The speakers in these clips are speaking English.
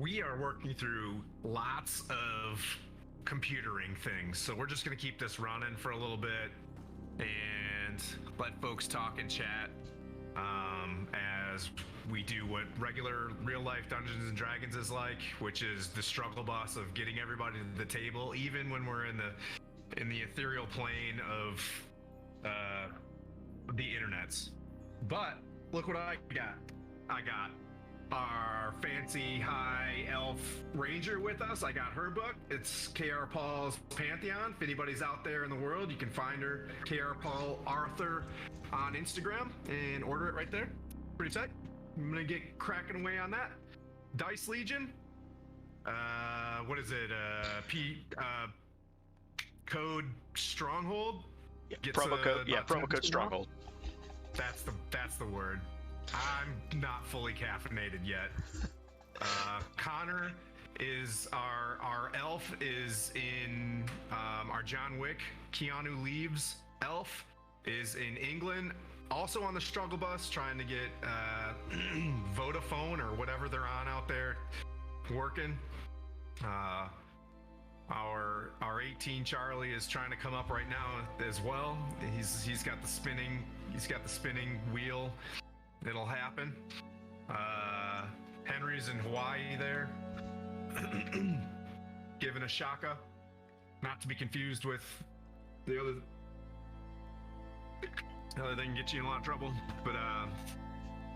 we are working through lots of computering things, so we're just gonna keep this running for a little bit and let folks talk and chat as we do what regular real life Dungeons and Dragons is like, which is the struggle bus of getting everybody to the table, even when we're in the ethereal plane of the internets. But look what I got. I got our fancy high elf ranger with us. I got her book. It's K.R. Paul's Pantheon. If anybody's out there in the world, you can find her, K.R. Paul Arthur, on Instagram and order it right there. Pretty tight. I'm gonna get cracking away on that. Dice Legion. What is it? Code Stronghold. Yeah, promo code Stronghold. That's the word. I'm not fully caffeinated yet. Connor is our elf is in our John Wick. Keanu Reeves elf is in England, also on the struggle bus, trying to get Vodafone or whatever they're on out there working. Our 18 Charlie is trying to come up right now as well. He's got the spinning wheel. It'll happen. Henry's in Hawaii there, giving a shaka, not to be confused with the other thing that gets you in a lot of trouble. But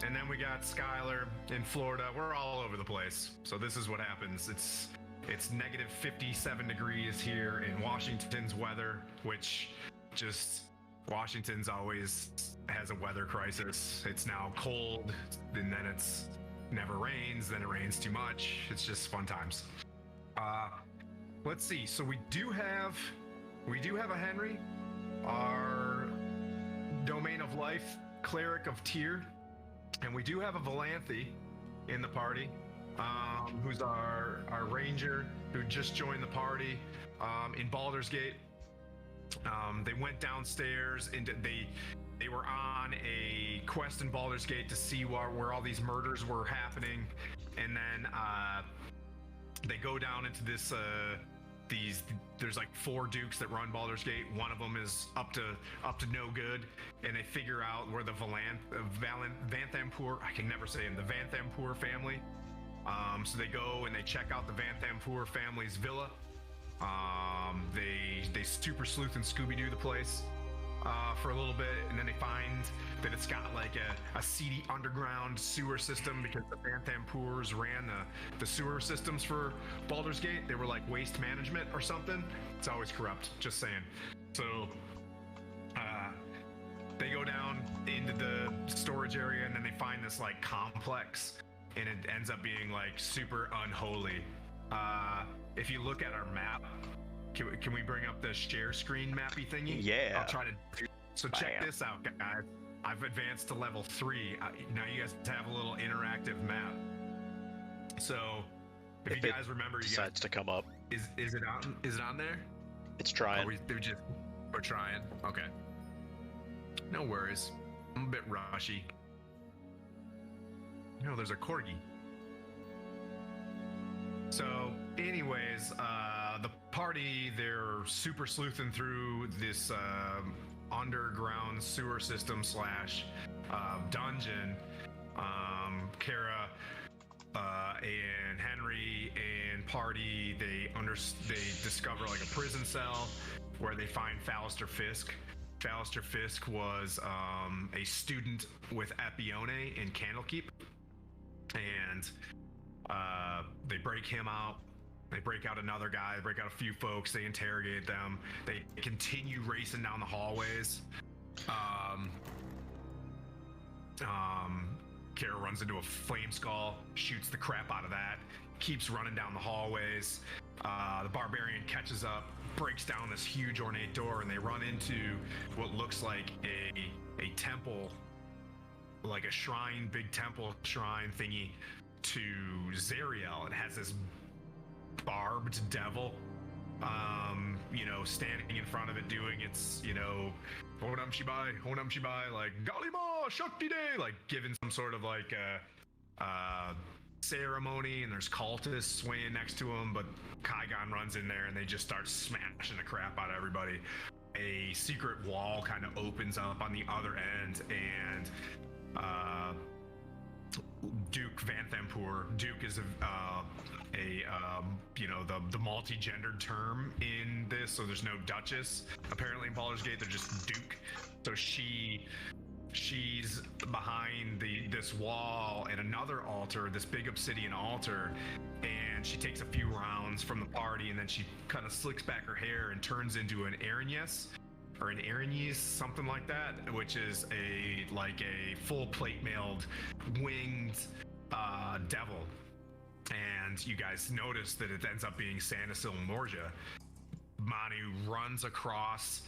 and then we got Skylar in Florida. We're all over the place. So this is what happens. It's negative 57 degrees here in Washington's weather, which just Washington's always has a weather crisis. It's now cold, and then it's never rains, then it rains too much. It's just fun times. Let's see. So we do have a Henry, our Domain of Life cleric of Tyr, and we do have a Valanthe in the party, who's our ranger who just joined the party in Baldur's Gate. They went downstairs and they were on a quest in Baldur's Gate to see where all these murders were happening, and then they go down into this there's like 4 dukes that run Baldur's Gate. One of them is up to no good, and they figure out where the Vanthampur, I can never say him, the Vanthampur family. So they go and they check out the Vanthampur family's villa. They super sleuth and Scooby-Doo the place for a little bit, and then they find that it's got like a seedy underground sewer system, because the Vanthampurs ran the sewer systems for Baldur's Gate. They were like waste management or something. It's always corrupt, just saying. So they go down into the storage area, and then they find this like complex, and it ends up being like super unholy. If you look at our map, can we bring up the share screen mappy thingy? Yeah. I'll try to do. So check this out, guys. I've advanced to level 3. Now you guys have a little interactive map. So if you guys remember, decides to come up. Is it on? Is it on there? It's trying. We're trying. Okay. No worries. I'm a bit rushy. No, there's a corgi. So, anyways, the party, they're super sleuthing through this underground sewer system / dungeon. Kara and Henry and party, they discover like a prison cell where they find Fallister Fisk. Fallister Fisk was a student with Epione in Candlekeep, and they break him out. They break out another guy. They break out a few folks. They interrogate them. They continue racing down the hallways. Kara runs into a flame skull, shoots the crap out of that, keeps running down the hallways. The barbarian catches up, breaks down this huge ornate door, and they run into what looks like a temple, like a shrine, big temple shrine thingy to Zariel. It has this barbed devil, standing in front of it doing its, Honam Shibai, like Galima Shakti Day, like giving some sort of like ceremony, and there's cultists swaying next to him, but Kaigon runs in there and they just start smashing the crap out of everybody. A secret wall kind of opens up on the other end, and Duke Vanthampur. Duke is the multi-gendered term in this, so there's no Duchess apparently in Baldur's Gate. They're just Duke. So she's behind this wall and another altar, this big obsidian altar, and she takes a few rounds from the party, and then she kind of slicks back her hair and turns into an Aranyes or an Aranyes, something like that, which is a full plate mailed winged devil. And you guys notice that it ends up being Sanasil Morja. Manu runs across,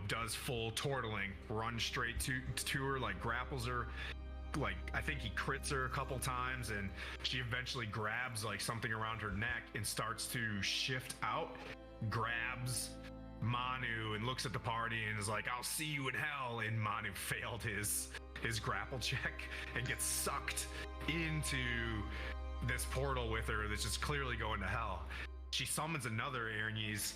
does full turtling, runs straight to her, grapples her, I think he crits her a couple times, and she eventually grabs something around her neck and starts to shift out, grabs Manu and looks at the party and is like, "I'll see you in hell." And Manu failed his grapple check and gets sucked into this portal with her that's just clearly going to hell. She summons another Aranyes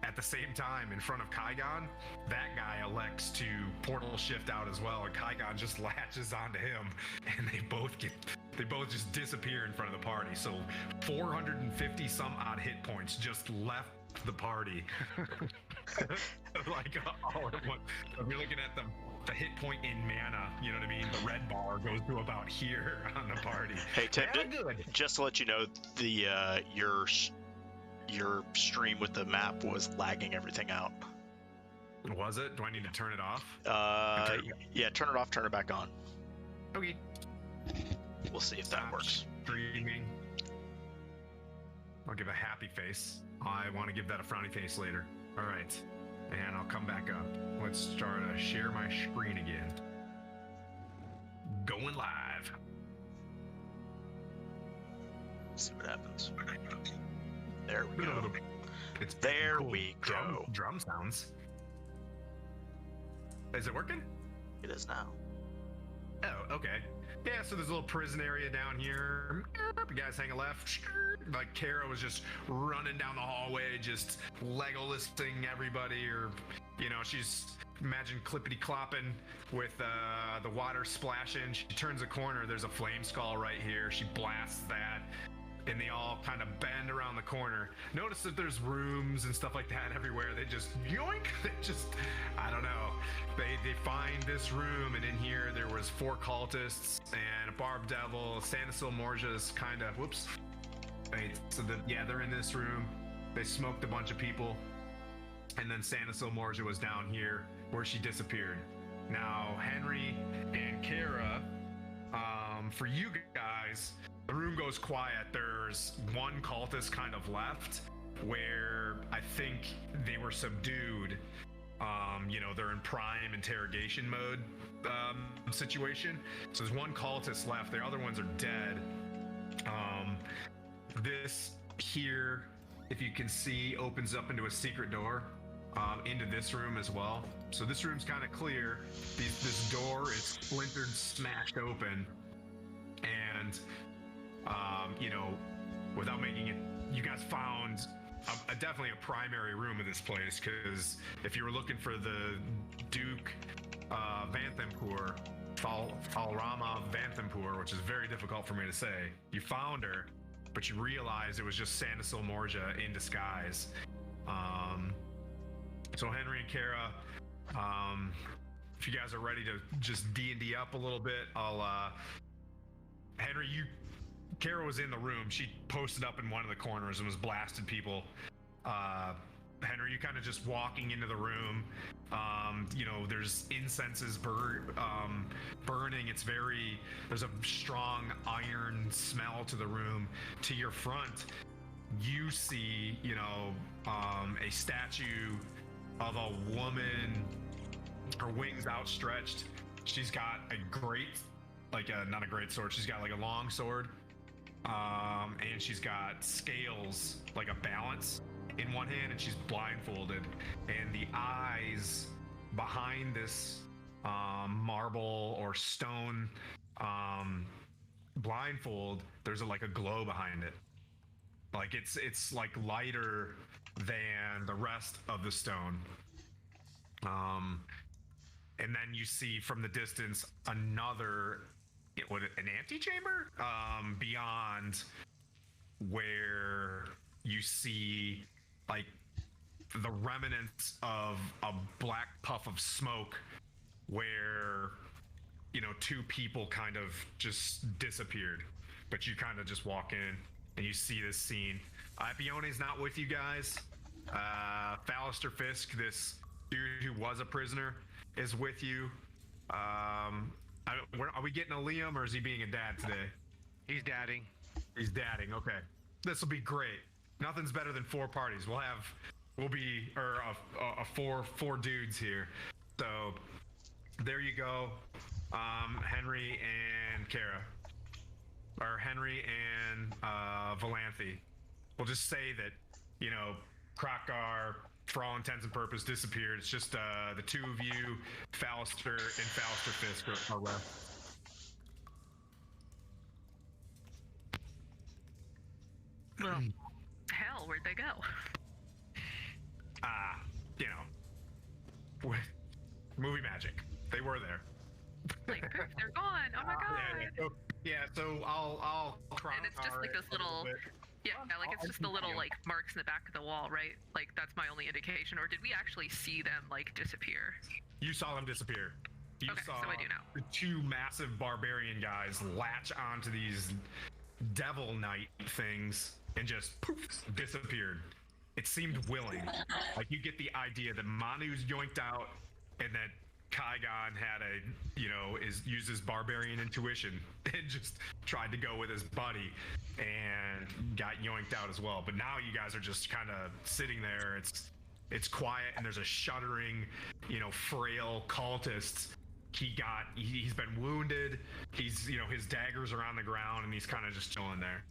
at the same time in front of Kaigon. That guy elects to portal shift out as well, and Kaigon just latches onto him, and they both just disappear in front of the party. So 450 some odd hit points just left the party. All at once. If you're looking at the hit point in mana, you know what I mean? The red bar goes to about here on the party. Hey Tim, just to let you know, the your stream with the map was lagging everything out. Was it? Do I need to turn it off? Yeah, turn it off, turn it back on. Okay. We'll see if that works. Streaming. I'll give a happy face. I want to give that a frowny face later. All right. And I'll come back up. Let's try to share my screen again. Going live. See what happens. There we go. It's there cool. we go. Drum sounds. Is it working? It is now. Oh, okay. Yeah, so there's a little prison area down here. You guys hang a left. Kara was just running down the hallway, just Legolasing everybody, or, she's, imagine clippity-clopping with the water splashing. She turns a corner, there's a flame skull right here. She blasts that, and they all kind of bend around the corner. Notice that there's rooms and stuff like that everywhere. They just yoink. They just, I don't know. They find this room, and in here there was 4 cultists and a barbed devil. Sanasil Morja's kind of whoops. Right. So they're in this room. They smoked a bunch of people, and then Sanasil Morja was down here where she disappeared. Now Henry and Kara, for you guys, the room goes quiet. There's one cultist kind of left where I think they were subdued. They're in prime interrogation mode situation. So there's one cultist left. The other ones are dead. This here, if you can see, opens up into a secret door into this room as well. So this room's kind of clear. This door is splintered, smashed open, and without making it, you guys found definitely a primary room of this place, because if you were looking for the Duke Vanthampur, Falrama Vanthampur, which is very difficult for me to say, you found her, but you realized it was just Sanasil Morja in disguise. So Henry and Kara, if you guys are ready to just D&D up a little bit, Henry, Kara was in the room. She posted up in one of the corners and was blasting people. Henry, you kind of just walking into the room. There's incenses burning. There's a strong iron smell to the room. To your front, you see, a statue of a woman, her wings outstretched. She's got not a great sword. She's got a long sword. And she's got scales, like a balance in one hand, and she's blindfolded, and the eyes behind this marble or stone blindfold, there's like a glow behind it. Like it's like lighter than the rest of the stone. And then you see from the distance another, an antechamber beyond, where you see like the remnants of a black puff of smoke, where two people kind of just disappeared, but you kind of just walk in and you see this scene. Epione's not with you guys. Fallister Fisk, this dude who was a prisoner, is with you. Are we getting a Liam, or is he being a dad today? He's dadding. He's dadding. Okay, this will be great. Nothing's better than 4 parties. We'll be four dudes here. So there you go. Henry and Kara, or Henry and Valanthe. We'll just say that Krakar, for all intents and purposes, disappeared. It's just the two of you, Fallister and Fallister Fisk, are left. Well, hell, where'd they go? Movie magic. They were there. Like, poof, they're gone. Oh my god. So I'll cry. And it's just like this little, like it's just the little like marks in the back of the wall, right? Like that's my only indication. Or did we actually see them like disappear? You saw them disappear. You okay, saw so I do know. The 2 massive barbarian guys latch onto these devil knight things and just poof, disappeared. It seemed willing. Like you get the idea that Manu's yoinked out, and that Kaigon had used his barbarian intuition and just tried to go with his buddy and got yoinked out as well. But now you guys are just kind of sitting there. It's quiet, and there's a shuddering, frail cultist. He's been wounded. He's his daggers are on the ground, and he's kind of just chilling there.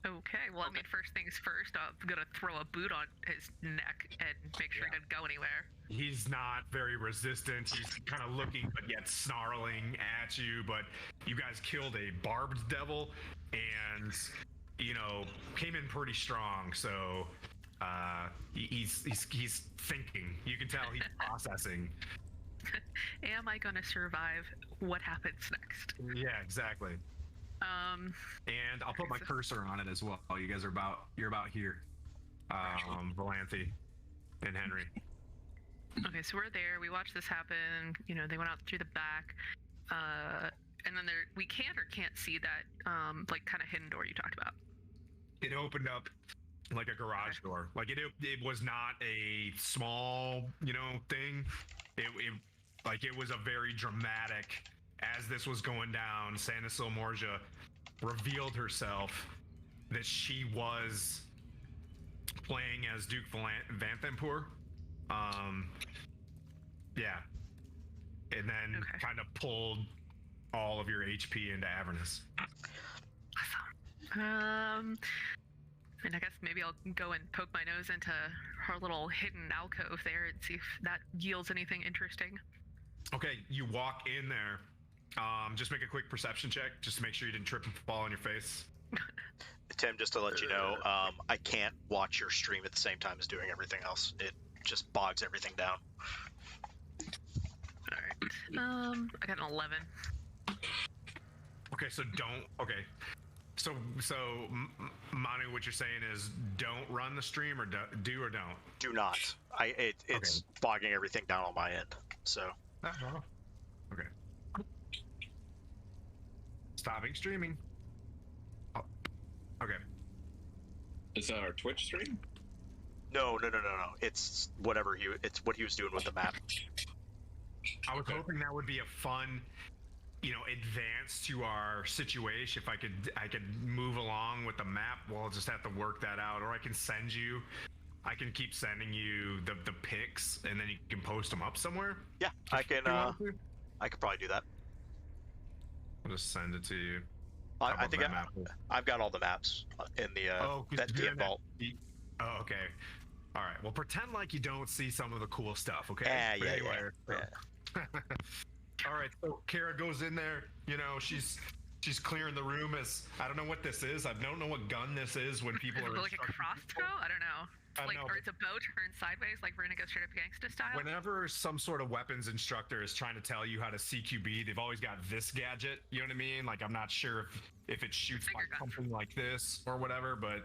Okay, well, I mean, first things first, I'm gonna throw a boot on his neck and make sure he doesn't go anywhere. He's not very resistant. He's kind of looking, but yet snarling at you. But you guys killed a barbed devil, and came in pretty strong. So he's thinking. You can tell he's processing. Am I gonna survive? What happens next? Yeah, exactly. And I'll put my cursor on it as well. You guys are you're about here. Valanthe and Henry. Okay, so we're there. We watched this happen. They went out through the back, and then we can or can't see that like kind of hidden door you talked about. It opened up like a garage door. Like it was not a small thing. It was a very dramatic. As this was going down, Santa Silmorja revealed herself that she was playing as Duke Vanthampur. And then kind of pulled all of your HP into Avernus. Awesome. And I guess maybe I'll go and poke my nose into her little hidden alcove there and see if that yields anything interesting. Okay, you walk in there. Just make a quick perception check, just to make sure you didn't trip and fall on your face. Tim, just to let you know, I can't watch your stream at the same time as doing everything else. It just bogs everything down. All right. I got an 11. Okay, so So Manu, what you're saying is don't run the stream, or do or don't? Do not. It's bogging everything down on my end. So. Okay. Stopping streaming. Oh. Okay. Is that our Twitch stream? No. It's what he was doing with the map. I was hoping that would be a fun, advance to our situation. If I could move along with the map, we'll just have to work that out. Or I can keep sending you the pics, and then you can post them up somewhere. Yeah, I can probably do that. I'll just send it to you. I think I've got all the maps in the that DM vault. Oh, okay. All right. Well, pretend like you don't see some of the cool stuff, okay? Yeah. All right, so Kara goes in there. You know, she's clearing the room. As I don't know what this is. I don't know what gun this is. When people Is are it like a instructing crossbow? people. I don't know. I Like, know, or it's a bow turned sideways, like we're gonna go straight up gangsta style. Whenever some sort of weapons instructor is trying to tell you how to CQB, they've always got this gadget. You know what I mean? Like, I'm not sure if it shoots Finger like gun. something like this or whatever, but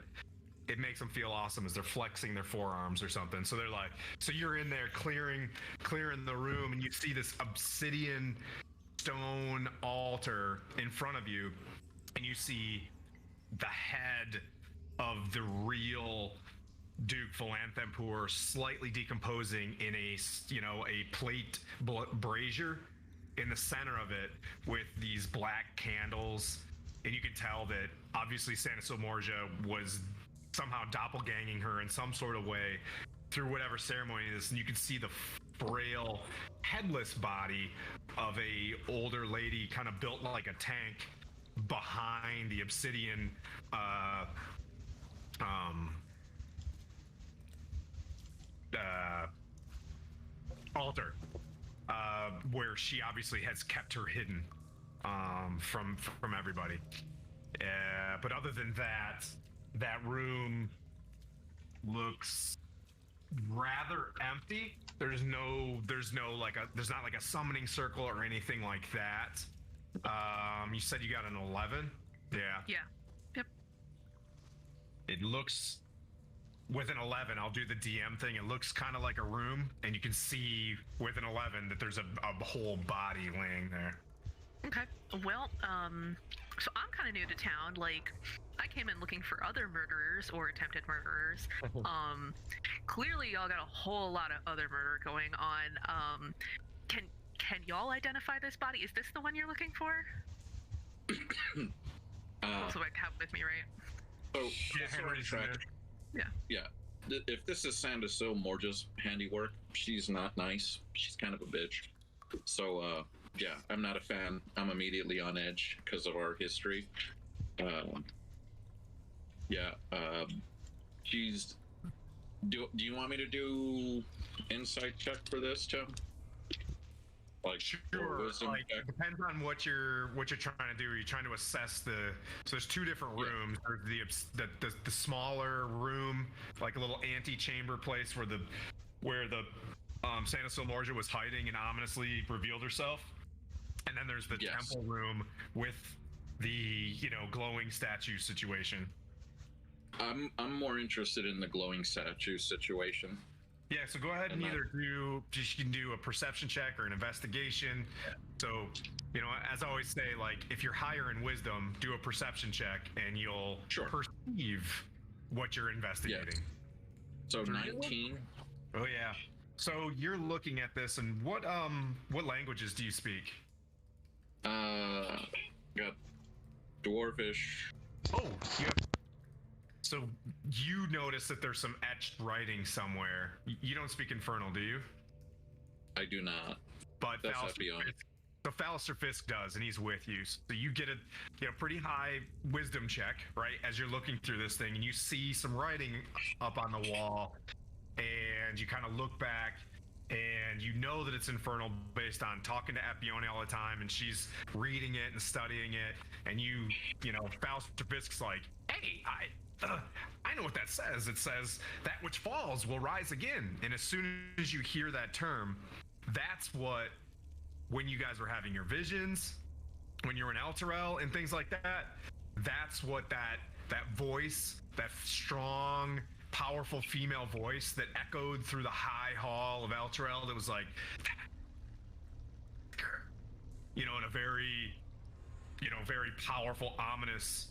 it makes them feel awesome as they're flexing their forearms or something. So they're like, so you're in there clearing the room, and you see this obsidian stone altar in front of you, and you see the head of the real Duke Philanthempur slightly decomposing in a plate brazier in the center of it with these black candles, and you can tell that obviously Santa Silmorgia was somehow doppelganging her in some sort of way through whatever ceremony it is, and you can see the frail headless body of a older lady kind of built like a tank behind the obsidian altar, where she obviously has kept her hidden from everybody. But other than that, that room looks rather empty. There's not like a summoning circle or anything like that. You said you got an 11? Yeah. Yeah. Yep. It looks, with an 11, I'll do the DM thing. It looks kind of like a room, and you can see with an 11 that there's a whole body laying there. Okay. Well, so I'm kind of new to town. Like, I came in looking for other murderers or attempted murderers. Clearly, y'all got a whole lot of other murder going on. Can y'all identify this body? Is this the one you're looking for? Also, I have with me, right? So, Yeah, Henry's track. Yeah. If this is Santa Silmorgia's handiwork, she's not nice. She's kind of a bitch. So, yeah, I'm not a fan. I'm immediately on edge because of our history. She's. Do you want me to do insight check for this, Tim? Like, Sure. wisdom Like, check? depends on what you're trying to do. Are you trying to assess the? So there's two different rooms. There's the smaller room, like a little antechamber place where the Santa Silmorgia was hiding and ominously revealed herself. And then there's the temple room with the glowing statue situation. I'm more interested in the glowing statue situation. Yeah, so go ahead and either you can do a perception check or an investigation. So, as I always say, like, if you're higher in wisdom, do a perception check and you'll perceive what you're investigating. Yes. So 19. Oh yeah. So you're looking at this, and what languages do you speak? Got Dwarvish. Oh, yeah. So you notice that there's some etched writing somewhere. You don't speak Infernal, do you? I do not. But That's not beyond. So Fallister Fisk does, and he's with you. So you get a pretty high wisdom check, right, as you're looking through this thing, and you see some writing up on the wall, and you kind of look back, and you know that it's Infernal based on talking to Epione all the time, and she's reading it and studying it, and Fallister Fisk's like, hey, I know what that says. It says that which falls will rise again. And as soon as you hear that term, that's what, when you guys were having your visions, when you're in Elturel and things like that, that's what that voice, that strong, powerful female voice that echoed through the high hall of Elturel, that was like, in a very, very powerful, ominous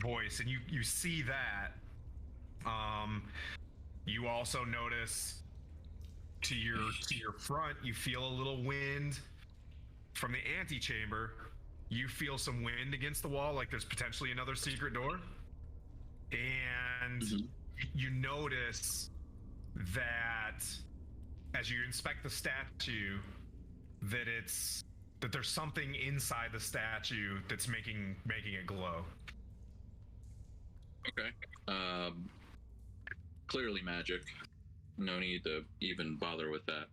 voice, and you see that. You also notice to your front, you feel a little wind from the antechamber. You feel some wind against the wall, like there's potentially another secret door, and you notice that as you inspect the statue, that there's something inside the statue that's making it glow. Okay. Clearly magic. No need to even bother with that.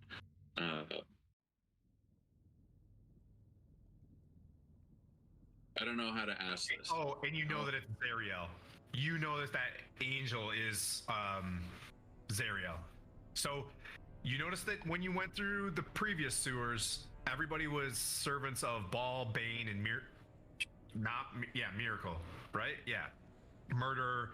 I don't know how to ask this. Oh, and you know that it's Zariel. You know that angel is Zariel. So you notice that when you went through the previous sewers, everybody was servants of Baal, Bane, and Miracle, right? Yeah. Murder,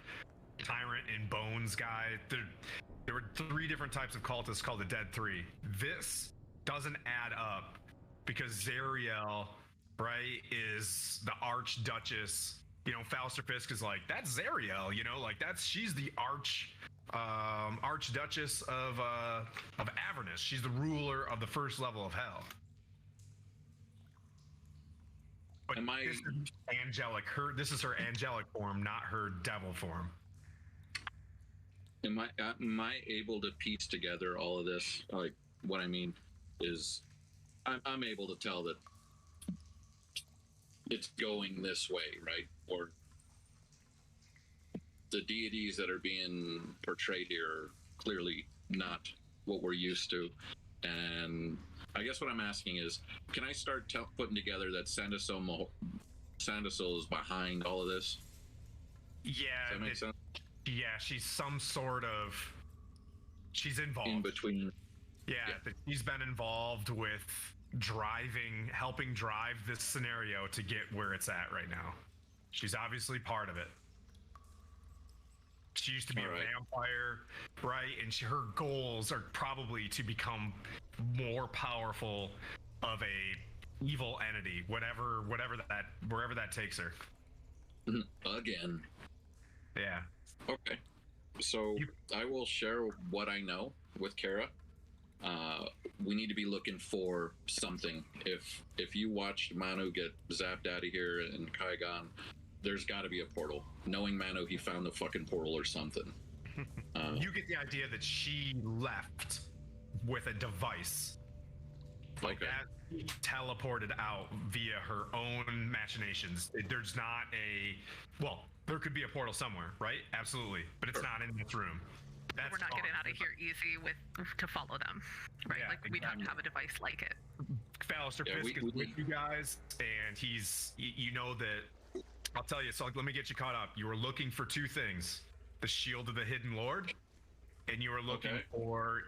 Tyrant, and Bones guy. There were 3 different types of cultists called the Dead Three. This doesn't add up because Zariel, right, is the Archduchess. You know, Fauster Fisk is like, that's Zariel, you know, like she's the Archduchess of Avernus. She's the ruler of the first level of hell. But this is angelic. This is her angelic form, not her devil form. Am I able to piece together all of this? Like, what I mean is, I'm able to tell that it's going this way, right? Or the deities that are being portrayed here are clearly not what we're used to. And I guess what I'm asking is, can I start putting together that Sanderson is behind all of this? Yeah. Does that make sense? Yeah, she's involved. In between. Yeah, she's been involved with helping drive this scenario to get where it's at right now. She's obviously part of it. She used to be a vampire, right? And her goals are probably to become more powerful of a evil entity, wherever that takes her. Again. Yeah. Okay. So I will share what I know with Kara. We need to be looking for something. If you watched Manu get zapped out of here and Kaigon, there's got to be a portal. Knowing Manu, he found the fucking portal or something. You get the idea that she left with a device. Like that teleported out via her own machinations. There's not there could be a portal somewhere, right? Absolutely. But it's not in this room. We're not getting out of here easy to follow them, right? Yeah, like we'd have to have a device like it. Fauster Fisk is with you guys, and you know that. I'll tell you. So let me get you caught up. You were looking for 2 things: the Shield of the Hidden Lord, and you were looking for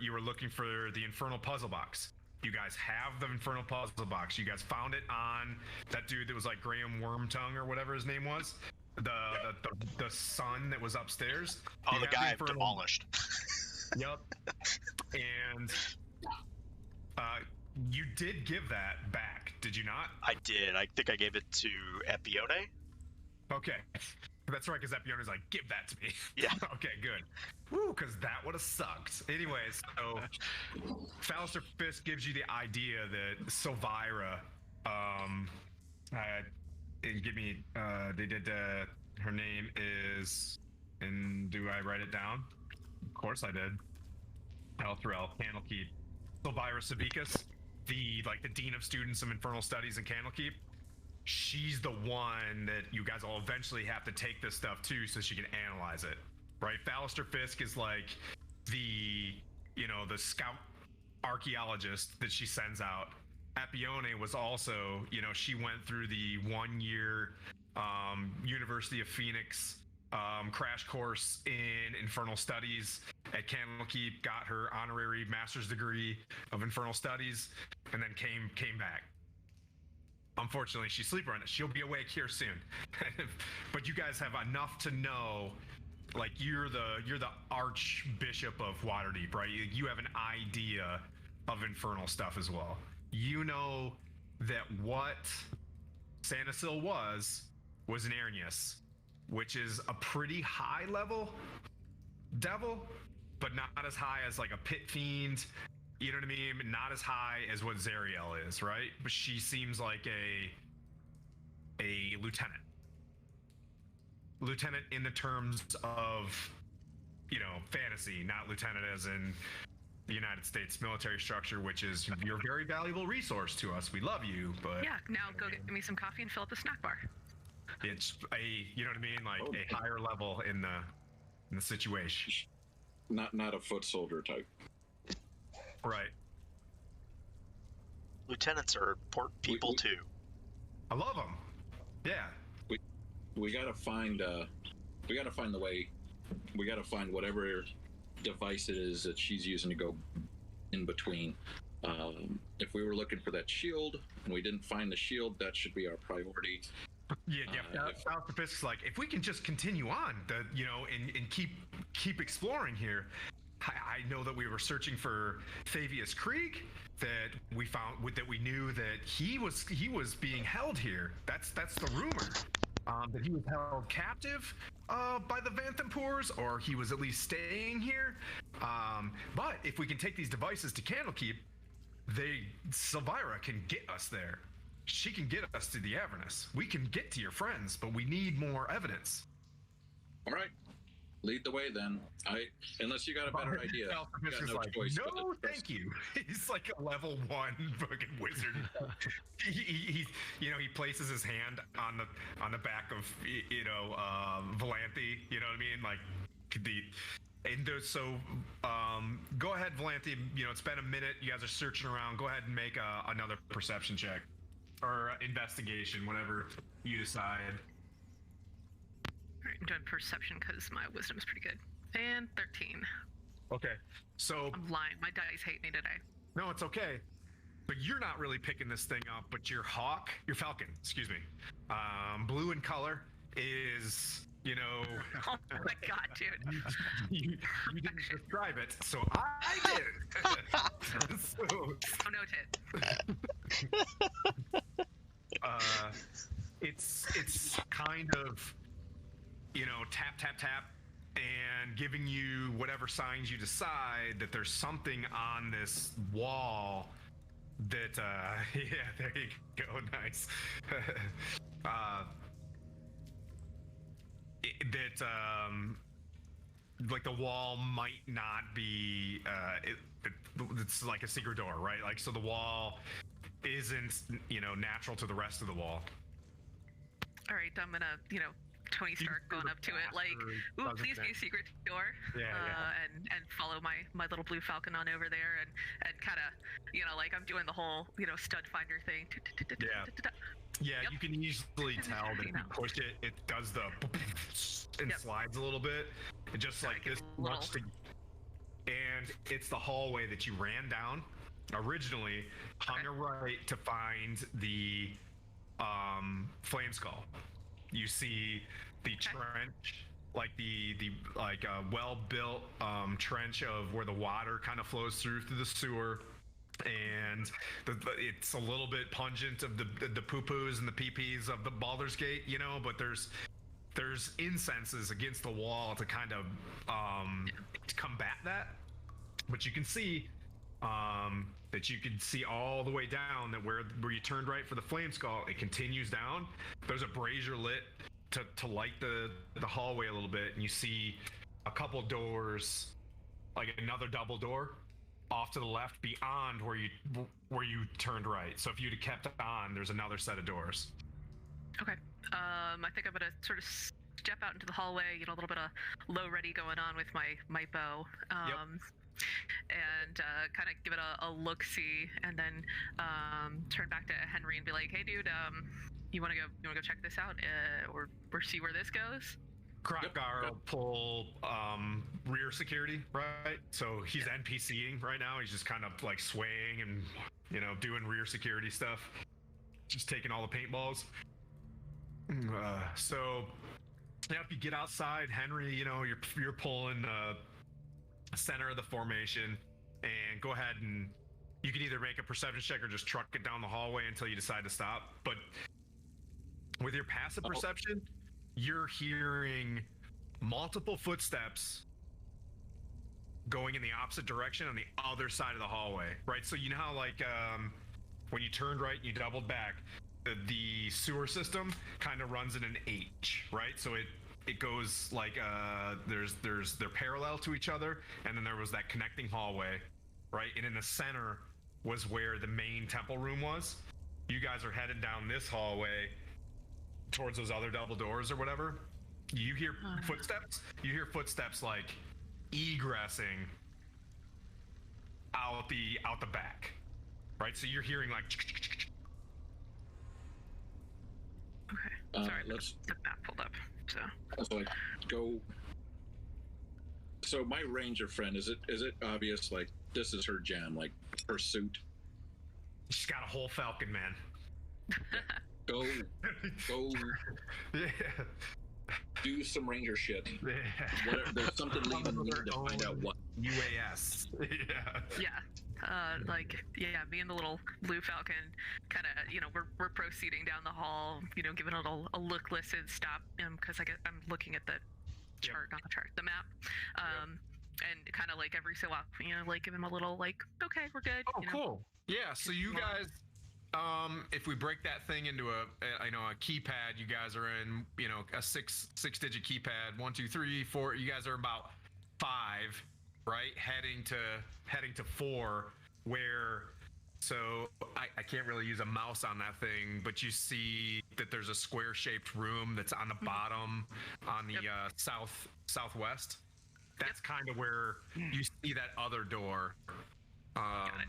the Infernal Puzzle Box. You guys have the Infernal Puzzle Box. You guys found it on that dude that was like Graham Wormtongue or whatever his name was. The son that was upstairs. Oh, the guy I've demolished. Yep. And you did give that back, did you not? I did. I think I gave it to Epione. Okay. That's right, because Epione's like, give that to me. Yeah. Okay, good. Woo, because that would have sucked. Anyways, so Fauster Fisk gives you the idea that Silvira, give me, they did, her name is, and do I write it down? Of course I did. Elthrel, Candlekeep. Silvira Savicus, the Dean of Students of Infernal Studies in Candlekeep. She's the one that you guys will eventually have to take this stuff to so she can analyze it, right? Fauster Fisk is like the scout archaeologist that she sends out. Epione was also, she went through the 1-year University of Phoenix crash course in Infernal Studies at Candlekeep, got her honorary master's degree of Infernal Studies, and then came back. Unfortunately, she's sleep running. She'll be awake here soon. But you guys have enough to know, like you're the Archbishop of Waterdeep, right? You have an idea of infernal stuff as well. You know that what Sanasil was an Arrhenius, which is a pretty high level devil, but not as high as like a pit fiend. You know what I mean? Not as high as what Zariel is, right? But she seems like a lieutenant. Lieutenant in the terms of, fantasy, not lieutenant as in the United States military structure, which is you're a very valuable resource to us. We love you, but yeah. Now go get me some coffee and fill up the snack bar. It's you know what I mean? Like a higher level in the situation. Not a foot soldier type. Right. Lieutenants are important people too. I love them. Yeah. We gotta find the way. We gotta find whatever device it is that she's using to go in between. If we were looking for that shield and we didn't find the shield, that should be our priority. Yeah. Falcopus is like, if we can just continue on, and keep exploring here. I know that we were searching for Fabius Krieg, that we found that we knew that he was being held here. That's the rumor. That he was held captive by the Vanthampurs, or he was at least staying here. But if we can take these devices to Candlekeep, Silvira can get us there. She can get us to the Avernus. We can get to your friends, but we need more evidence. All right. Lead the way then. Unless you got a better idea. Falcopus is no like, choice, no, thank you. He's like a level 1 fucking wizard. he places his hand on the back of Valanthe. You know what I mean? Like go ahead, Valanthe. It's been a minute. You guys are searching around. Go ahead and make another perception check or investigation, whatever you decide. Alright, I'm doing perception because my wisdom is pretty good. And 13. Okay, so I'm lying. My dice hate me today. no, it's okay. But you're not really picking this thing up. But your falcon, excuse me, blue in color, is Oh my god, dude. you didn't describe it, so I did. So noted. It's kind of tap and giving you whatever signs you decide that there's something on this wall that yeah, there you go, nice. Like the wall might not be it's like a secret door, right? Like, so the wall isn't natural to the rest of the wall. All right, I'm gonna Tony Stark going up to it like, ooh, please be a secret door. Yeah. And follow my little blue falcon on over there and kind of like I'm doing the whole stud finder thing. Yeah, Yep. you can easily tell that if you push it, it does the and slides a little bit, and just like this much. And it's the hallway that you ran down originally on your right to find the flame skull. You see the trench, like the well-built trench of where the water kind of flows through the sewer. And it's a little bit pungent of the poo-poos and the pee-pees of the Baldur's Gate, but there's incenses against the wall to kind of to combat that. But you can see all the way down that where you turned right for the flame skull, it continues down. There's a brazier lit to light the hallway a little bit, and you see a couple doors, like another double door off to the left beyond where you turned right. So if you'd have kept on, there's another set of doors. Okay. I think I'm gonna sort of step out into the hallway, a little bit of low ready going on with my bow. And kind of give it a look-see, and then turn back to Henry and be like, "Hey, dude, you want to go check this out, or see where this goes?" Krokgar will pull rear security, right? So he's NPCing right now. He's just kind of like swaying and doing rear security stuff, just taking all the paintballs. So yeah, if you get outside, Henry, you're pulling center of the formation, and go ahead and you can either make a perception check or just truck it down the hallway until you decide to stop. But with your passive perception, you're hearing multiple footsteps going in the opposite direction on the other side of the hallway, right? So you know how like when you turned right and you doubled back, the sewer system kind of runs in an H, right? So it goes like they're parallel to each other, and then there was that connecting hallway, right? And in the center was where the main temple room was. You guys are headed down this hallway towards those other double doors or whatever. You hear footsteps. You hear footsteps like egressing out the back, right? So you're hearing like. Okay. Sorry, let's the map pulled up. So like go. So my ranger friend, is it obvious like this is her jam, like pursuit? She's got a whole falcon, man. Go, Yeah. do some ranger shit. Yeah. Whatever. There's something leaving me to find out what. UAS. Yeah. yeah, me and the little blue falcon, kind of, we're proceeding down the hall, giving it a look, listen, stop, because I'm looking at the chart, not the chart, the map, and kind of like every so often, like give him a little like, okay, we're good. Oh, cool. Yeah. So you guys, if we break that thing into a keypad, you guys are in, a six-digit keypad, 1, 2, 3, 4. You guys are about 5, right? Heading to 4, where. So I can't really use a mouse on that thing, but you see that there's a square-shaped room that's on the bottom, on the southwest. That's kind of where you see that other door. Okay.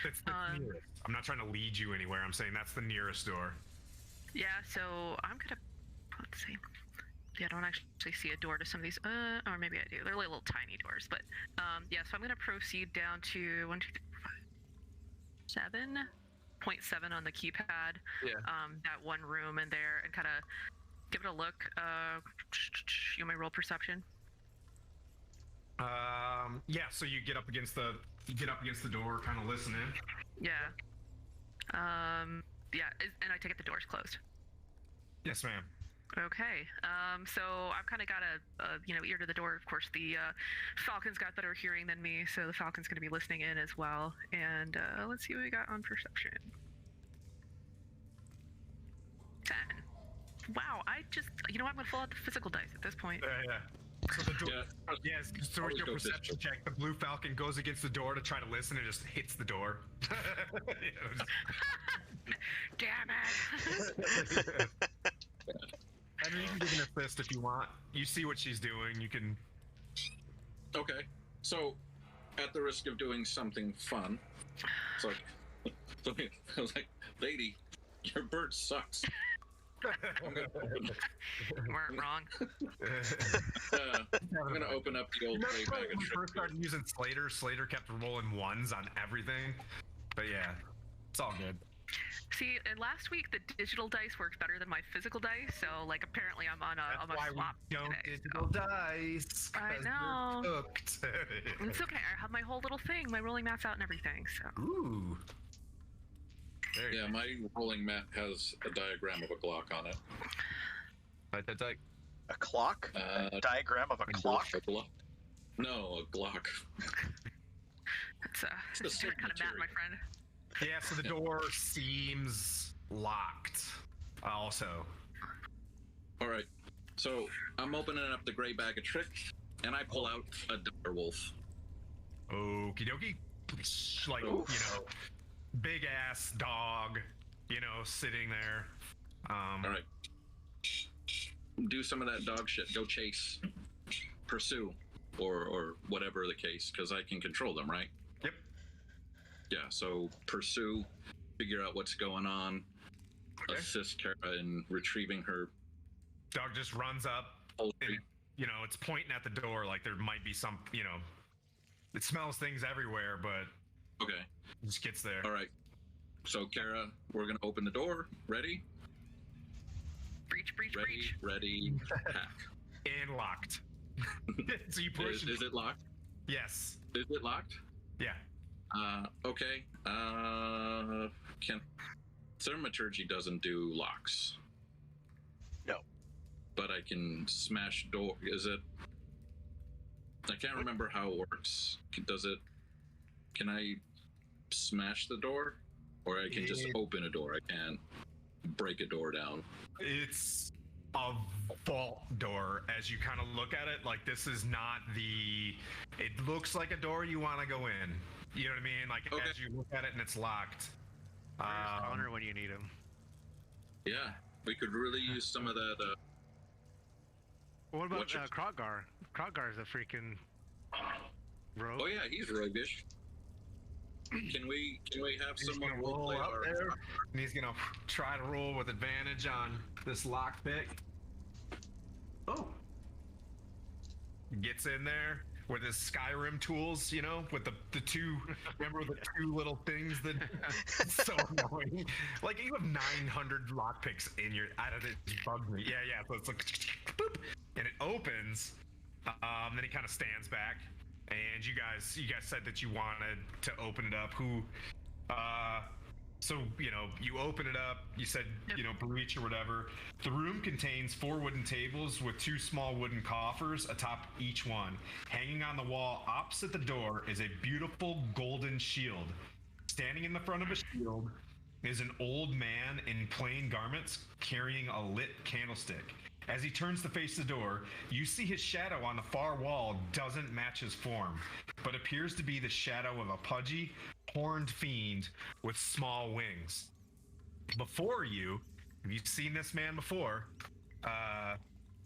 That's the nearest. I'm not trying to lead you anywhere. I'm saying that's the nearest door. Yeah. So I'm gonna let's see. Yeah, I don't actually see a door to some of these. Or maybe I do. They're like little tiny doors, but yeah. So I'm gonna proceed down to 1, 2, 3, 4, 5, 7.7 on the keypad. Yeah. That one room in there, and kind of give it a look. You may roll perception. Yeah. So you get up against the door, kind of listening. Yeah. Yeah, and I take it the door's closed. Yes, ma'am. Okay, so I've kind of got a ear to the door. Of course, the Falcon's got better hearing than me, so the Falcon's going to be listening in as well. And let's see what we got on perception. 10. Wow, I'm going to fill out the physical dice at this point. Yeah. So the door, yes. So with your perception check, the blue Falcon goes against the door to try to listen and just hits the door. Damn it! I mean, you can give an assist if you want. You see what she's doing. You can. Okay. So, at the risk of doing something fun, it's like, I was like, lady, your bird sucks. Weren't wrong. I'm gonna open up the old gray bag of when we tricks. first started using Slater kept rolling 1s on everything. But yeah, it's all good. See, and last week the digital dice worked better than my physical dice, so like apparently I'm on a swap we don't today. digital dice. I know. You're cooked. It's okay. I have my whole little thing, my rolling maps out and everything. So. Ooh. Yeah, my rolling map has a diagram of a Glock on it. A clock? A diagram of a clock? No, a Glock. It's a different kind of map, my friend. Yeah, so the door seems locked. Also. All right. So I'm opening up the gray bag of tricks, and I pull out a dire wolf. Okie dokie. Like, big ass dog, sitting there. All right. Do some of that dog shit. Go chase, pursue, or whatever the case, because I can control them, right? Yep. Yeah, so pursue, figure out what's going on, assist Kara in retrieving her. Dog just runs up, and it's pointing at the door like there might be some, it smells things everywhere, but okay, it just gets there. All right. So Kara, we're gonna open the door. Ready? Breach. Ready, hack. And locked. So you push. Is it locked? Yes. Is it locked? Yeah. Okay. Thaumaturgy doesn't do locks. No. But I can smash door. Is it? I can't remember how it works. Can I smash the door? Or I can just open a door. I can't break a door down. It's a vault door. As you kind of look at it, like this is not it looks like a door you want to go in. You know what I mean? Like as you look at it and it's locked. Where's Connor when you need him? Yeah, we could really use some of that. What about Kroggar? Kroggar's a freaking rogue. Oh yeah, he's roguish. Can we have He's someone gonna roll roleplay up our there, and he's gonna try to roll with advantage on this lockpick. Oh. Gets in there with his Skyrim tools, you know, with the two, remember the two little things that so annoying. Like you have 900 lockpicks in your, I don't know, it just bugs me. Yeah. So it's like, boop, and it opens. Then he kind of stands back, and you guys said that you wanted to open it up. So, you know, you open it up, you said, you know, breach or whatever. The room contains 4 wooden tables with 2 small wooden coffers atop each one. Hanging on the wall opposite the door is a beautiful golden shield. Standing in the front of a shield is an old man in plain garments carrying a lit candlestick. As he turns to face the door, you see his shadow on the far wall doesn't match his form, but appears to be the shadow of a pudgy, horned fiend with small wings. Before you, have you seen this man before?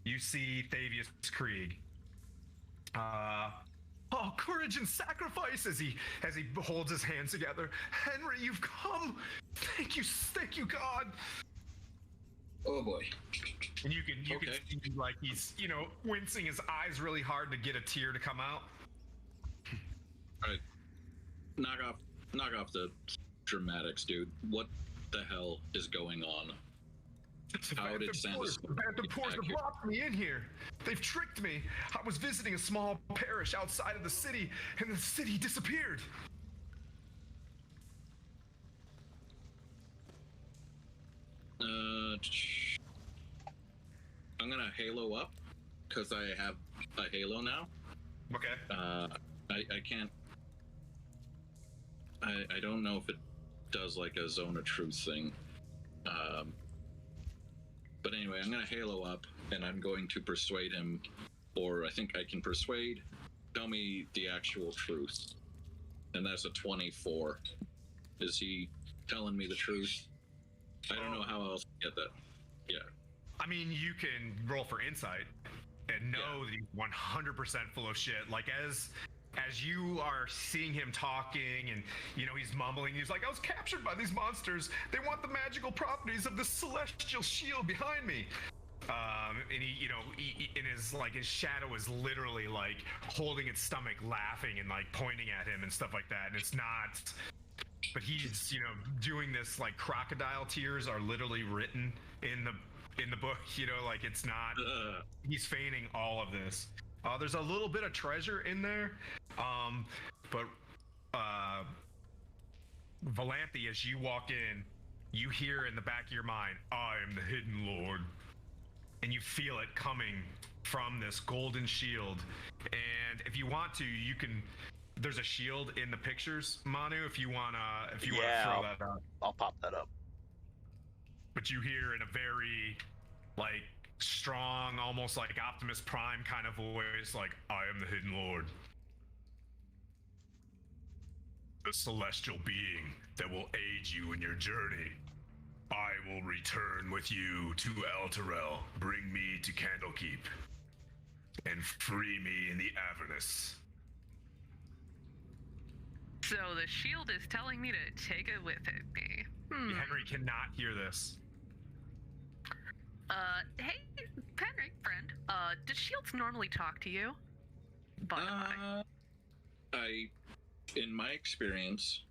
You see Thavius Krieg. Oh, courage and sacrifice as he holds his hands together. Henry, you've come. Thank you, God. Oh boy. And you can see like he's, you know, wincing his eyes really hard to get a tear to come out. All right, knock off the dramatics, dude. What the hell is going on? How did Sandus The Phantom Poors have locked me in here. They've tricked me. I was visiting a small parish outside of the city, and the city disappeared. I'm gonna halo up because I have a halo now. Okay. I can't. I don't know if it does like a zone of truth thing. But anyway, I'm gonna halo up and I'm going to persuade him, or I think I can persuade. Tell me the actual truth, and that's a 24. Is he telling me the truth? I don't know how else to get that. Yeah. I mean, you can roll for insight and know that he's 100% full of shit. Like as you are seeing him talking, and you know he's mumbling. He's like, "I was captured by these monsters. They want the magical properties of the celestial shield behind me." And he, you know, his shadow is literally like holding its stomach, laughing and like pointing at him and stuff like that. And it's not. But he's, you know, doing this like crocodile tears are literally written in the book, you know, like it's not. He's feigning all of this. There's a little bit of treasure in there, but Valanthe, as you walk in, you hear in the back of your mind, "I am the Hidden Lord," and you feel it coming from this golden shield. And if you want to, you can. There's a shield in the pictures, Manu. If you wanna throw that out, I'll pop that up. but you hear in a very like strong, almost like Optimus Prime kind of voice, like, "I am the Hidden Lord, a celestial being that will aid you in your journey. I will return with you to Elturel, bring me to Candlekeep, and free me in the Avernus." So the shield is telling me to take it with me. Henry cannot hear this. Hey, Henry, friend. Do shields normally talk to you? By the way. In my experience,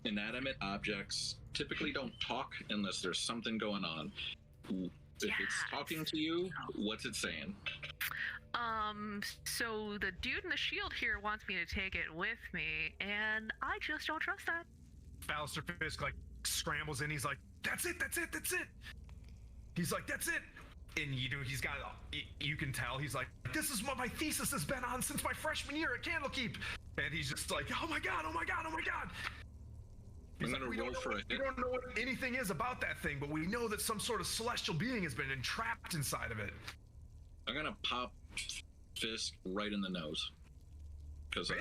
inanimate objects typically don't talk unless there's something going on. If it's talking to you, what's it saying? So the dude in the shield here wants me to take it with me, and I just don't trust that. Ballister Fisk like scrambles in. He's like, "That's it. He's like, "That's it." And you know, he's got, you can tell he's like, "This is what my thesis has been on since my freshman year at Candlekeep." And he's just like, "Oh my god. He's like, we don't know what anything is about that thing, but we know that some sort of celestial being has been entrapped inside of it." I'm gonna pop Fisk right in the nose. Because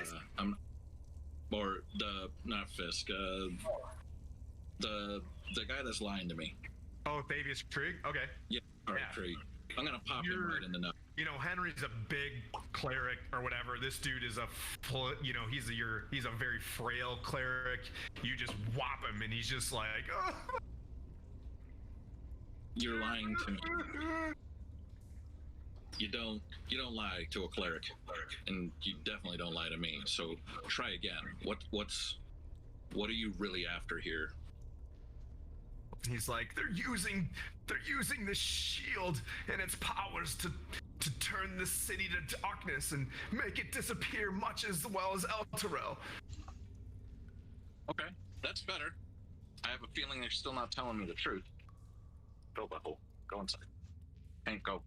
not Fisk, the guy that's lying to me. Oh, Thavius Krieg? Okay. Yeah, alright, Krieg. I'm gonna pop him right in the nose. Henry's a big cleric or whatever. This dude is he's a very frail cleric. You just whop him, and he's just like, oh. You're lying to me. You don't lie to a cleric, and you definitely don't lie to me. So try again. What are you really after here? He's like, they're using the shield and its powers to turn the city to darkness and make it disappear much as well as Elturel. Okay, that's better. I have a feeling they're still not telling me the truth. Go, Buckle. Go inside. Hank, go.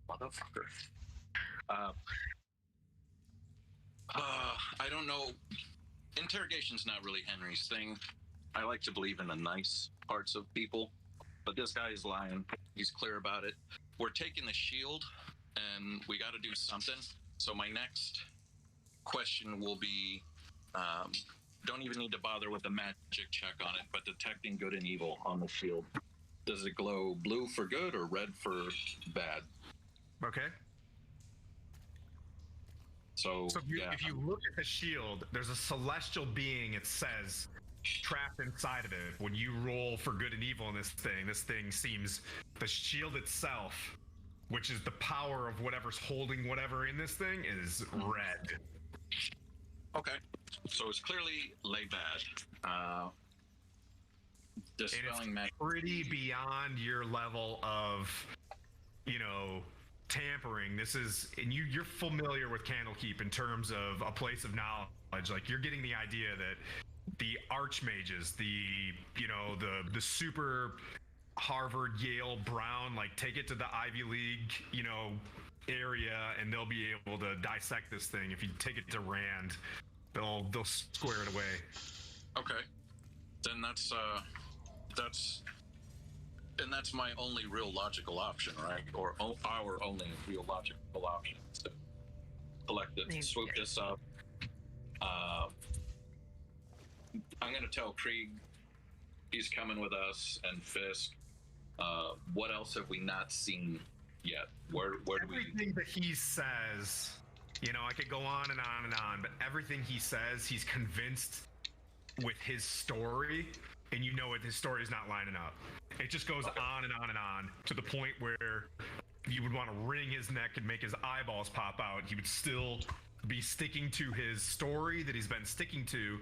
Motherfucker. I don't know. Interrogation's not really Henry's thing. I like to believe in the nice parts of people, but this guy is lying. He's clear about it. We're taking the shield, and we got to do something. So my next question will be, don't even need to bother with the magic check on it, but detecting good and evil on the shield. Does it glow blue for good or red for bad? Okay. So if you look at the shield, there's a celestial being, it says, trapped inside of it. When you roll for good and evil in this thing seems, the shield itself, which is the power of whatever's holding whatever in this thing, is red. Okay. So it's clearly laid bad. Dispelling and it's pretty beyond your level of, tampering. This is, and you're familiar with Candlekeep in terms of a place of knowledge. Like, you're getting the idea that the archmages, the super Harvard, Yale, Brown, like, take it to the Ivy League, area, and they'll be able to dissect this thing. If you take it to Rand, they'll square it away. Okay. Then that's my only real logical option, right? Or our only real logical option is to collect it, swoop this up. I'm gonna tell Krieg he's coming with us, and Fisk. What else have we not seen yet? Where do we? Everything that he says, I could go on and on and on, but everything he says, he's convinced with his story, and his story is not lining up. It just goes on and on and on to the point where you would want to wring his neck and make his eyeballs pop out. He would still be sticking to his story that he's been sticking to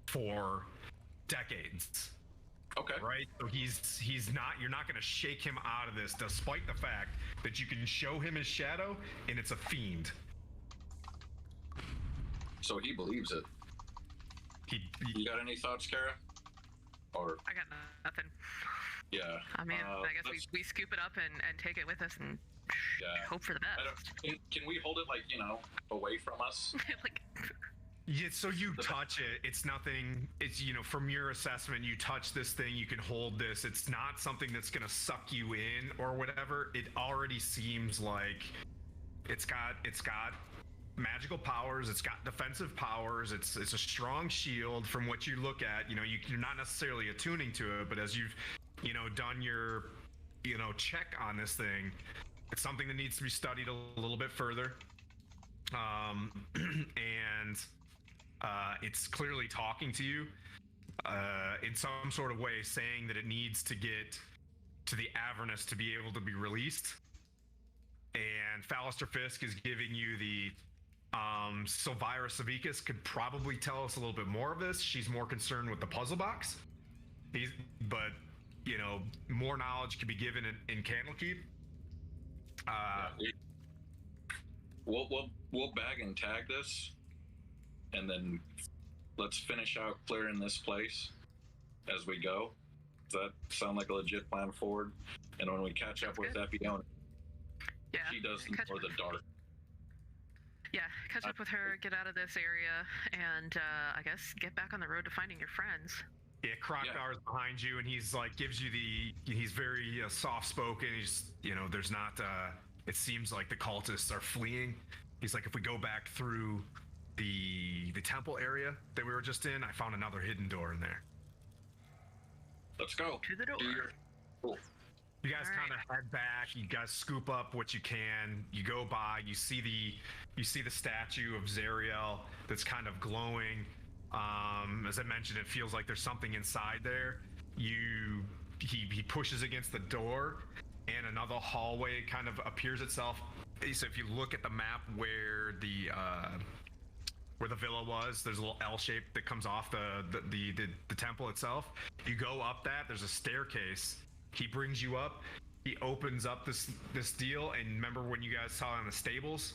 for decades. Okay. Right? So you're not going to shake him out of this, despite the fact that you can show him his shadow and it's a fiend. So he believes it. You got any thoughts, Kara? Or I got nothing. Yeah. I mean, I guess we scoop it up and take it with us and hope for the best. Can we hold it, away from us? Like, yeah, so you touch it. It's nothing. It's, from your assessment, you touch this thing, you can hold this. It's not something that's going to suck you in or whatever. It already seems like it's got magical powers. It's got defensive powers. It's a strong shield from what you look at. You're not necessarily attuning to it, but as you've, done your, check on this thing, it's something that needs to be studied a little bit further. And it's clearly talking to you in some sort of way, saying that it needs to get to the Avernus to be able to be released. And Fallister Fisk is giving you the Silvira Savicus could probably tell us a little bit more of this. She's more concerned with the puzzle box. But more knowledge could be given in Candlekeep. We'll bag and tag this, and then let's finish out clearing this place as we go. Does that sound like a legit plan forward? And when we catch up with Epione, she does more the dark. Yeah, catch up with her, get out of this area, and I guess get back on the road to finding your friends. Yeah, Krokdar's behind you, and he's like, gives you he's very soft-spoken. He's, there's not, it seems like the cultists are fleeing. He's like, if we go back through the temple area that we were just in, I found another hidden door in there. Let's go. To the door. Cool. You guys All right. kind of head back. You guys scoop up what you can. You go by. You see the statue of Zariel that's kind of glowing. As I mentioned, it feels like there's something inside there. He pushes against the door, and another hallway kind of appears itself. So if you look at the map where the villa was, there's a little L shape that comes off the temple itself. You go up that. There's a staircase. He brings you up. He opens up this deal, and remember when you guys saw in the stables,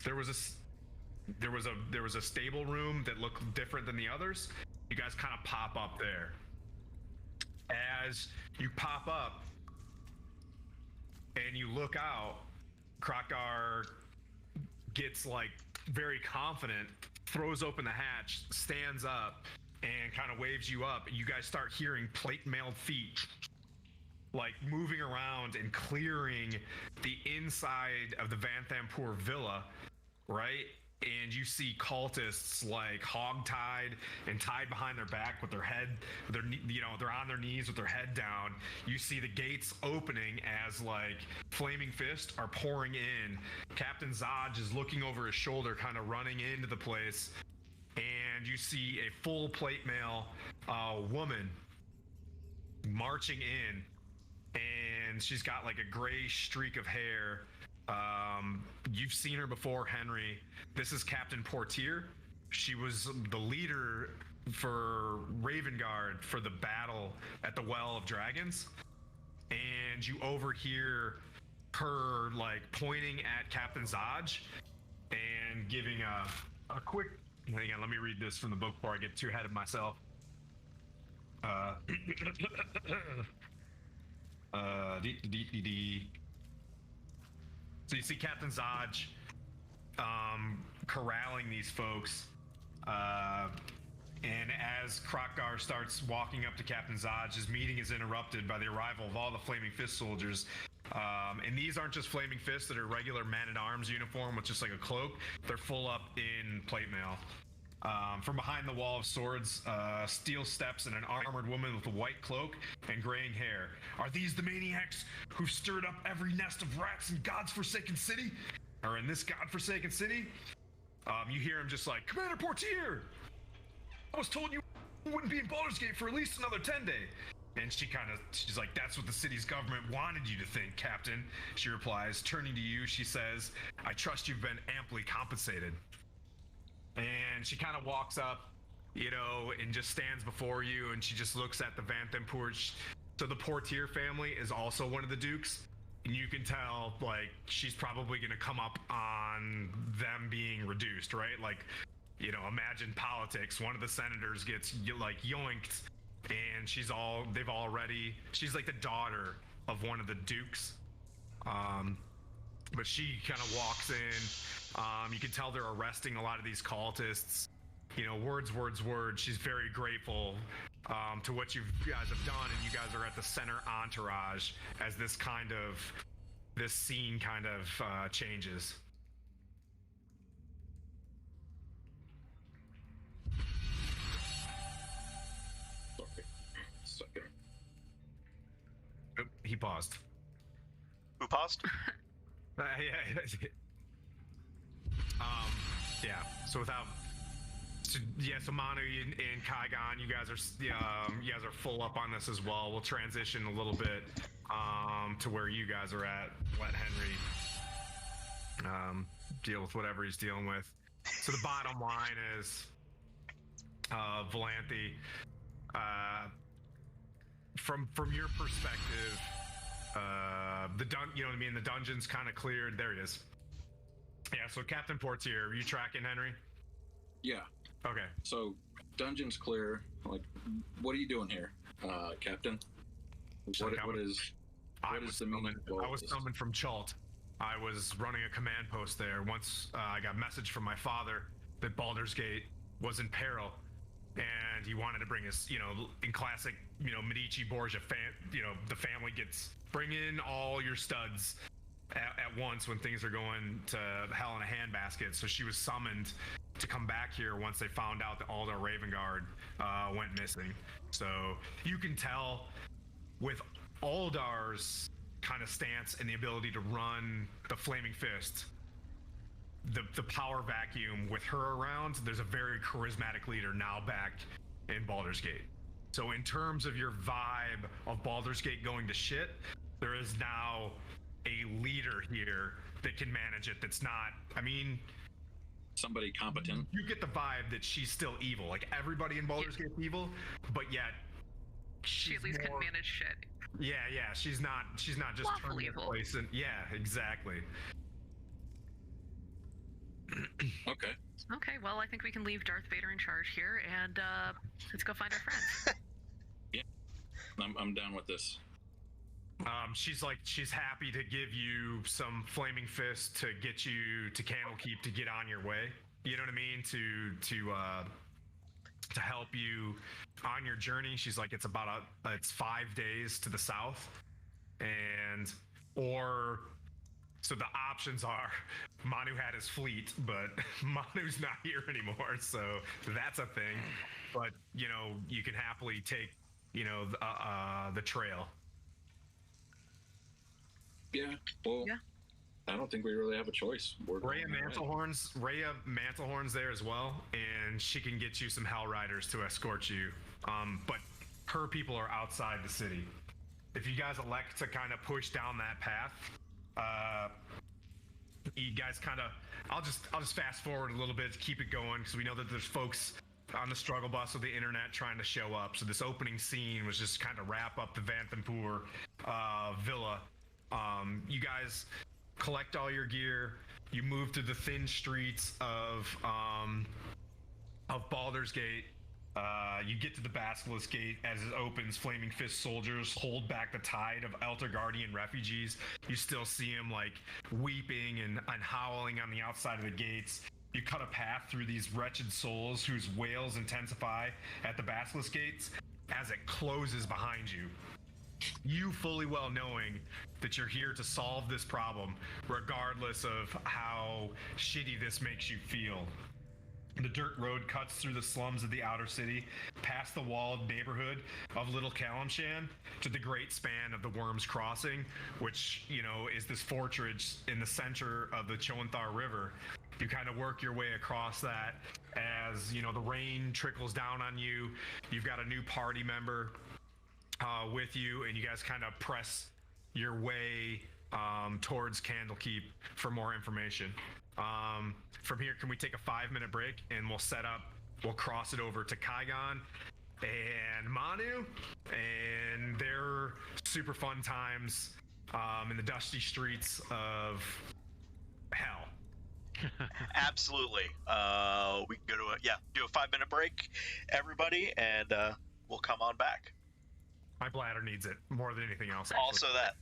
there was a stable room that looked different than the others. You guys kind of pop up there. As you pop up and you look out, Krokgar gets like very confident, throws open the hatch, stands up, and kind of waves you up. You guys start hearing plate-mailed feet like moving around and clearing the inside of the Van Thampur villa, right? And you see cultists like hog-tied and tied behind their back with their head, they're on their knees with their head down. You see the gates opening as like flaming fists are pouring in. Captain Zodge is looking over his shoulder, kind of running into the place. And you see a full plate mail woman marching in. And she's got like a gray streak of hair. You've seen her before, Henry. This is Captain Portier. She was the leader for Ravengard for the battle at the Well of Dragons. And you overhear her like pointing at Captain Zodge and giving a quick, hang on, let me read this from the book before I get too ahead of myself. So you see Captain Zodge corralling these folks, and as Krokgar starts walking up to Captain Zodge, his meeting is interrupted by the arrival of all the Flaming Fist soldiers. And these aren't just Flaming Fists that are regular man-at-arms uniform with just like a cloak. They're full up in plate mail. From behind the wall of swords, steel steps and an armored woman with a white cloak and graying hair. Are these the maniacs who stirred up every nest of rats in God's forsaken city? Or in this God-forsaken city? You hear him just like, Commander Portier! I was told you wouldn't be in Baldur's Gate for at least another 10 days. And she's like, that's what the city's government wanted you to think, Captain. She replies, turning to you, she says, I trust you've been amply compensated. And she kind of walks up, and just stands before you, and she just looks at the Van Thampur. So the Portier family is also one of the dukes, and you can tell, like, she's probably going to come up on them being reduced, right? Like, imagine politics. One of the senators gets, like, yoinked, and she's like the daughter of one of the dukes. But she kind of walks in. You can tell they're arresting a lot of these cultists. Words. She's very grateful to what you guys have done, and you guys are at the center entourage as this scene kind of changes. Sorry. Oop, he paused. Who paused? Yeah. So Manu and Kaigon, you guys are full up on this as well. We'll transition a little bit to where you guys are at. Let Henry deal with whatever he's dealing with. So the bottom line is, Volanthi, from your perspective, the dungeon's kind of cleared. There he is. Yeah, so Captain Portier, are you tracking, Henry? Yeah. Okay. So, dungeon's clear. Like, what are you doing here, Captain? What is the meaning? I was summoned from Chult. I was running a command post there. Once I got a message from my father that Baldur's Gate was in peril, and he wanted to bring us, in classic, Medici Borgia, the family gets, bring in all your studs at once when things are going to hell in a handbasket. So she was summoned to come back here once they found out that Aldar Ravengard went missing. So you can tell with Aldar's kind of stance and the ability to run the Flaming Fist, the power vacuum with her around, there's a very charismatic leader now back in Baldur's Gate. So in terms of your vibe of Baldur's Gate going to shit, there is now a leader here that can manage it. That's not, I mean, somebody competent. you get the vibe that she's still evil. Like everybody in Baldur's Gate's evil, but yet She at least can manage shit. Yeah, she's not just Lawful turning evil. place and yeah, exactly. Okay. Okay, well, I think we can leave Darth Vader in charge here, and let's go find our friends. I'm down with this. She's happy to give you some Flaming Fist to get you to Candlekeep to get on your way. You know what I mean? To help you on your journey. She's like, it's 5 days to the south, so the options are Manu had his fleet, but Manu's not here anymore, so that's a thing. But you can happily take the trail. Yeah. Well. Yeah. I don't think we really have a choice. Rhea Mantlehorn's there as well, and she can get you some Hell Riders to escort you. But her people are outside the city. If you guys elect to kind of push down that path, you guys kind of, I'll just fast forward a little bit to keep it going, because we know that there's folks on the struggle bus with the internet trying to show up. So this opening scene was just kind of wrap up the Vanthampur villa. You guys collect all your gear. You move through the thin streets of Baldur's Gate. You get to the Basilisk Gate. As it opens, Flaming Fist soldiers hold back the tide of Elder Guardian refugees. You still see them like weeping and howling on the outside of the gates. You cut a path through these wretched souls whose wails intensify at the Basilisk Gates as it closes behind you. You fully well knowing that you're here to solve this problem, regardless of how shitty this makes you feel. The dirt road cuts through the slums of the outer city, past the walled neighborhood of Little Kalimshan, to the great span of the Worm's Crossing, which, is this fortress in the center of the Choanthar River. You kind of work your way across that as, the rain trickles down on you. You've got a new party member with you, and you guys kind of press your way towards Candlekeep for more information. From here, can we take a 5-minute break, and we'll cross it over to Kaigon and Manu, and their super fun times in the dusty streets of hell. Absolutely. We can go to do a 5-minute break, everybody, and we'll come on back. My bladder needs it more than anything else. Actually. Also that.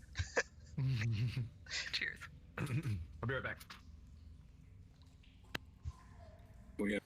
Cheers. I'll be right back. We got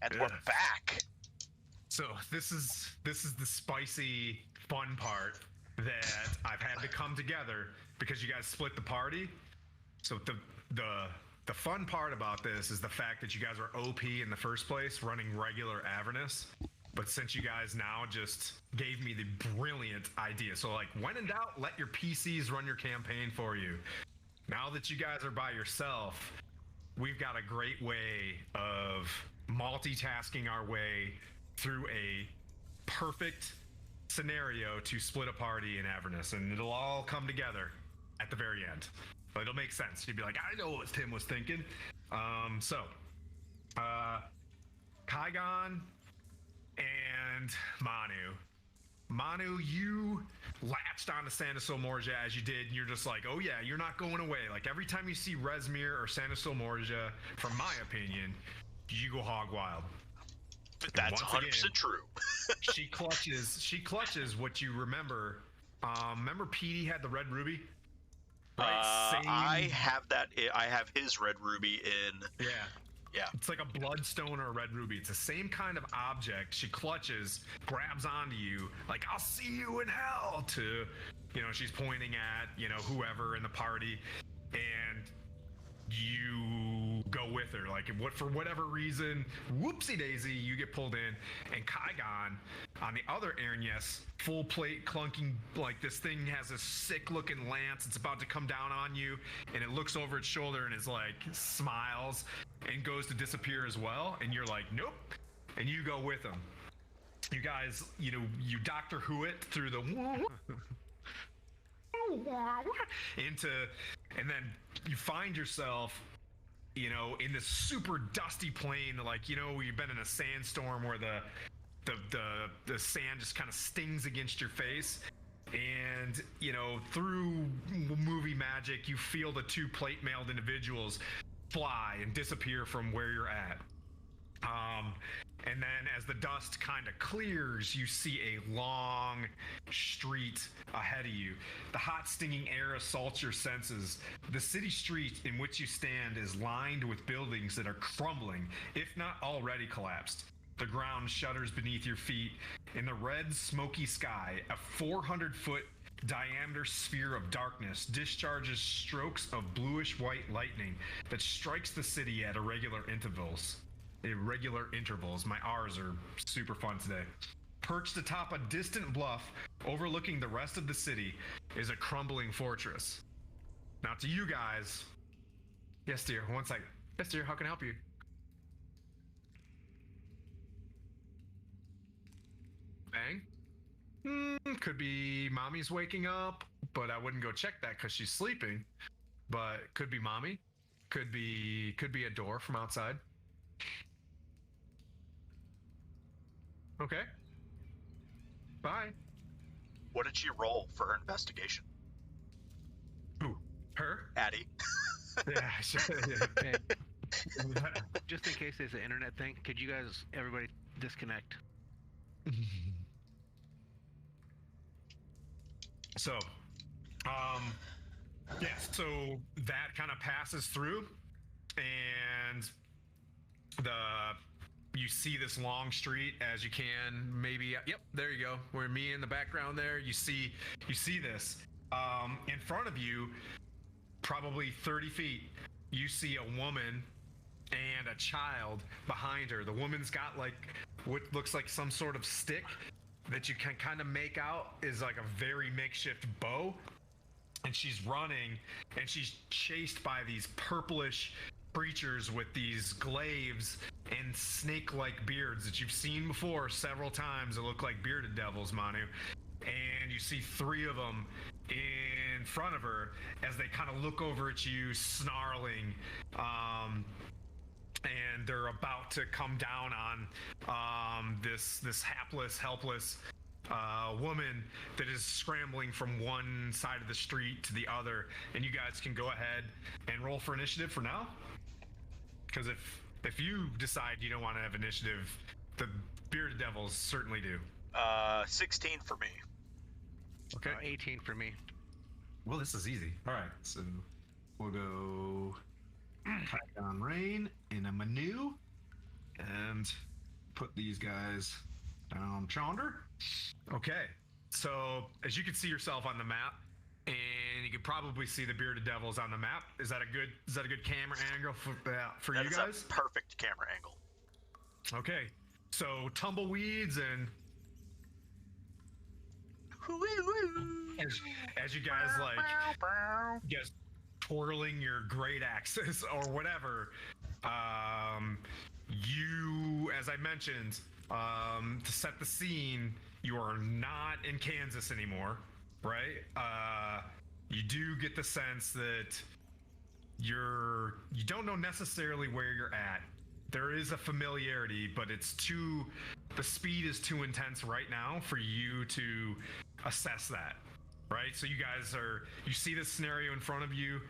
And Yeah. we're back. So this is the spicy fun part that I've had to come together because you guys split the party. So the fun part about this is the fact that you guys are OP in the first place, running regular Avernus. But since you guys now just gave me the brilliant idea, so like when in doubt, let your PCs run your campaign for you. Now that you guys are by yourself, we've got a great way of multitasking our way through a perfect scenario to split a party in Avernus, and it'll all come together at the very end. But it'll make sense. You'd be like, I know what Tim was thinking. Kaigon and Manu, you latched onto Sanderso Morja as you did, and you're just like, oh yeah, you're not going away. Like every time you see Resmir or Sanderso Morja, from my opinion, you go hog wild. But that's 100% again, true. she clutches what you remember. Remember Petey had the red ruby? Right? I have that. I have his red ruby in. Yeah. It's like a bloodstone or a red ruby. It's the same kind of object. She clutches, grabs onto you, like, I'll see you in hell, to, she's pointing at, whoever in the party, and you go with her. Like, for whatever reason, whoopsie daisy, you get pulled in, and Kaigon, on the other Airnyes, full plate clunking, like this thing has a sick looking lance. It's about to come down on you, and it looks over its shoulder and is like, smiles and goes to disappear as well. And you're like, nope. And you go with him. You guys, you Doctor Who it through the and then you find yourself, in this super dusty plain, like, you've been in a sandstorm where the sand just kind of stings against your face, and through movie magic you feel the two plate mailed individuals fly and disappear from where you're at. And then as the dust kind of clears, you see a long street ahead of you. The hot, stinging air assaults your senses. The city street in which you stand is lined with buildings that are crumbling, if not already collapsed. The ground shudders beneath your feet. In the red, smoky sky, a 400-foot diameter sphere of darkness discharges strokes of bluish-white lightning that strikes the city at irregular intervals. My R's are super fun today. Perched atop a distant bluff overlooking the rest of the city is a crumbling fortress. Now to you guys... Yes, dear. One second. Yes, dear. How can I help you? Bang? Could be mommy's waking up, but I wouldn't go check that because she's sleeping. But could be mommy. Could be a door from outside. Okay. Bye. What did she roll for her investigation? Who? Her? Addie. Yeah. Okay. Just in case there's an internet thing, could you guys, everybody, disconnect? So, yes, so that kind of passes through, and you see this long street as you can, maybe, yep, there you go, where me in the background there, you see this. In front of you, probably 30 feet, you see a woman and a child behind her. The woman's got like what looks like some sort of stick that you can kind of make out is like a very makeshift bow, and she's running, and she's chased by these purplish creatures with these glaives and snake-like beards that you've seen before several times that look like bearded devils, Manu. And you see 3 of them in front of her as they kind of look over at you, snarling, and they're about to come down on this hapless, helpless woman that is scrambling from one side of the street to the other. And you guys can go ahead and roll for initiative for now, because if you decide you don't want to have initiative, the bearded devils certainly do. 16 for me. Okay. 18 for me. Well, this is easy. All right, so we'll go Kaigon Rain in a Manu, and put these guys down. Chonder. Okay. So as you can see yourself on the map, and you can probably see the bearded devils on the map. Is that a good camera angle for That you is guys? a perfect camera angle. Okay. So tumbleweeds and as you guys like just twirling your great axes or whatever, you, as I mentioned, to set the scene, you are not in Kansas anymore, right? You do get the sense that you don't know necessarily where you're at. There is a familiarity, but the speed is too intense right now for you to assess that, right? So you guys you see this scenario in front of you,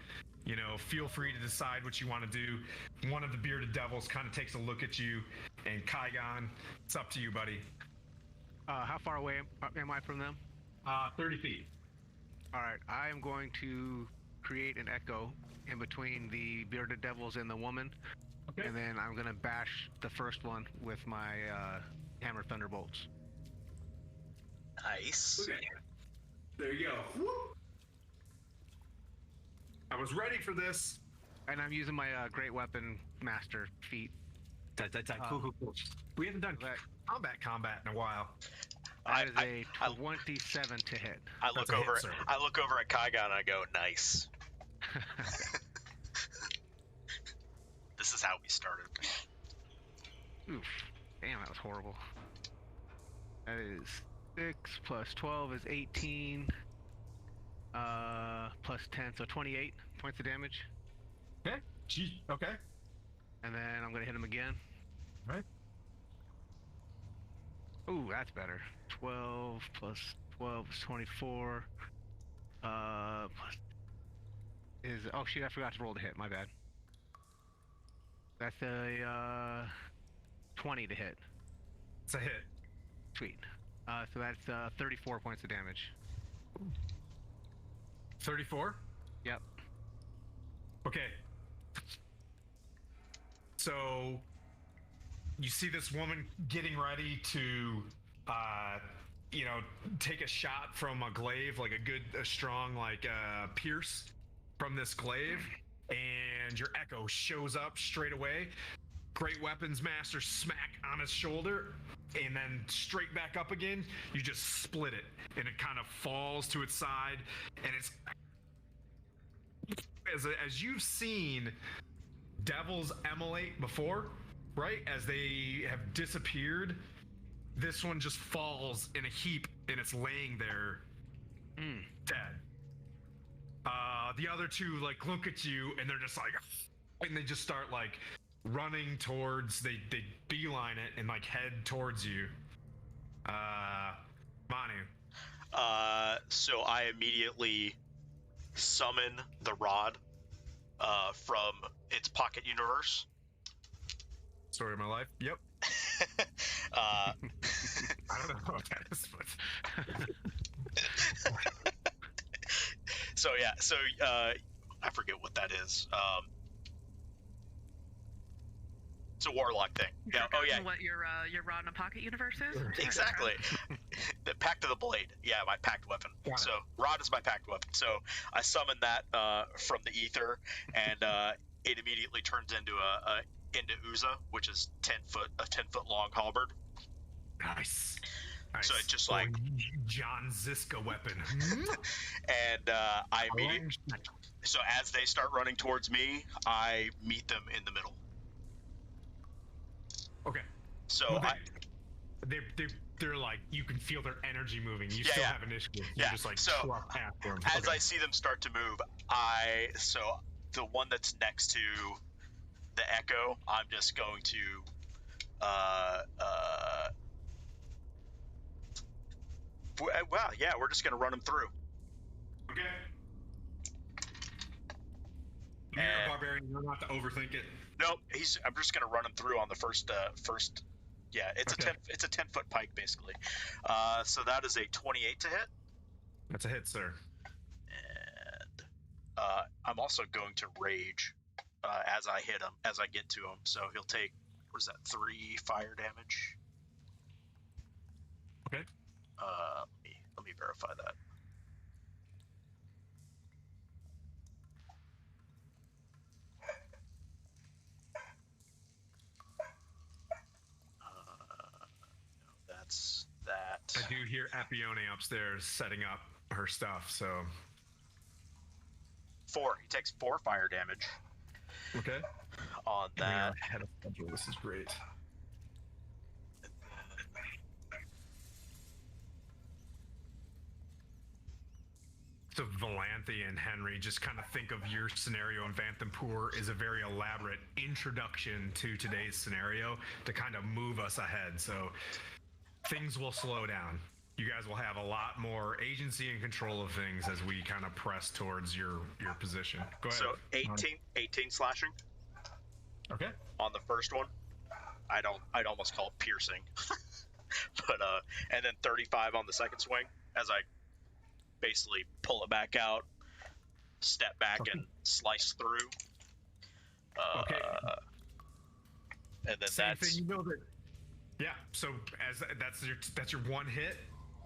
feel free to decide what you want to do. One of the bearded devils kind of takes a look at you, and Kaigon, it's up to you, buddy. How far away am I from them? 30 feet. All right, I am going to create an echo in between the bearded devils and the woman. Okay. And then I'm gonna bash the first one with my hammer thunderbolts. Nice. Okay. There you go. Whoop. I was ready for this. And I'm using my great weapon master feat. Cool. We haven't done that- combat in a while. That is a 27 to hit. I look That's a hit, over. sir. I look over at Kaigon and I go, "Nice." This is how we started. Oof. Damn, that was horrible. That is 6 plus 12 is 18. Plus 10, so 28 points of damage. Okay. Gee. Okay. And then I'm gonna hit him again. Right. Ooh, that's better. 12 plus 12 is 24. Plus is shoot, I forgot to roll the hit. My bad. That's a 20 to hit. It's a hit. Sweet. So that's 34 points of damage. 34. Yep. Okay. So you see this woman getting ready to, take a shot from a glaive, like a strong, pierce from this glaive, and your echo shows up straight away. Great weapons master smack on his shoulder, and then straight back up again. You just split it, and it kind of falls to its side, and it's as you've seen devils immolate before, right? As they have disappeared, this one just falls in a heap, and it's laying there dead. The other two look at you, and they're just and they just start running towards. They beeline it and head towards you. Manu. So I immediately summon the rod from its pocket universe. Story of my life. Yep. uh, I don't know what that is, but so I forget what that is. It's a warlock thing. Yeah. Oh yeah. What your rod in a pocket universe is? Exactly. The Pact of the Blade. Yeah, my packed weapon. Got it. So rod is my packed weapon. So I summon that from the ether, and it immediately turns into into Uza, which is a 10-foot long halberd. nice. So it just John Ziska weapon. and I immediately. So as they start running towards me, I meet them in the middle. Okay. So Well, they're you can feel their energy moving. You Yeah, still yeah. have initiative. Yeah, You just so, truck past them. as Okay. I see them start to move, the one that's next to the Echo, I'm just going to well, yeah, we're just gonna run them through. Okay. You're a barbarian. You don't have to overthink it. Nope, I'm just gonna run him through on the first. Yeah, it's Okay. it's a 10-foot pike basically. So that is a 28 to hit, That's a hit, sir. and I'm also going to rage as I hit him, as I get to him. So he'll take what is that? 3 fire damage. Okay. Let me verify that. No, that's that. I do hear Apione upstairs setting up her stuff, so. 4. He takes 4 fire damage Okay. on We are that. ahead of schedule. This is great. So Valanthe and Henry, just kind of think of your scenario in Vanthampur is a very elaborate introduction to today's scenario to kind of move us ahead. So things will slow down. You guys will have a lot more agency and control of things as we kind of press towards your position. Go ahead. So 18 slashing Okay. on the first one. I'd almost call it piercing. But and then 35 on the second swing as I basically pull it back out, step back and slice through. Okay. And then Same that's thing, you know that. Yeah. So as that's your one hit.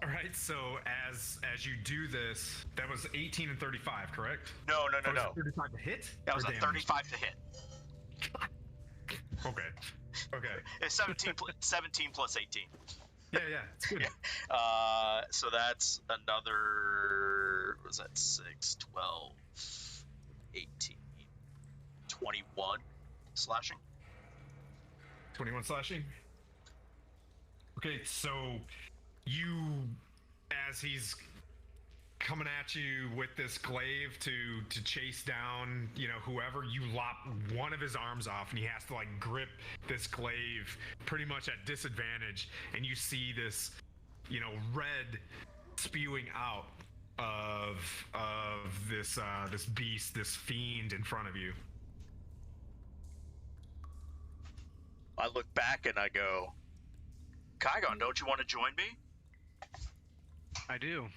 All right. So as you do this, that was 18 and 35, correct? no. Or was it 35 to hit. That was or a damage? 35 to hit. Okay. Okay. It's 17 plus 18. Yeah. It's good. So that's another, what was that, 6, 12, 18, 21 slashing. 21 slashing. Okay, so you, as he's coming at you with this glaive to chase down, whoever, you lop one of his arms off and he has to like grip this glaive pretty much at disadvantage, and you see this, red spewing out of this this beast, this fiend in front of you. I look back and I go, Kygon, don't you want to join me? I do.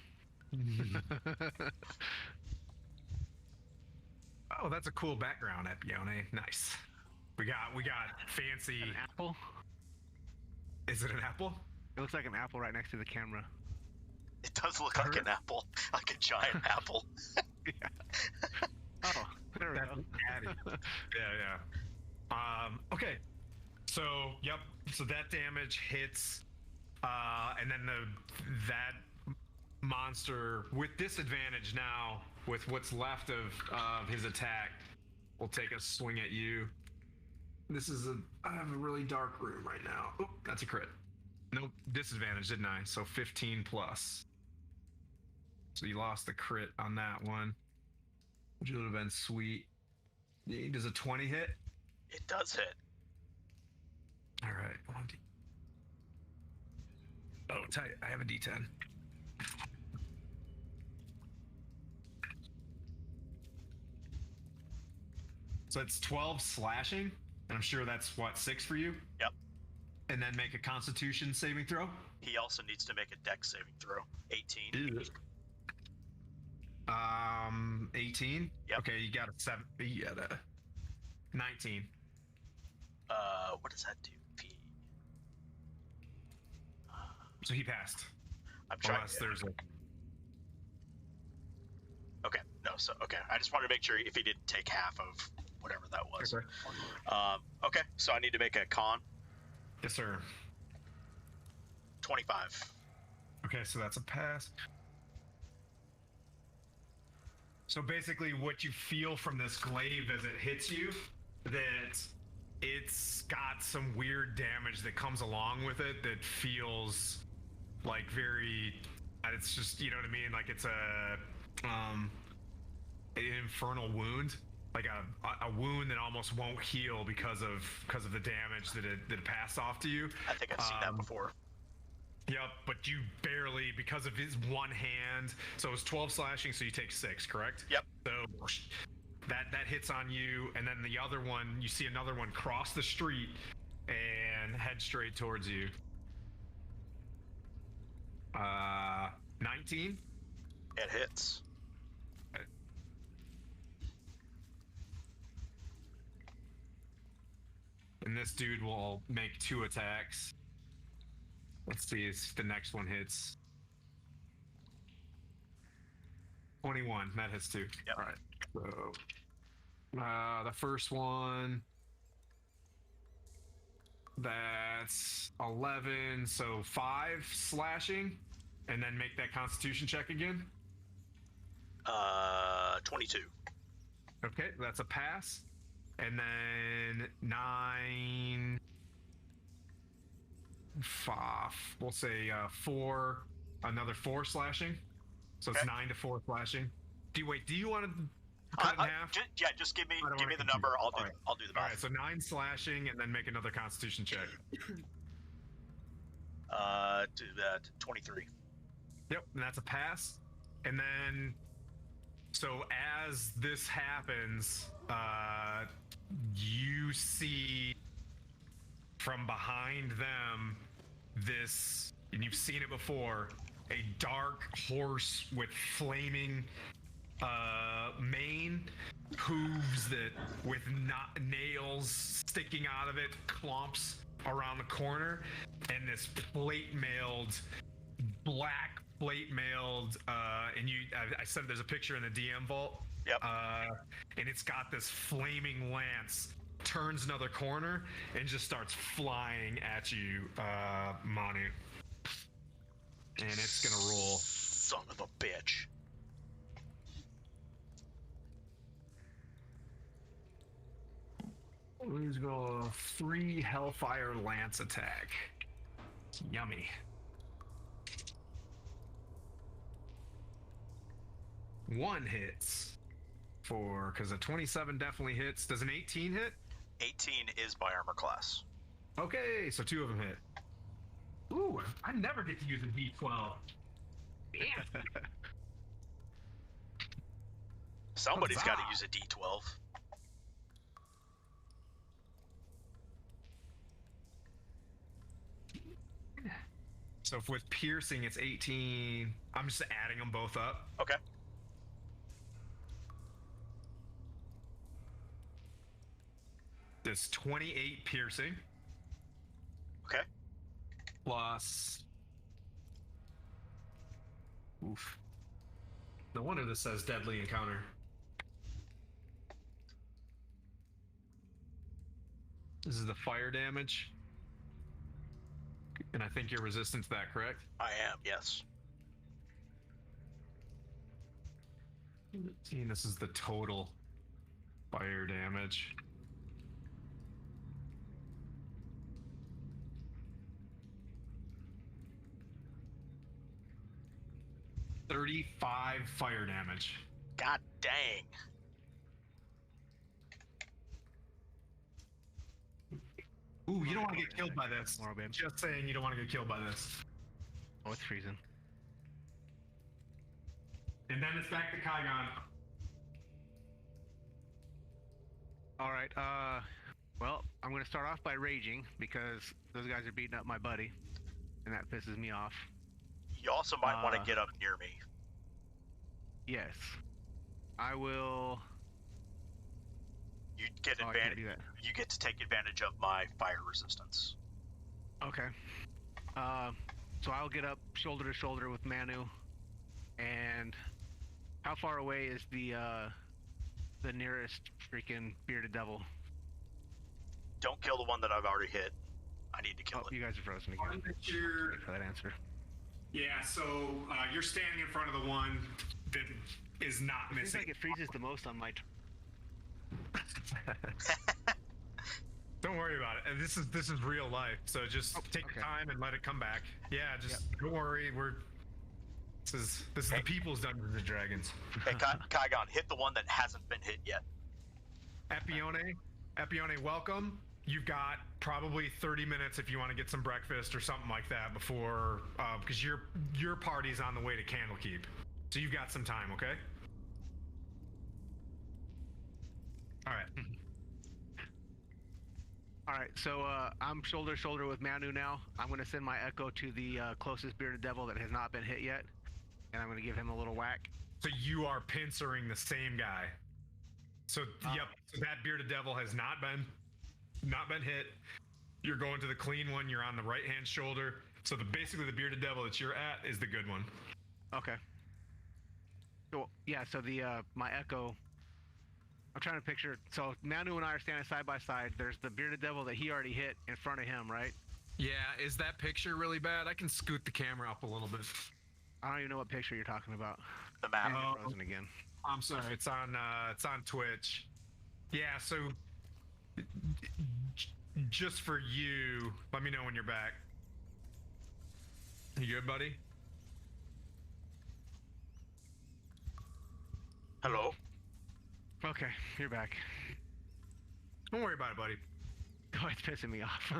Oh, that's a cool background, Epione. Nice. We got fancy. An apple? Is it an apple? It looks like an apple right next to the camera. It does look like an apple, like a giant apple. Yeah. Oh, there we go. Yeah. Okay. So, yep. So that damage hits, and then that monster with disadvantage now, with what's left of his attack, will take a swing at you. I have a really dark room right now. Oh, that's a crit. Nope, disadvantage, didn't I? So 15 plus. So you lost the crit on that one, which would have been sweet. Does a 20 hit? It does hit. All right. Oh, tight. I have a D10. So it's 12 slashing, and I'm sure that's 6 for you? Yep. And then make a Constitution saving throw? He also needs to make a dex saving throw. 18. 18? Yep. Okay, you got a 19. What does that do? So he passed. I'm trying. Unless there's a... Okay, no, okay. I just wanted to make sure if he didn't take half of whatever that was. Okay. Okay, so I need to make a con. Yes, sir. 25. Okay, so that's a pass. So basically what you feel from this glaive as it hits you, that it's got some weird damage that comes along with it that feels like it's just, you know what I mean? Like it's an infernal wound, like a wound that almost won't heal because of the damage that it passed off to you. I think I've seen that before. Yep, but you barely, because of his one hand. So it was 12 slashing, so you take 6, correct? Yep. So that hits on you, and then the other one, you see another one cross the street and head straight towards you. 19? It hits. And this dude will make 2 attacks. Let's see if the next one hits. 21. That hits too. Yep. All right. So the first one, that's 11, so 5 slashing, and then make that Constitution check again. 22. Okay, that's a pass. And then 9, 5, we'll say 4, another 4 slashing. So it's Okay. 9 to 4 slashing. Do you want to cut it in half? Just give me I don't wanna the confuse number. it. I'll do All right. I'll do the All math. right, so 9 slashing and then make another Constitution check. Do that. 23. Yep, and that's a pass. And then, so as this happens, you see from behind them this, and you've seen it before, a dark horse with flaming mane, hooves that with nails sticking out of it, clomps around the corner, and this black plate mailed, and I said there's a picture in the DM vault. Yep. And it's got this flaming lance, turns another corner, and just starts flying at you, Manu. And it's gonna roll. Son of a bitch. Who's going 3 Hellfire Lance attack? Yummy. 1 hits because a 27 definitely hits. Does an 18 hit? 18 is my armor class. Okay, so 2 of them hit. Ooh, I never get to use a D12. Damn. Somebody's got to Huzzah. use a D12. So if with piercing it's 18, I'm just adding them both up. Okay. This 28 piercing Okay. plus. Oof. No wonder this says deadly encounter. This is the fire damage. And I think you're resistant to that, correct? I am, yes. 15, this is the total fire damage. $35 fire damage. God dang. Ooh, you don't want to get killed by this. Tomorrow, babe. Just saying, you don't want to get killed by this. Oh, it's freezing. And then it's back to Kygon. All right. Well, I'm gonna start off by raging because those guys are beating up my buddy, and that pisses me off. You also might want to get up near me. Yes, I will. You get Oh, I can't advantage. do that. You get to take advantage of my fire resistance. Okay. So I'll get up shoulder to shoulder with Manu. And how far away is the nearest freaking bearded devil? Don't kill the one that I've already hit. I need to kill Oh, it. you guys are frozen again. Wait for that answer. Yeah, so you're standing in front of the one that is not Seems missing. like it freezes the most on my Don't worry about it. This is real life. So just take okay. your time and let it come back. Yeah, just don't worry. This is the people's Dungeons and Dragons. Hey, Kygon, hit the one that hasn't been hit yet. Epione, welcome. You've got probably 30 minutes if you want to get some breakfast or something like that before, because your party's on the way to Candlekeep. So you've got some time, okay? All right. All right, so I'm shoulder to shoulder with Manu now. I'm going to send my echo to the closest bearded devil that has not been hit yet, and I'm going to give him a little whack. So you are pincering the same guy. So yep. So that bearded devil has not been not been hit. You're going to the clean one. You're on the right hand shoulder. So basically the bearded devil that you're at is the good one. Okay. So yeah, so the my echo. I'm trying to picture. So Manu and I are standing side by side. There's the bearded devil that he already hit in front of him, right? Yeah, is that picture really bad? I can scoot the camera up a little bit. I don't even know what picture you're talking about. The map. And you're frozen again. I'm sorry, it's on Twitch. Yeah, so just for you, let me know when you're back. You good, buddy? Hello. Okay, you're back. Don't worry about it, buddy. Oh, it's pissing me off.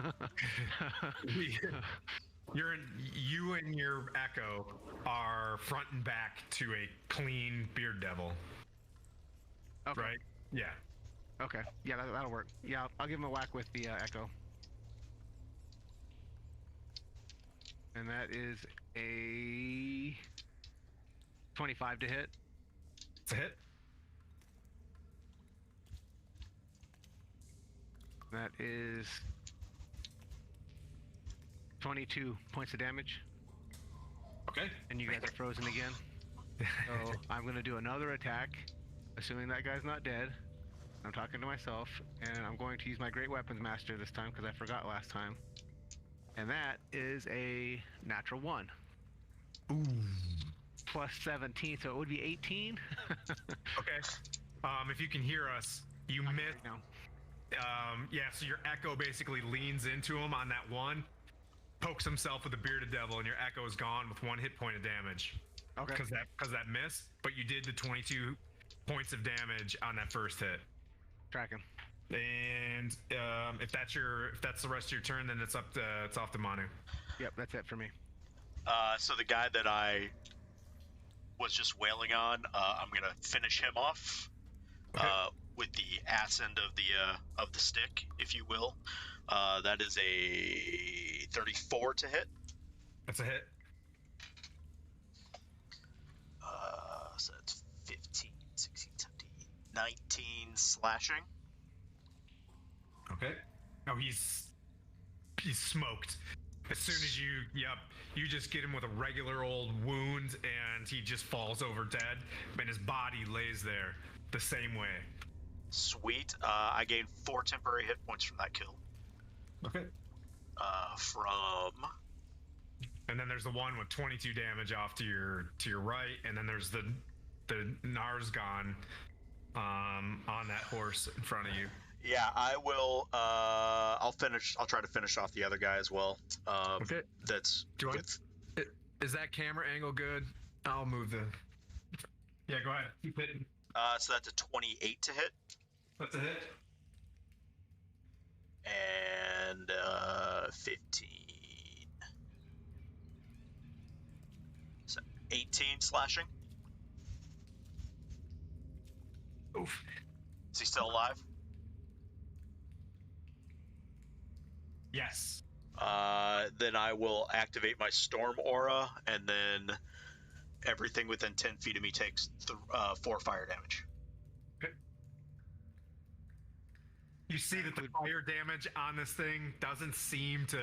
You and your echo are front and back to a clean beard devil. Okay. Right? Yeah. Okay. Yeah, that'll work. Yeah, I'll give him a whack with the echo. And that is a 25 to hit. It's a hit. That is 22 points of damage. Okay. And you guys are frozen again. So I'm going to do another attack, assuming that guy's not dead. I'm talking to myself, and I'm going to use my Great Weapons Master this time because I forgot last time. And that is a natural 1. Ooh. Plus 17, so it would be 18. Okay. If you can hear us, you missed. Now. Yeah, so your echo basically leans into him on that one, pokes himself with the bearded devil, and your echo is gone with 1 hit point of damage. Okay. Because that missed, but you did the 22 points of damage on that first hit. Tracking. And if that's the rest of your turn, then it's off to Manu. Yep, that's it for me. So the guy that I was just wailing on, I'm gonna finish him off. Okay. With the ass end of the stick, if you will. That is a 34 to hit. That's a hit. So it's 15, 16, 17, 19 slashing. Okay. Oh, he's smoked. As soon as you just get him with a regular old wound, and he just falls over dead, and his body lays there the same way. Sweet. I gained 4 temporary hit points from that kill. Okay. And then there's the one with 22 damage off to your right, and then there's the Narsgon on that horse in front of you. Yeah, I will. I'll try to finish off the other guy as well. Okay. That's Is that camera angle good? I'll move the. Yeah, go ahead. Keep hitting. So that's a 28 to hit. That's a hit. And 15. So 18 slashing. Oof. Is he still alive? Yes. Then I will activate my storm aura, and then everything within 10 feet of me takes 4 fire damage. Okay. You see that the fire damage on this thing doesn't seem to,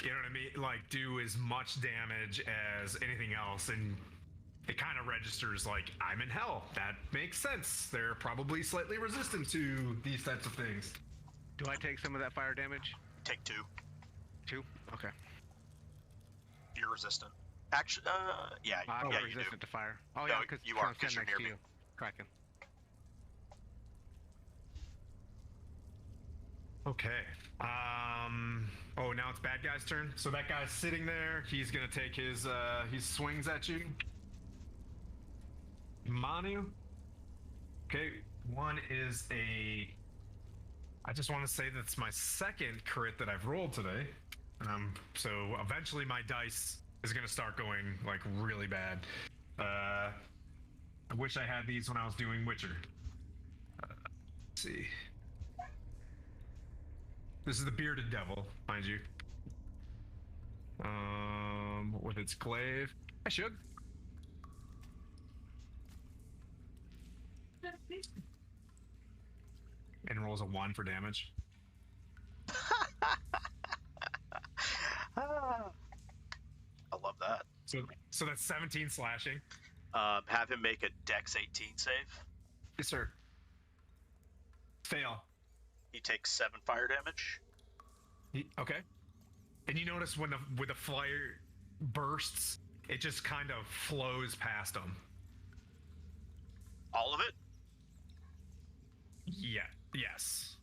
you know what I mean, like do as much damage as anything else, and it kind of registers like, I'm in hell. That makes sense. They're probably slightly resistant to these types of things. Do I take some of that fire damage? Take 2. 2? Okay. You're resistant. Actually, yeah, I'm yeah, you resistant do. to fire. Oh, No, yeah, because you are, I'm 'cause standing you're next near to me. you. Cracking. Okay. Oh, now it's bad guy's turn. So that guy's sitting there. He's gonna take his he swings at you. Manu. Okay, one is I just want to say that's my second crit that I've rolled today. So eventually my dice is gonna start going like really bad. I wish I had these when I was doing Witcher. Let's see. This is the bearded devil, mind you. With its glaive. I should. And rolls a 1 for damage. that. So that's 17 slashing. Have him make a Dex 18 save. Yes, sir. Fail. He takes 7 fire damage. Okay. And you notice when the fire bursts, it just kind of flows past him. All of it? Yeah. Yes.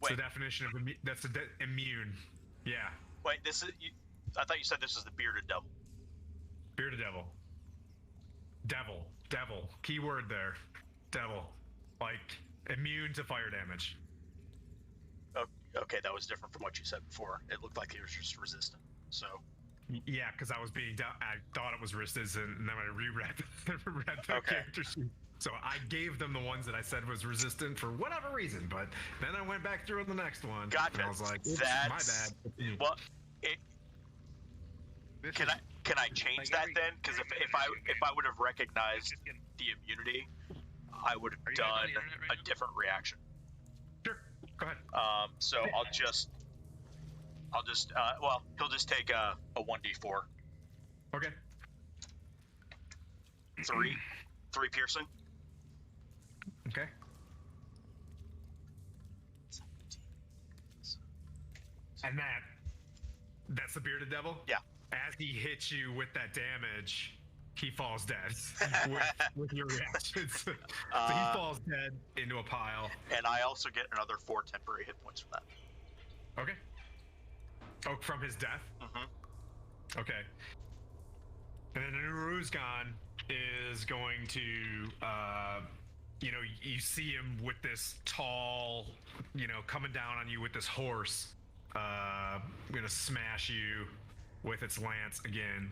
Wait. It's the definition of that's immune. Yeah. Wait, this is. I thought you said this was the bearded devil. Bearded devil. Devil. Keyword there. Devil. Like immune to fire damage. Okay, that was different from what you said before. It looked like he was just resistant. So. Yeah, because I was I thought it was resistant, and then I reread the Okay. character sheet. So I gave them the ones that I said was resistant for whatever reason, but then I went back through the next one. Gotcha. And I was like, oops, That's my bad. Well, This can I change like that every- then? Because if I would have recognized the immunity, I would Are have you guys on done the internet right a now? different reaction. Sure, go ahead. So I'll just well, he'll just take a 1d4. Okay. 3 piercing. Okay. And that's the bearded devil? Yeah. As he hits you with that damage, he falls dead with your reactions. So he falls dead into a pile. And I also get another 4 temporary hit points from that. Okay. Oh, from his death? Mm-hmm. Okay. And then Uruzgan is going to, you see him with this tall, coming down on you with this horse. Gonna smash you with its lance again.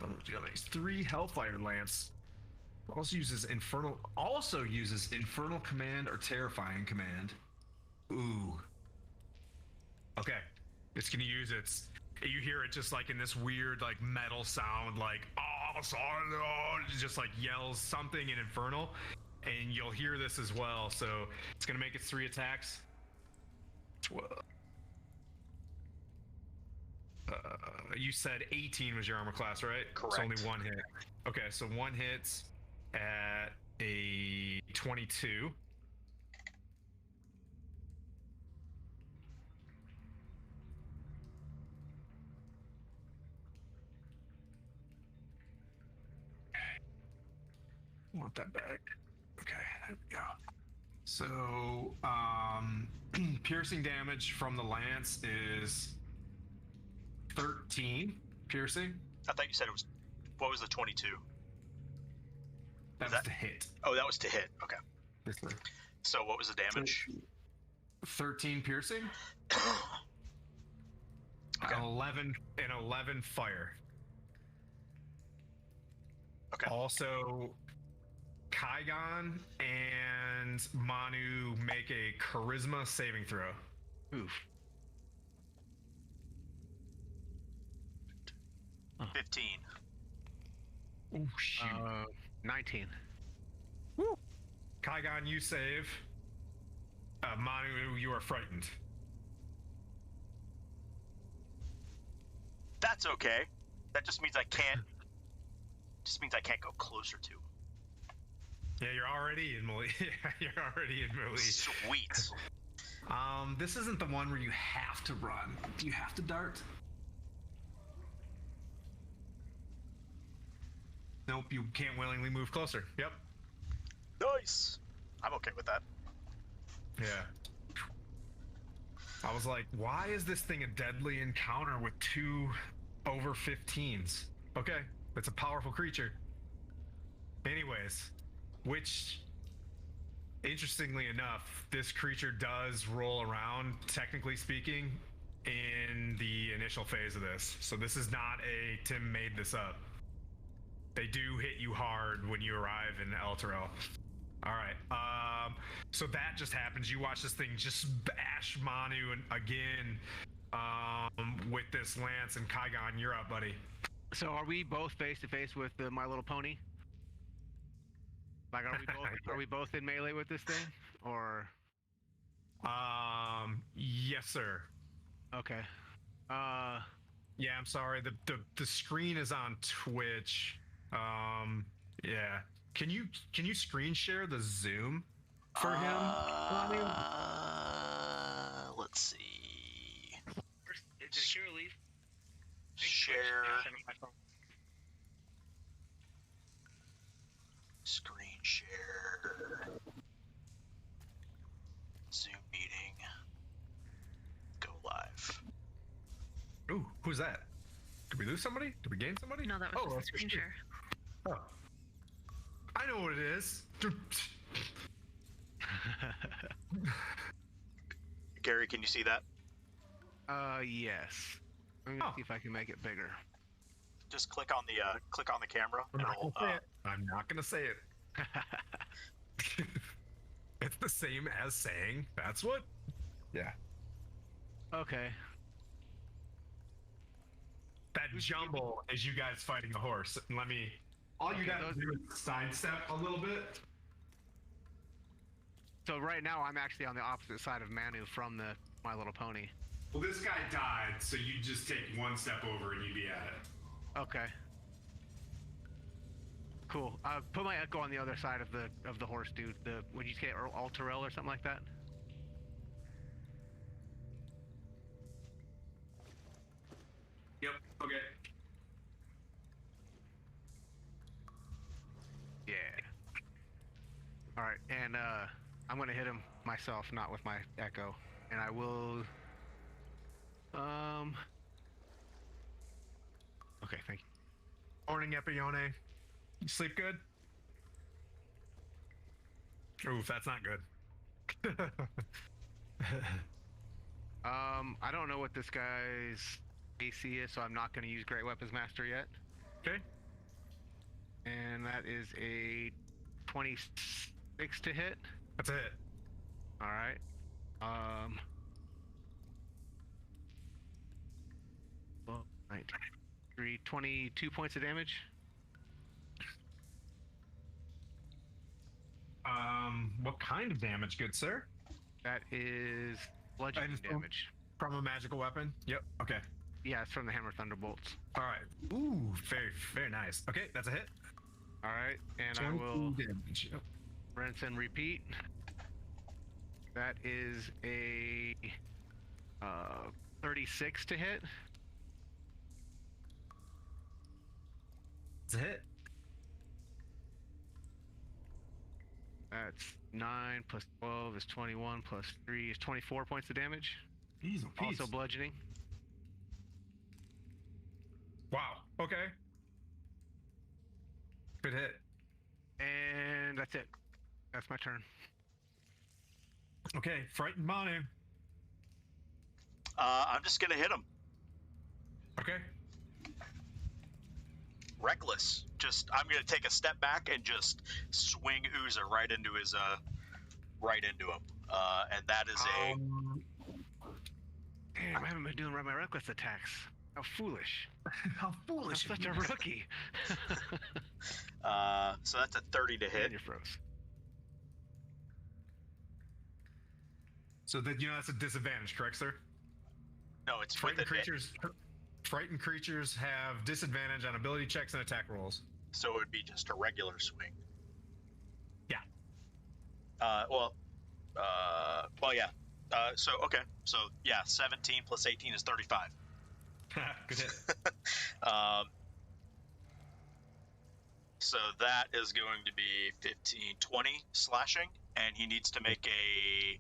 These 3 Hellfire Lance. Also uses Infernal Command or Terrifying Command. Ooh. Okay. It's gonna use its. You hear it just like in this weird like metal sound, like it just like yells something in Infernal, and you'll hear this as well. So it's gonna make its 3 attacks. 12. You said 18 was your armor class, right? Correct. So only 1 hit. Okay, so 1 hits at a 22. Want that back. Okay, there we go. So, piercing damage from the lance is 13 piercing. I thought you said it was. What was the 22? That was to hit. Oh, that was to hit. Okay. This one. So what was the damage? 13 piercing. Okay. 11 fire. Okay. Also, Kaigon and Manu make a charisma saving throw. Oof. 15. Oh shoot. 19. Woo. Kaigon, you save. Manu, you are frightened. That's okay. That just means I can't. Just means I can't go closer to. Yeah, you're already in melee. You're already in melee. Sweet. This isn't the one where you have to run. Do you have to dart? Nope, you can't willingly move closer. Yep. Nice. I'm okay with that. Yeah. I was like, why is this thing a deadly encounter with 2 over 15s? Okay, it's a powerful creature. Anyways, which, interestingly enough, this creature does roll around, technically speaking, in the initial phase of this. So this is not a Tim made this up. They do hit you hard when you arrive in Elturel. All right. So that just happens. You watch this thing just bash Manu again with this lance, and Kaigon, you're up, buddy. So are we both face to face with the My Little Pony? Like, are we both in melee with this thing, or? Yes, sir. Okay. Yeah, I'm sorry. The screen is on Twitch. Yeah. Can you screen share the Zoom for him? Let's see. Did Shira leave? Share. Screen share. Zoom meeting. Go live. Ooh, who's that? Did we lose somebody? Did we gain somebody? No, that was just a that's screen Shira. share. Oh. I know what it is. Gary, can you see that? Yes. I'm gonna see if I can make it bigger. Just click on the camera. I'm And not it'll, gonna say it. I'm not gonna say it. It's the same as saying that's what. Yeah. Okay. That jumble is you guys fighting a horse. And all you gotta do is sidestep a little bit. So right now I'm actually on the opposite side of Manu from the My Little Pony. Well, this guy died, so you just take one step over and you'd be at it. Okay. Cool. Put my echo on the other side of the horse, dude. Would you say Alterel or something like that? Yep. Okay. Yeah. All right, and I'm gonna hit him myself, not with my echo, and I will. Okay, thank you. Morning, Epione. You sleep good? Oof, that's not good. I don't know what this guy's AC is, so I'm not gonna use Great Weapons Master yet. Okay. And that is a 26 to hit. That's a hit. All right. 22 points of damage. What kind of damage, good sir? That is bludgeoning damage. From a magical weapon? Yep. Okay. Yeah, it's from the Hammer Thunderbolts. All right. Ooh, very nice. Okay, that's a hit. All right, and I will damage. Yep. rinse and repeat. That is a 36 to hit. It's a hit. That's 9 plus 12 is 21 plus 3 is 24 points of damage. Easy. Also bludgeoning. Wow. Okay. Good hit. And that's it. That's my turn. Okay, frightened Manu. I'm just gonna hit him. Okay. Reckless. I'm gonna take a step back and just swing Oozer right into him. And that is Damn, I haven't been doing my reckless attacks. How foolish. How foolish. I'm such a rookie. so that's a 30 to hit. And you're froze. So that's a disadvantage, correct, sir? No, it's Frightened creatures have disadvantage on ability checks and attack rolls. So it would be just a regular swing. Yeah. Yeah. Okay. So yeah, 17 plus 18 is 35. Good hit. So that is going to be 15, 20 slashing, and he needs to make a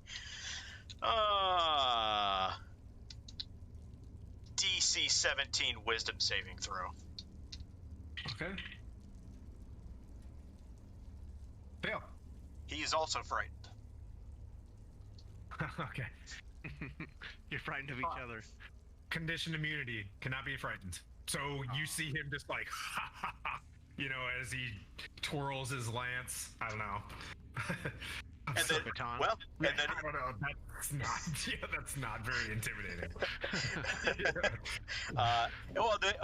DC 17 Wisdom saving throw. Okay. Fail. He is also frightened. Okay. You're frightened of each other. Conditioned immunity, cannot be frightened. So you see him just like, as he twirls his lance. I don't know. And then, I don't know. That's not very intimidating.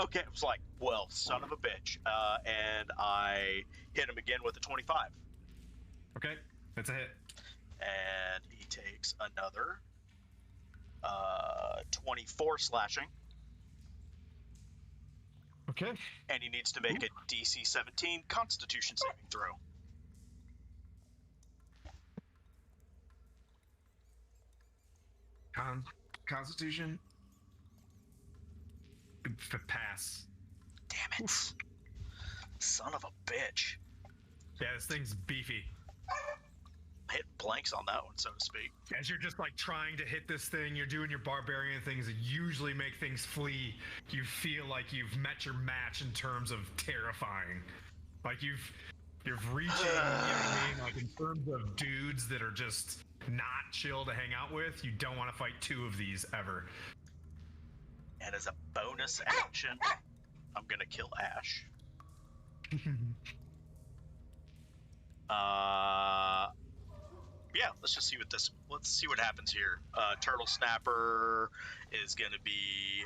Okay, it's like, well, son of a bitch. And I hit him again with a 25. Okay, that's a hit. And he takes another 24 slashing. Okay. And he needs to make a DC 17 Constitution saving throw. Constitution. Pass. Damn it. Son of a bitch. Yeah, this thing's beefy. Hit blanks on that one, so to speak. As you're just like trying to hit this thing, you're doing your barbarian things that usually make things flee. You feel like you've met your match in terms of terrifying. Like you've reaching, you know what I mean? Like in terms of dudes that are just not chill to hang out with, you don't want to fight two of these ever. And as a bonus action, I'm gonna kill Ash. Yeah, let's see what happens here. Turtle Snapper is gonna be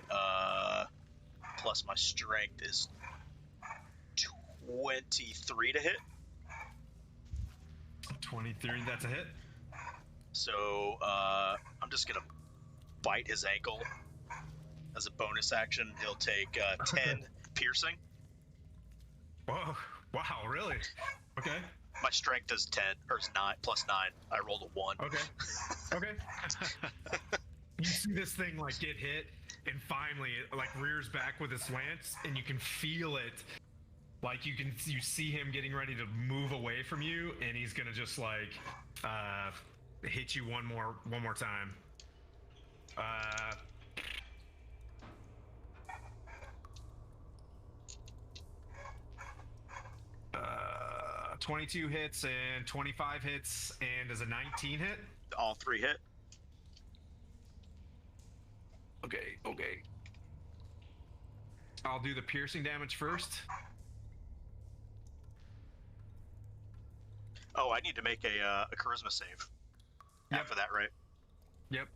plus my strength is 23 to hit. 23, that's a hit. So I'm just gonna bite his ankle. As a bonus action, he'll take 10 piercing. Whoa! Wow, really? Okay. My strength is 10 or is 9 plus 9. I rolled a 1. Okay. You see this thing like get hit, and finally it like rears back with its lance, and you can feel it. Like you see him getting ready to move away from you, and he's gonna just like hit you one more time. 22 hits and 25 hits, and does a 19 hit? All 3 hit. Okay. I'll do the piercing damage first. Oh, I need to make a charisma save. Yep. After that, right? Yep.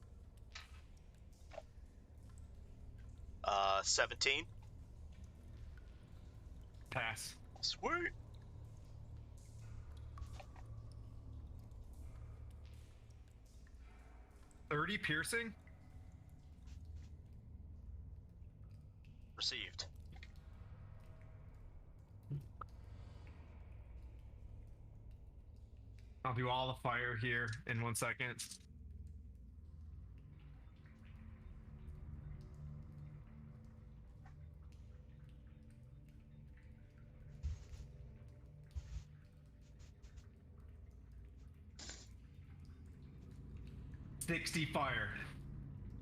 17. Pass. Sweet. $30 piercing. Received. I'll do all the fire here in 1 second. $60 fire.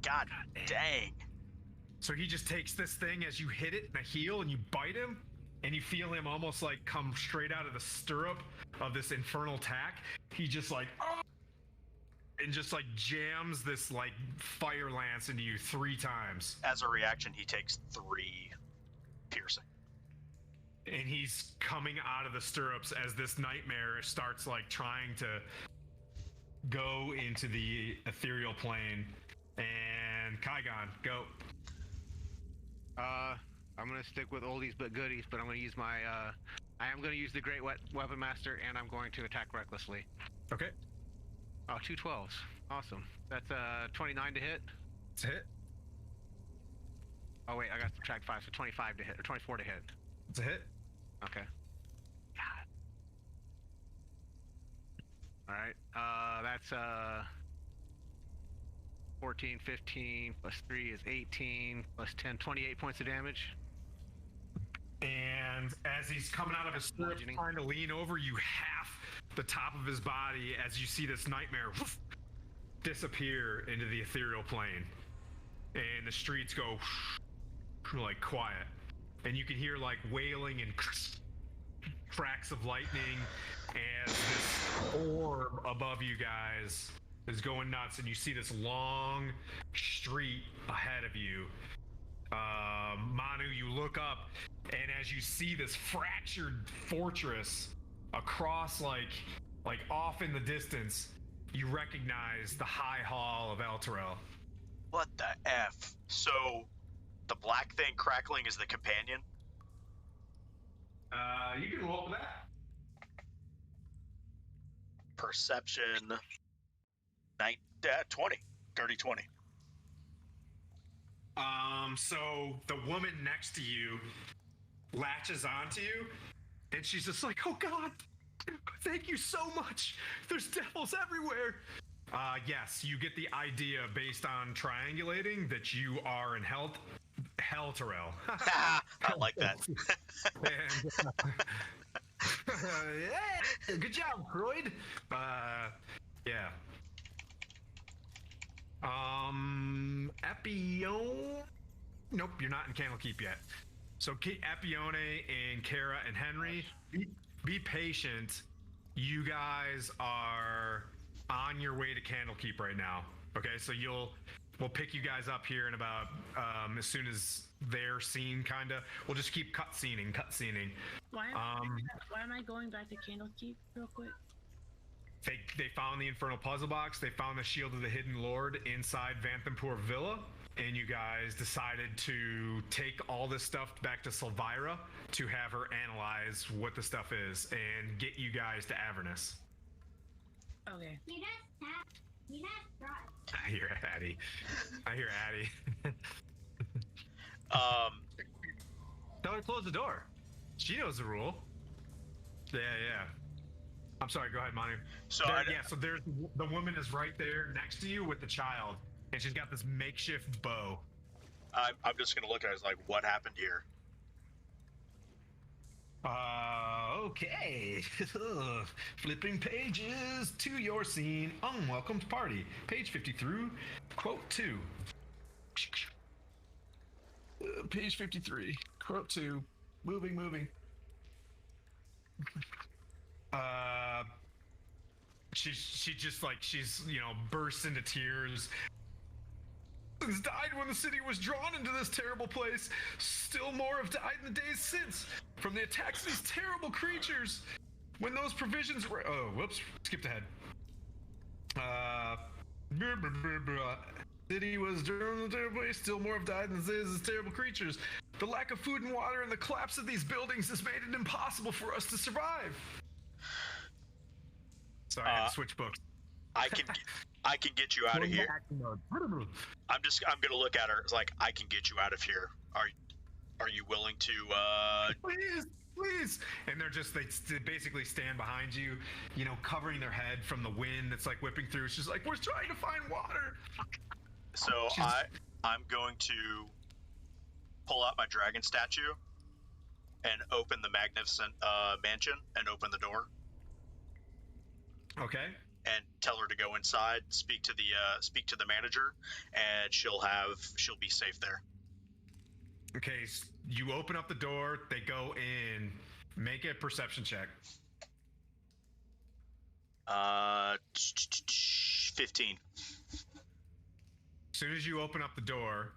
God dang. So he just takes this thing as you hit it in the heel and you bite him, and you feel him almost like come straight out of the stirrup of this infernal attack. He just like, oh, and just like jams this like fire lance into you 3 times. As a reaction, he takes 3 piercing. And he's coming out of the stirrups as this nightmare starts like trying to go into the ethereal plane. And Kaigon, go. I'm gonna stick with oldies but goodies, but I'm gonna use my I am gonna use the Great Weapon Master, and I'm going to attack recklessly. Okay. Oh, 2 12s. Awesome. That's 29 to hit. It's a hit. Oh wait, I got to subtract 5, so 25 to hit, or 24 to hit. It's a hit. Okay. God. All right. That's 14, 15 plus 3 is 18 plus 10, 28 points of damage. And as he's coming out of his stirrups, trying to lean over, you half the top of his body as you see this nightmare disappear into the ethereal plane. And the streets go like quiet. And you can hear like wailing and cracks of lightning as this orb above you guys is going nuts, and you see this long street ahead of you. Manu, you look up, and as you see this fractured fortress across like off in the distance, you recognize the High Hall of Elturel. What the F? So, the black thing crackling is the companion? You can roll for that. Perception... 20. Dirty 20. So the woman next to you latches onto you, and she's just like, "Oh God, thank you so much. There's devils everywhere." Yes, you get the idea based on triangulating that you are in Hell Terrell. I like that. And, yeah, good job, Croyd. Yeah. Epione. Nope, you're not in Candlekeep yet. So Epione and Kara and Henry, be patient. You guys are on your way to Candlekeep right now. Okay, so we'll pick you guys up here in about as soon as they're seen. Kinda. We'll just keep cutscening. Why am I going back to Candlekeep real quick? They found the Infernal Puzzle Box. They found the Shield of the Hidden Lord inside Vanthampur Villa, and you guys decided to take all this stuff back to Silvira to have her analyze what the stuff is and get you guys to Avernus. Okay. I hear Addie. Tell her to close the door. She knows the rule. Yeah. I'm sorry, go ahead, Manu. So so there's the woman is right there next to you with the child, and she's got this makeshift bow. I'm just gonna look at it as like, what happened here? Okay. Flipping pages to your scene. Unwelcomed party. Page 50 through quote 2. Page 53. Quote 2. Moving. She just like she's bursts into tears. Died when the city was drawn into this terrible place. Still more have died in the days since from the attacks of these terrible creatures. When those provisions were skipped ahead. City was drawn into a terrible place. Still more have died in the days of these terrible creatures. The lack of food and water and the collapse of these buildings has made it impossible for us to survive. Sorry, I had to switch books. I can get you out of here. I'm gonna look at her. It's like, I can get you out of here. Are you willing to? Please. And they basically stand behind you, covering their head from the wind that's like whipping through. She's like, we're trying to find water. So I'm going to pull out my dragon statue and open the magnificent mansion and open the door. Okay. And tell her to go inside, speak to the manager, and she'll be safe there. Okay, so you open up the door, they go in, make a perception check. 15. As soon as you open up the door,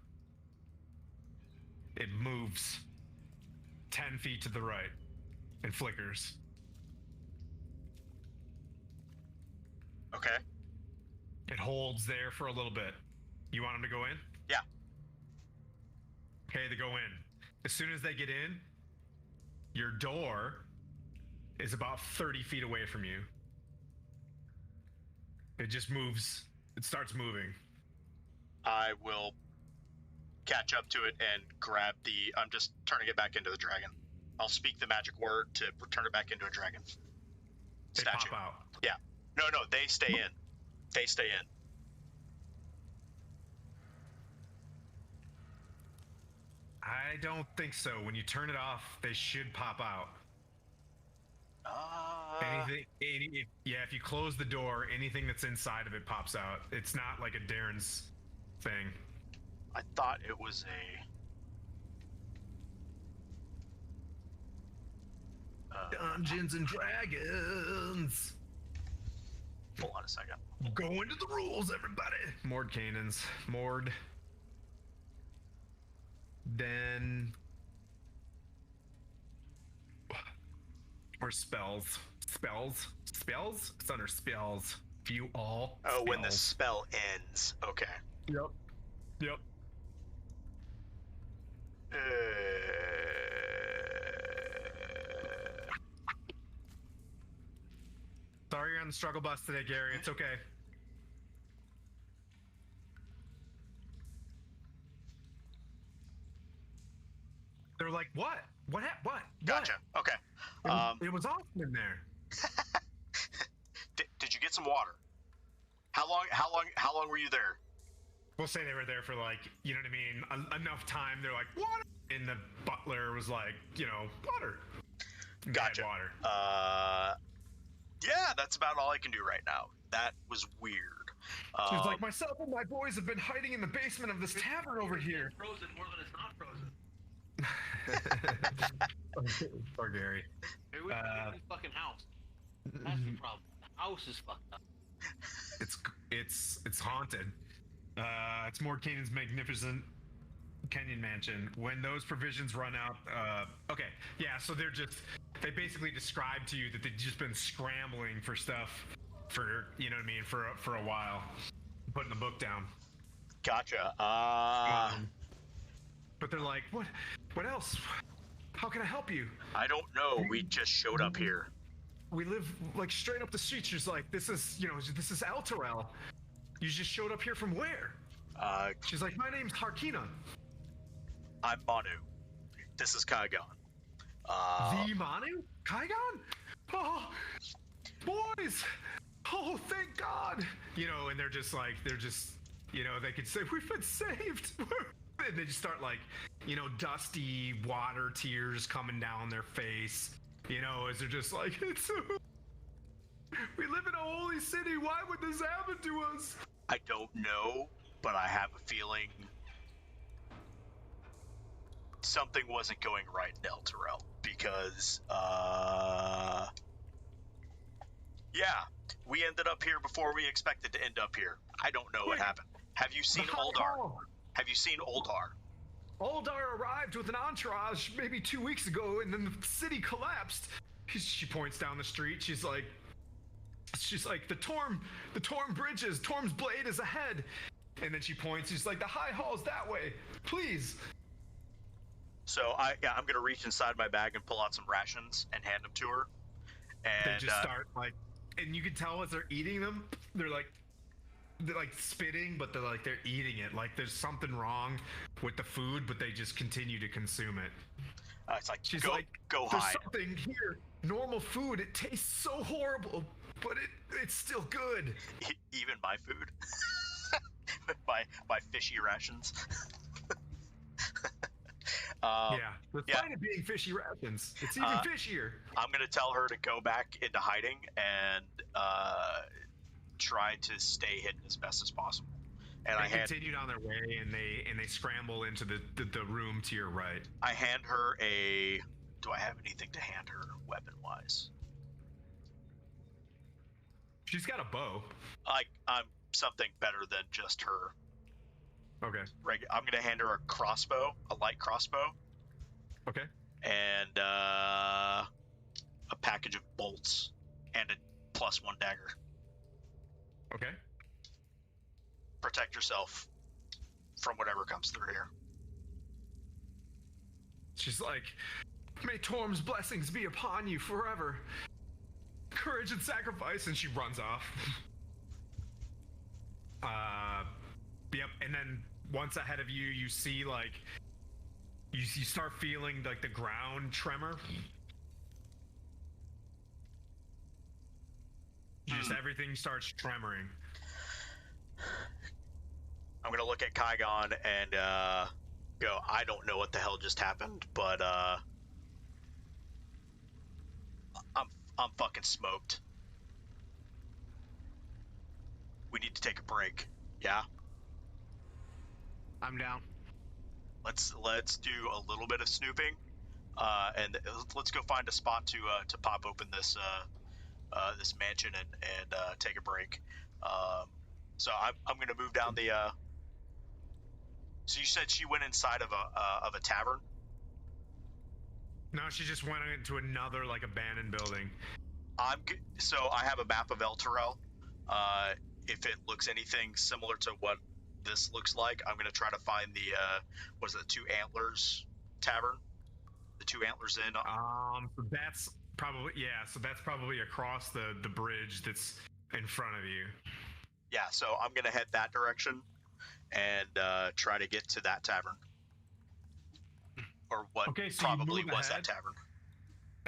it moves 10 feet to the right and flickers. Okay. It holds there for a little bit. You want them to go in? Yeah. Okay, they go in. As soon as they get in, your door is about 30 feet away from you. It just moves. It starts moving. I will catch up to it and grab I'm just turning it back into the dragon. I'll speak the magic word to turn it back into a dragon. They Statue. pop out. Yeah. No, they stay in. They stay in. I don't think so. When you turn it off, they should pop out. If you close the door, anything that's inside of it pops out. It's not like a Darren's thing. I thought it was a Dungeons and Dragons. Hold on a second. Go into the rules, everybody. Mord cannons. Mord. Then. Or spells. Spells? It's under spells. View all. Oh, spells. when the spell ends. Okay. Yep. Sorry you're on the struggle bus today, Gary. It's okay. They're like, what? What? Gotcha. Okay. It was awesome in there. Did you get some water? How long were you there? We'll say they were there for like, you know what I mean, enough time. They're like, water, and the butler was like, water. And they had Gotcha. water. Yeah, that's about all I can do right now. That was weird. She was like, myself and my boys have been hiding in the basement of this tavern over here. Frozen more than it's not frozen. Poor Gary. Maybe we can get this fucking house. That's the problem. The house is fucked up. It's haunted. It's more Canaan's magnificent Kenyan mansion. When those provisions run out, okay, yeah. So they basically described to you that they've just been scrambling for stuff for, you know what I mean, for a while, putting the book down. Gotcha. But they're like, what else? How can I help you? I don't know. We just showed up here. We live like straight up the street. She's like, this is El Terrell. You just showed up here from where? She's like, my name's Harkina. I'm Manu. This is Kaigon. The Manu? Kaigon? Oh, boys! Oh, thank God! And they're just, they could say, we've been saved! And they just start dusty water tears coming down their face, as they're just like, we live in a holy city, why would this happen to us? I don't know, but I have a feeling something wasn't going right in El Terrell, because, we ended up here before we expected to end up here. I don't know what happened. Have you seen Oldar? Have you seen Oldar? Oldar arrived with an entourage maybe 2 weeks ago, and then the city collapsed. She points down the street. She's like, the Torm bridges, Torm's blade is ahead. And then she points. She's like, the High Hall's that way. Please. So I'm gonna reach inside my bag and pull out some rations and hand them to her. And they just start and you can tell as they're eating them, they're like spitting, but they're eating it. Like there's something wrong with the food, but they just continue to consume it. It's like, she's go there's hide. Something here. Normal food, it tastes so horrible, but it's still good. Even my food, my fishy rations. The point of being fishy rations. It's even fishier. I'm gonna tell her to go back into hiding and try to stay hidden as best as possible. And they continued on their way, and they scramble into the room to your right. I hand her a. Do I have anything to hand her, weapon wise? She's got a bow. I'm something better than just her. Okay. I'm gonna hand her a crossbow, a light crossbow. Okay. And a package of bolts and a +1 dagger. Okay. Protect yourself from whatever comes through here. She's like, may Torm's blessings be upon you forever. Courage and sacrifice, and she runs off. Yep, and then once ahead of you, you see you start feeling the ground tremor. Just everything starts tremoring. I'm gonna look at Kaigon and go, I don't know what the hell just happened, but I'm fucking smoked. We need to take a break. Yeah? I'm down. Let's do a little bit of snooping, and let's go find a spot to pop open this this mansion and take a break. So I'm gonna move down the. So you said she went inside of a tavern? No, she just went into another abandoned building. So I have a map of El Terrell. If it looks anything similar to what this looks like, I'm gonna try to find the the Two Antlers Tavern, the Two Antlers Inn. So that's probably across the bridge that's in front of you. Yeah, so I'm gonna head that direction and try to get to that tavern, or what okay, so probably was ahead. that tavern.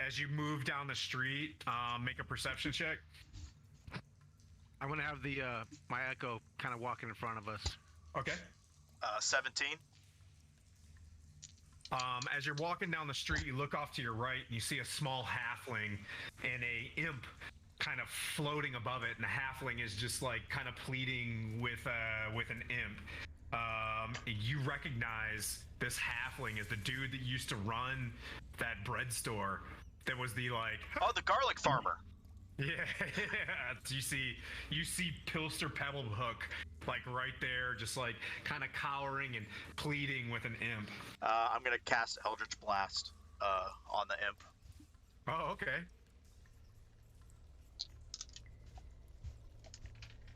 As you move down the street, make a perception check. I'm gonna have the my echo kind of walking in front of us. Okay. 17. As you're walking down the street, you look off to your right and you see a small halfling and a imp kind of floating above it, and the halfling is just like kind of pleading with an imp. You recognize this halfling as the dude that used to run that bread store. That was the like. Oh, the garlic farmer. Yeah. You see Pilster Pebblehook like right there, just like kind of cowering and pleading with an imp. I'm gonna cast Eldritch Blast on the imp. Oh, okay.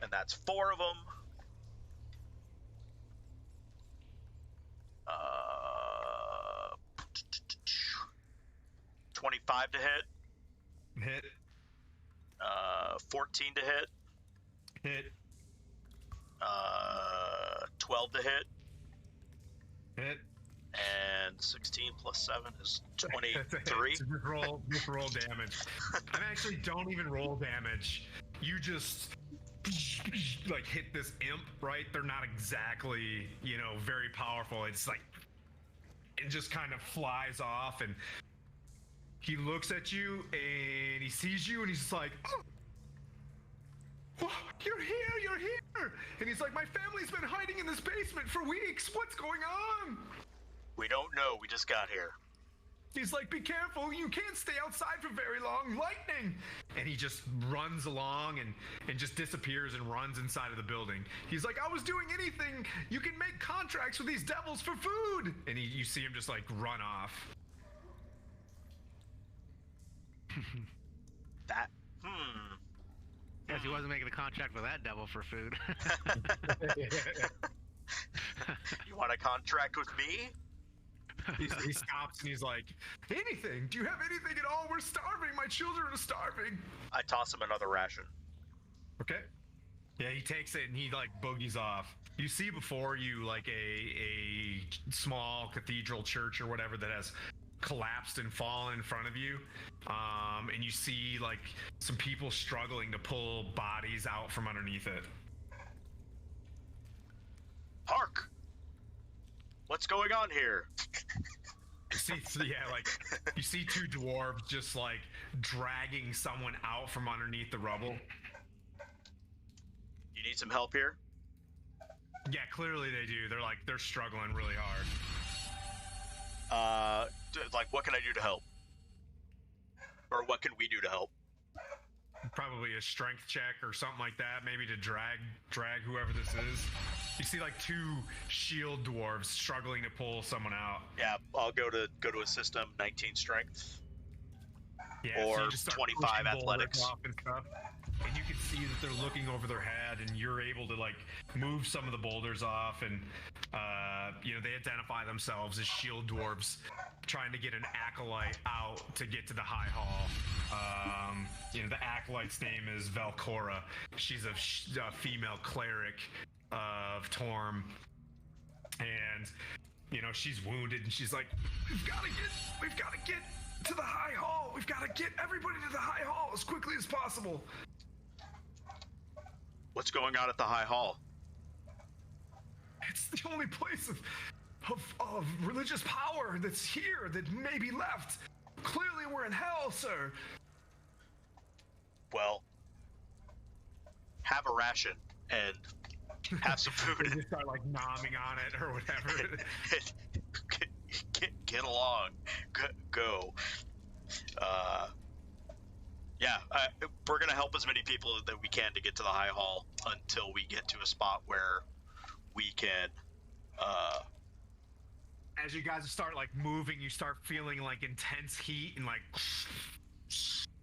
And that's 4 of them. 25 to hit. Hit. 14 to hit. Hit. 12 to hit. Hit. And 16 plus 7 is That's a hit. 23. So just roll damage. I actually don't even roll damage. You just like hit this imp, right? They're not exactly, very powerful. It's like it just kind of flies off, and he looks at you and he sees you and he's just like, oh, you're here. And he's like, my family's been hiding in this basement for weeks. What's going on? We don't know. We just got here. He's like, be careful, you can't stay outside for very long, lightning! And he just runs along and just disappears and runs inside of the building. He's like, I was doing anything, you can make contracts with these devils for food! And you see him just like run off. That, Guess he wasn't making a contract with that devil for food. You want a contract with me? He stops and he's like, anything? Do you have anything at all? We're starving. My children are starving. I toss him another ration. Okay. Yeah, he takes it and he like boogies off. You see before you like a small cathedral church or whatever that has collapsed and fallen in front of you. And you see like some people struggling to pull bodies out from underneath it. Hark! What's going on here? You see 2 dwarves just like dragging someone out from underneath the rubble. You need some help here? Yeah, clearly they do. They're struggling really hard. What can I do to help? Or what can we do to help? Probably a strength check or something like that, maybe to drag whoever this is. You see like 2 shield dwarves struggling to pull someone out. Yeah, I'll go to assist him. 19 strength. Yeah, or so you just start 25 pushing boulders athletics. off and stuff. And you can see that they're looking over their head, and you're able to like move some of the boulders off, and they identify themselves as shield dwarves trying to get an acolyte out to get to the high hall. The acolyte's name is Valcora. She's a female cleric of Torm, and she's wounded, and she's like, we've got to get to the high hall. We've got to get everybody to the high hall as quickly as possible. What's going on at the high hall? It's the only place of religious power that's here that may be left. Clearly we're in hell, sir. Well, have a ration and have some food. They just start like nomming on it or whatever. Get along. Go. We're gonna help as many people that we can to get to the high hall until we get to a spot where we can. As you guys start like moving, you start feeling like intense heat and like.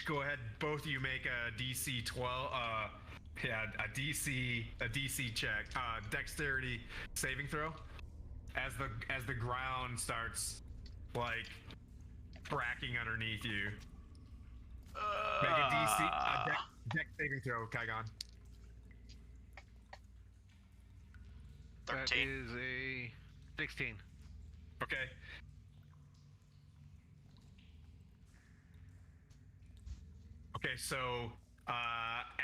Go ahead, both of you make a DC 12. A DC check. Dexterity saving throw. As the ground starts like cracking underneath you. Make a DC dex saving throw, Kygon. 13. That is a 16. Okay. Okay, so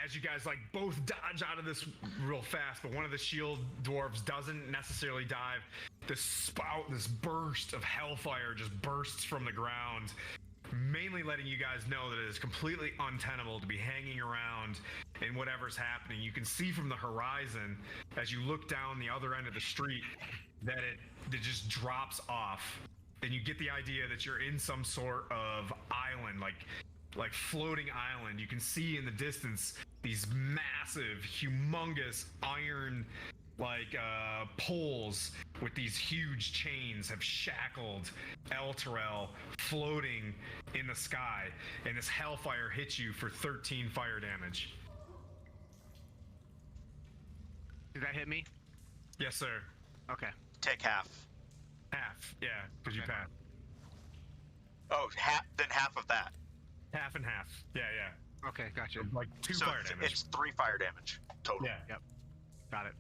as you guys like both dodge out of this real fast, but one of the shield dwarves doesn't necessarily dive. This burst of hellfire just bursts from the ground, mainly letting you guys know that it is completely untenable to be hanging around in whatever's happening. You can see from the horizon as you look down the other end of the street that it just drops off, and you get the idea that you're in some sort of island, like floating island. You can see in the distance these massive, humongous iron poles with these huge chains have shackled El Terrell floating in the sky, and this hellfire hits you for 13 fire damage. Did that hit me? Yes, sir. Okay. Take half. Half, yeah, because you Okay. passed. Oh, then half of that. Half and half. Yeah. Okay, gotcha. Like 2 So fire damage. it's 3 fire damage total. Yeah. Got it.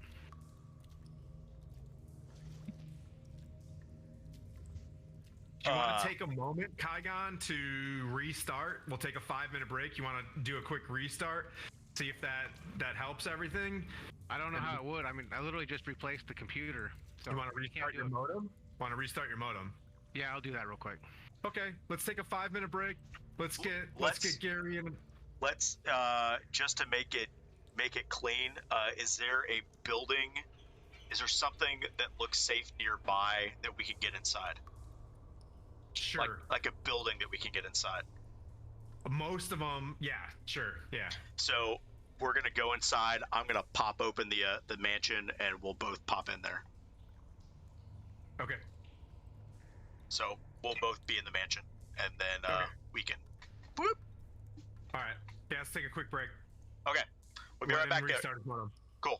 Do you want to take a moment, Kaigon, to restart? We'll take a 5-minute break. You want to do a quick restart? See if that helps everything? I don't know how it would. I mean, I literally just replaced the computer. So You want to can't restart do your it. modem? Want to restart your modem? Yeah, I'll do that real quick. Okay, let's take a 5-minute break. Let's get Gary in. Let's just to make it clean. Is there a building? Is there something that looks safe nearby that we can get inside? Sure. Like a building that we can get inside. Most of them, yeah, sure, yeah. So we're gonna go inside. I'm gonna pop open the mansion, and we'll both pop in there. Okay. So we'll both be in the mansion, and then Okay. we can. Whoop. All right. Yeah, let's take a quick break. Okay. We'll be right back. Restart his modem. Cool.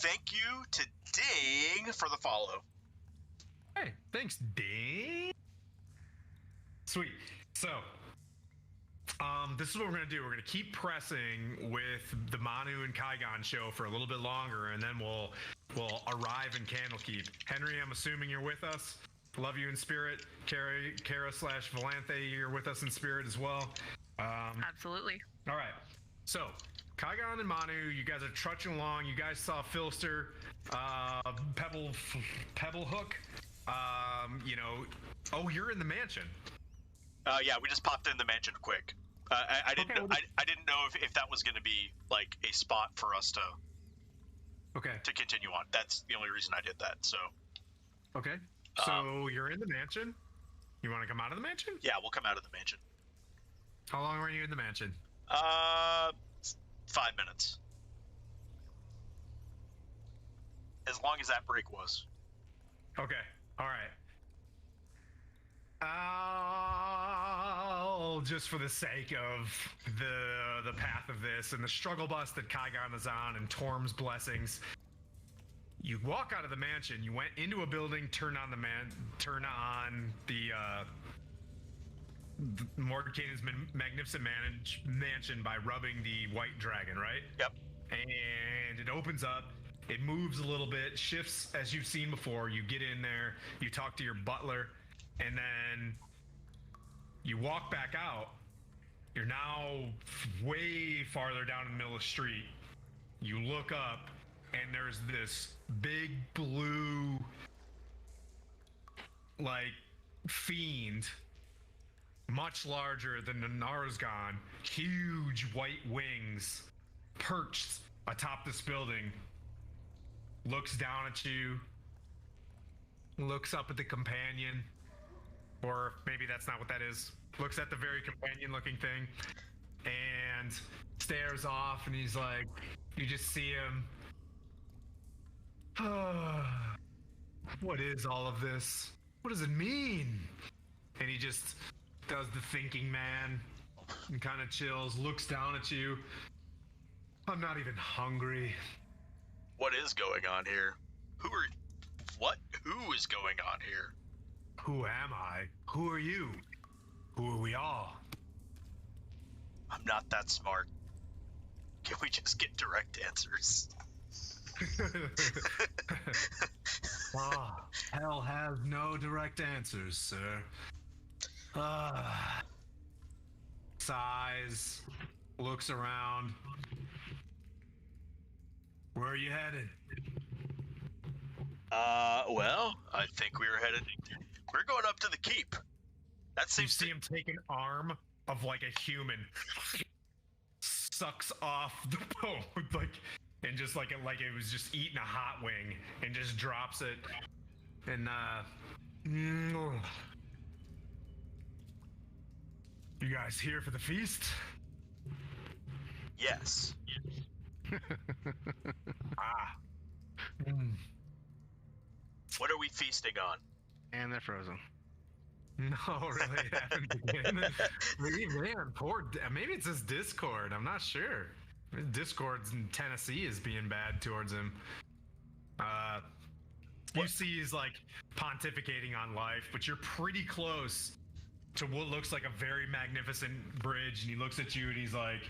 thank you to Ding for the follow. Hey, thanks, Ding. Sweet. So, this is what we're gonna do. We're gonna keep pressing with the Manu and Kaigon show for a little bit longer, and then we'll arrive in Candlekeep. Henry, I'm assuming you're with us. Love you in spirit. Kara/Valanthe, you're with us in spirit as well. Absolutely. All right. So, Kaigon and Manu, you guys are trudging along. You guys saw Filster, Pebble Hook. You're in the mansion. Yeah, we just popped in the mansion quick. I didn't know if that was going to be like a spot for us to continue on. That's the only reason I did that. So. Okay. So you're in the mansion. You want to come out of the mansion? Yeah, we'll come out of the mansion. How long were you in the mansion? 5 minutes. As long as that break was. Okay. All right. Just for the sake of the path of this and the struggle bus that Kaigon is on and Torm's blessings, you walk out of the mansion. You went into a building, turn on the Mordekainen's magnificent mansion by rubbing the white dragon, right? Yep. And it opens up. It moves a little bit, shifts as you've seen before. You get in there, you talk to your butler, and then you walk back out. You're now way farther down in the middle of the street. You look up, and there's this big blue, like, fiend, much larger than the Narzgon, huge white wings, perched atop this building, looks down at you, looks up at the companion, or maybe that's not what that is, looks at the very companion-looking thing, and stares off, and he's like, you just see him, what is all of this? What does it mean? And he just does the thinking man and kind of chills, looks down at you. I'm not even hungry. What is going on here? Who is going on here? Who am I? Who are you? Who are we all? I'm not that smart. Can we just get direct answers? Hell has no direct answers, sir. Sighs, looks around. Where are you headed? Well, I think we're going up to the keep. That You seems see him take an arm of like a human, sucks off the bone, and just like it was just eating a hot wing, and just drops it. And you guys here for the feast? Yes. What are we feasting on? And they're frozen. No, really, it haven't begun. Man, maybe it's his Discord. I'm not sure. Discord's in Tennessee is being bad towards him. You see he's like pontificating on life, but you're pretty close to what looks like a very magnificent bridge, and he looks at you and he's like,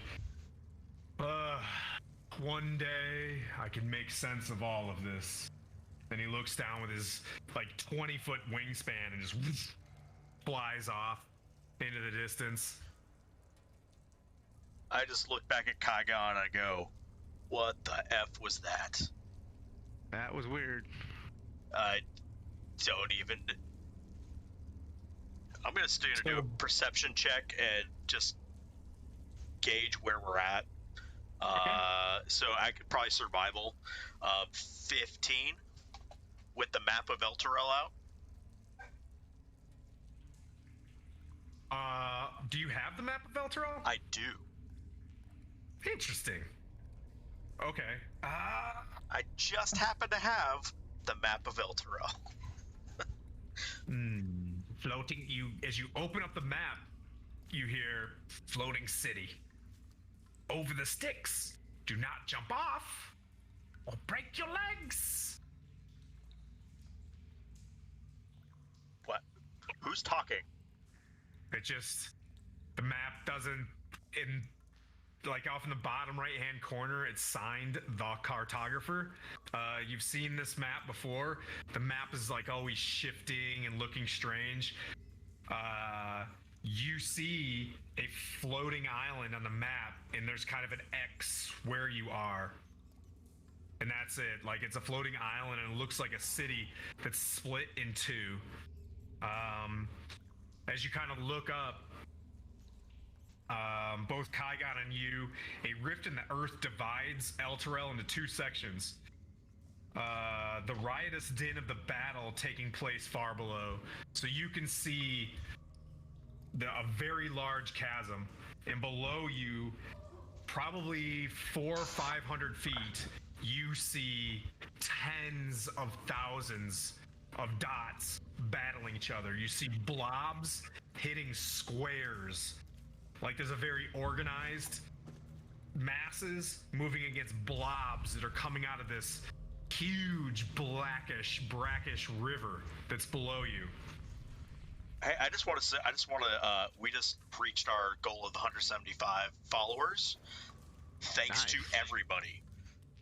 one day I can make sense of all of this. And he looks down with his like 20-foot wingspan and just flies off into the distance. I just look back at Kaigon and I go, what the F was that? That was weird. I don't even... I'm going to do a perception check and just gauge where we're at. So I could probably survival 15 with the map of Elturel out. Do you have the map of Elturel? I do. Interesting. Okay. I just happen to have the map of Elturel. Floating. As you open up the map, you hear floating city. Over the sticks. Do not jump off. or break your legs. What? Who's talking? It just, the map doesn't, in like off in the bottom right hand corner, it's signed the cartographer. You've seen this map before. The map is like always shifting and looking strange. You see a floating island on the map, and there's kind of an X where you are. And that's it. Like, it's a floating island, and it looks like a city that's split in two. As you kind of look up, both Kaigon and you, a rift in the earth divides El Terrell into two sections. The riotous din of the battle taking place far below. So you can see a very large chasm, and below you, probably 400 or 500 feet, you see tens of thousands of dots battling each other. You see blobs hitting squares. Like there's a very organized masses moving against blobs that are coming out of this huge brackish river that's below you. Hey, I just want to say, we just reached our goal of 175 followers. Thanks to everybody.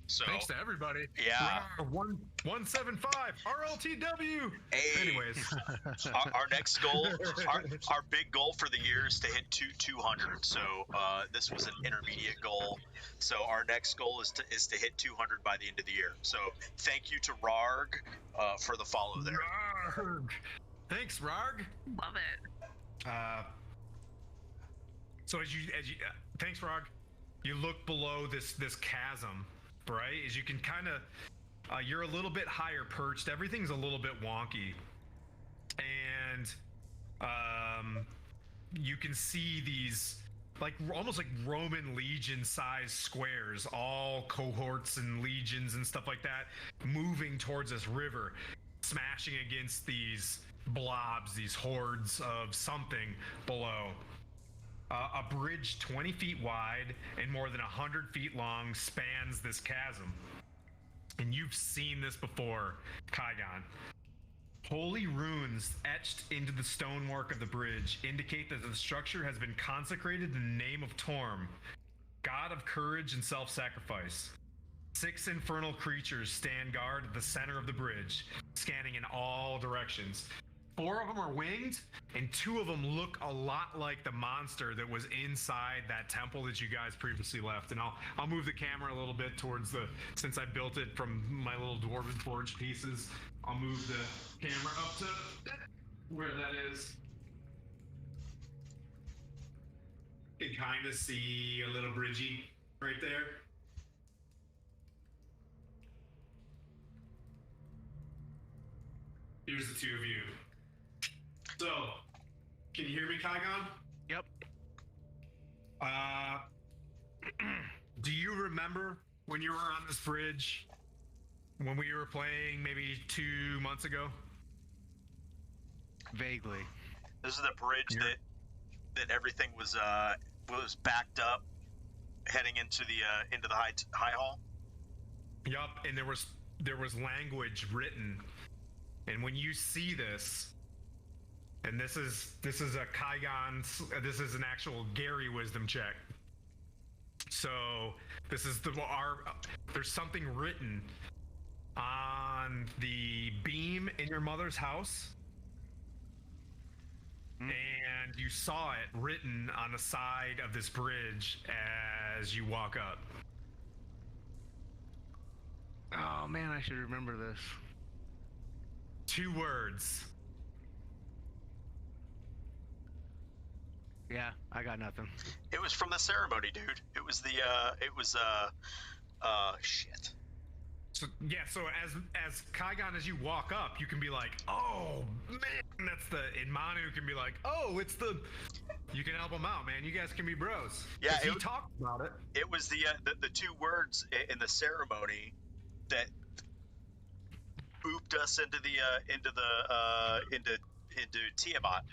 So thanks to everybody. Yeah. 175 RLTW. Hey, anyways, our next goal, our big goal for the year is to hit 200. So this was an intermediate goal. So our next goal is to hit 200 by the end of the year. So thank you to Rarg for the follow there. Rarg. Thanks, Rarg. Love it. So as you thanks, Rarg. You look below this chasm, right? As you can kind of, you're a little bit higher perched. Everything's a little bit wonky, and you can see these like almost like Roman legion size squares, all cohorts and legions and stuff like that, moving towards this river, smashing against these blobs, these hordes of something below. A bridge 20 feet wide and more than 100 feet long spans this chasm. And you've seen this before, Kaigon. Holy runes etched into the stonework of the bridge indicate that the structure has been consecrated in the name of Torm, god of courage and self-sacrifice. 6 infernal creatures stand guard at the center of the bridge, scanning in all directions. 4 of them are winged, and 2 of them look a lot like the monster that was inside that temple that you guys previously left. And I'll move the camera a little bit towards since I built it from my little dwarven forge pieces, I'll move the camera up to where that is. You can kind of see a little bridgey right there. Here's the 2 of you. So, can you hear me, Kaigon? Yep. Do you remember when you were on this bridge when we were playing maybe 2 months ago? Vaguely. This is the bridge that everything was backed up, heading into the high hall. Yup, and there was language written, and when you see this. And this is a Kaigon, this is an actual Gary wisdom check. So this is there's something written on the beam in your mother's house. And you saw it written on the side of this bridge as you walk up. Oh man, I should remember this. 2 words. Yeah, I got nothing. It was from the ceremony, dude. It was shit. So yeah, so as Kaigon, as you walk up, you can be like, oh man, and Manu can be like, oh, you can help him out, man. You guys can be bros. Yeah, he talked about it. It was the 2 words in the ceremony that booped us into Tiamat.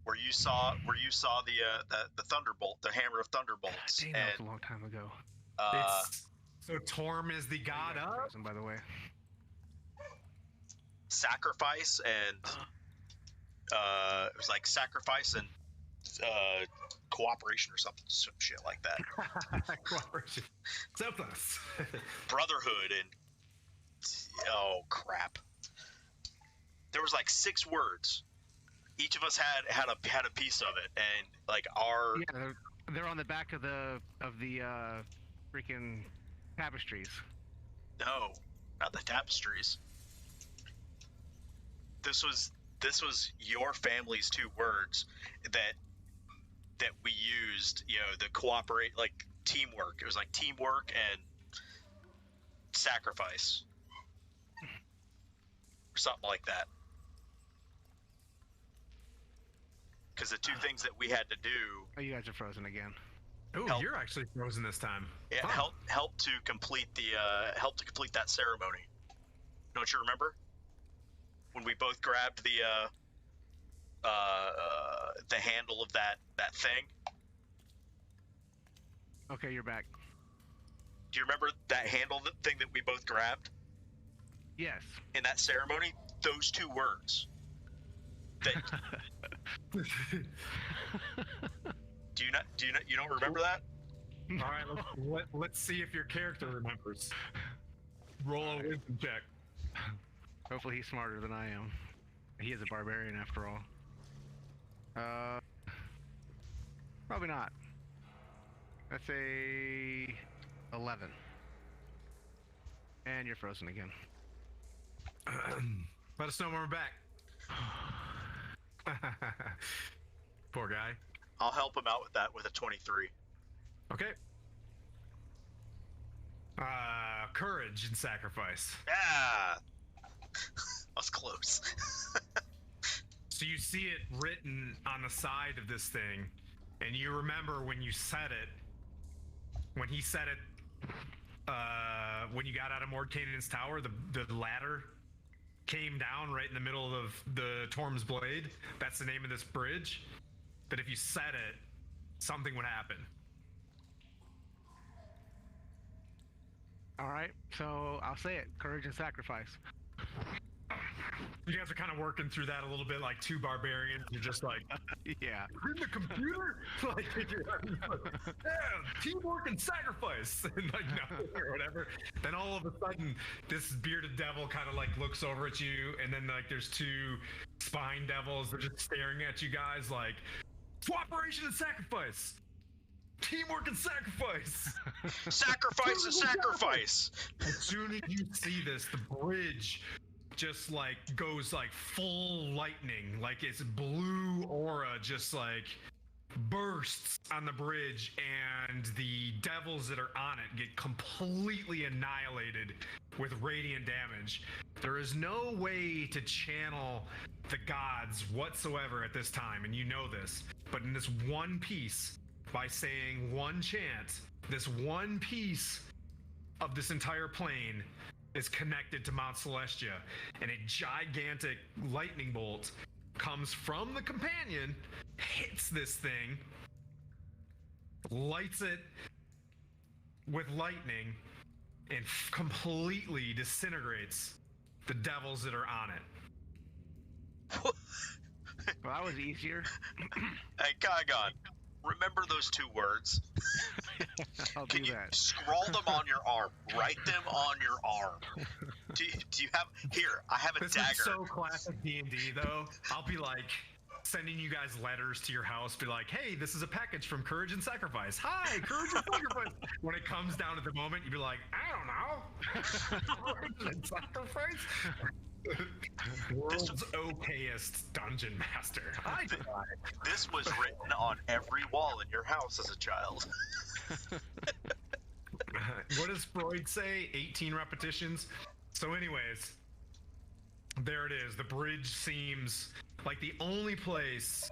Where you saw the thunderbolt, the hammer of thunderbolts. Dang, that was a long time ago. So Torm is the god of? Frozen, by the way. Sacrifice and it was like sacrifice and cooperation or something, some shit like that. Cooperation. Selfless. Brotherhood and oh crap. There was like 6 words. Each of us had a piece of it, and like our Yeah, they're on the back of the freaking tapestries. no, not the tapestries. This was your family's 2 words that we used, you know, the cooperate, like teamwork. It was like teamwork and sacrifice or something like that. Because the 2 things that we had to do, Oh, you guys are frozen again. Oh, Help. you're actually frozen this time. it Fun. helped to complete that ceremony. Don't you remember when we both grabbed the handle of that thing? Okay, you're back. Do you remember that handle thing that we both grabbed Yes. in that ceremony? Those 2 words. That, you don't remember that? All right, let's see if your character remembers. Roll a wisdom check. Hopefully he's smarter than I am. He is a barbarian after all. Probably not. Let's say 11. And you're frozen again. Let us know when we're back. Poor guy. I'll help him out with that with a 23. Okay. Courage and sacrifice. Ah, I was close. So you see it written on the side of this thing, and you remember when you said it, when he said it, when you got out of Mordkanan's tower, the ladder came down right in the middle of the Torm's Blade. That's the name of this bridge. That if you said it, something would happen. All right, so I'll say it. Courage and sacrifice. You guys are kind of working through that a little bit like 2 barbarians. You're just like, Yeah. in the computer? Like, yeah, teamwork and sacrifice. And like, no, or whatever. Then all of a sudden, this bearded devil kind of like looks over at you, and then like there's 2 spine devils that are just staring at you guys like, cooperation and sacrifice. Teamwork and sacrifice. Sacrifice and sacrifice. As soon as you see this, the bridge just like goes like full lightning, like its blue aura just like bursts on the bridge, and the devils that are on it get completely annihilated with radiant damage. There is no way to channel the gods whatsoever at this time, and you know this, but in this one piece, by saying one chant, this one piece of this entire plane is connected to Mount Celestia, and a gigantic lightning bolt comes from the companion, hits this thing, lights it with lightning, and completely disintegrates the devils that are on it. Well, that was easier. Hey, Kygon, remember those 2 words? I'll Can do you that. scroll them on your arm? Write them on your arm. Do you have... Here, I have a This dagger. is so classic D&D though. I'll be like sending you guys letters to your house, be like, hey, this is a package from Courage and Sacrifice. Hi, Courage and Sacrifice. When it comes down to the moment, you'd be like, I don't know. Courage and Sacrifice? World's okayest dungeon master. I tried. This was written on every wall in your house as a child. What does Freud say? 18 repetitions? So anyways, there it is. The bridge seems like the only place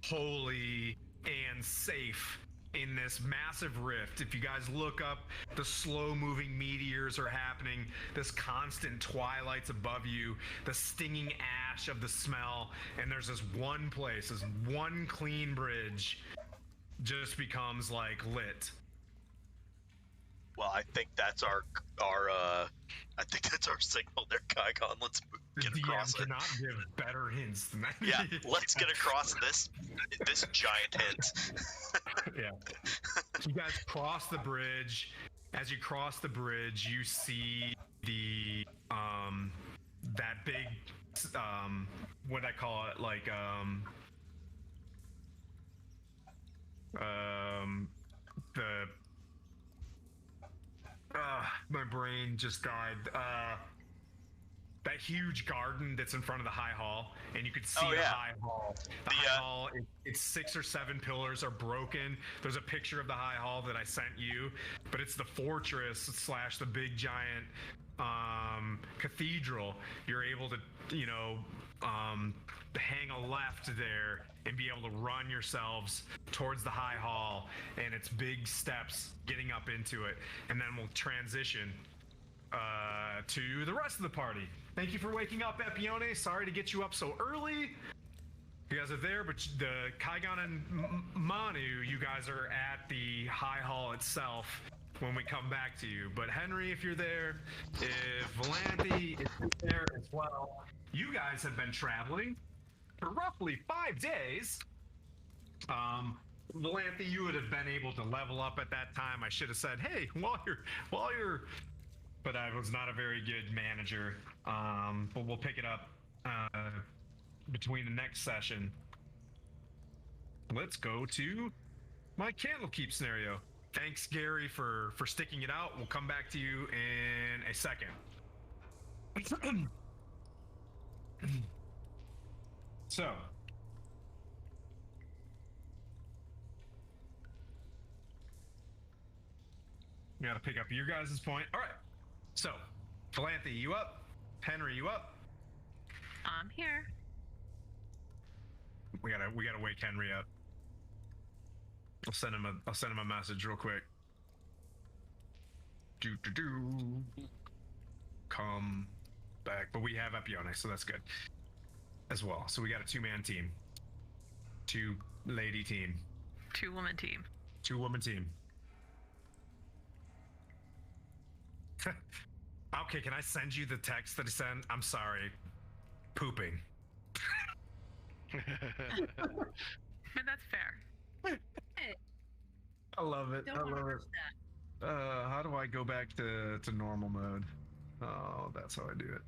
holy and safe in this massive rift. If you guys look up, the slow moving meteors are happening, this constant twilight's above you, the stinging ash of the smell, and there's this one place, this one clean bridge just becomes like lit. Well, I think that's our signal there, Kaigon. Let's The get across DM it. cannot give better hints than that. Yeah, let's get across this giant hint. Yeah. You guys cross the bridge. As you cross the bridge, you see the that big what I call it, like the my brain just died. That huge garden that's in front of the high hall, and you could see Oh, the yeah. high hall. The high hall, it's 6 or 7 pillars are broken. There's a picture of the high hall that I sent you, but it's the fortress slash the big giant cathedral. You're able to, hang a left there and be able to run yourselves towards the high hall, and it's big steps getting up into it, and then we'll transition to the rest of the party. Thank you for waking up, Epione. Sorry to get you up so early. You guys are there, but the Kaigon and Manu, you guys are at the high hall itself when we come back to you. But Henry, if you're there, if Valanthe is there as well, you guys have been traveling for roughly 5 days. Valanthe, you would have been able to level up at that time. I should have said, hey, while you're but I was not a very good manager. But we'll pick it up between the next session. Let's go to my Candlekeep scenario. Thanks, Gary, for sticking it out. We'll come back to you in a second. So, we gotta pick up your guys' point. All right. So, Valanthe, you up? Henry, you up? I'm here. We gotta wake Henry up. I'll send him a message real quick. Come back, but we have Epione, so that's good as well. So we got a 2-man team, 2-lady team, 2-woman team. 2-woman team. Okay, can I send you the text that I sent? I'm sorry. Pooping. But that's fair. I love it. Don't I want to love it. rush that. How do I go back to normal mode? Oh, that's how I do it.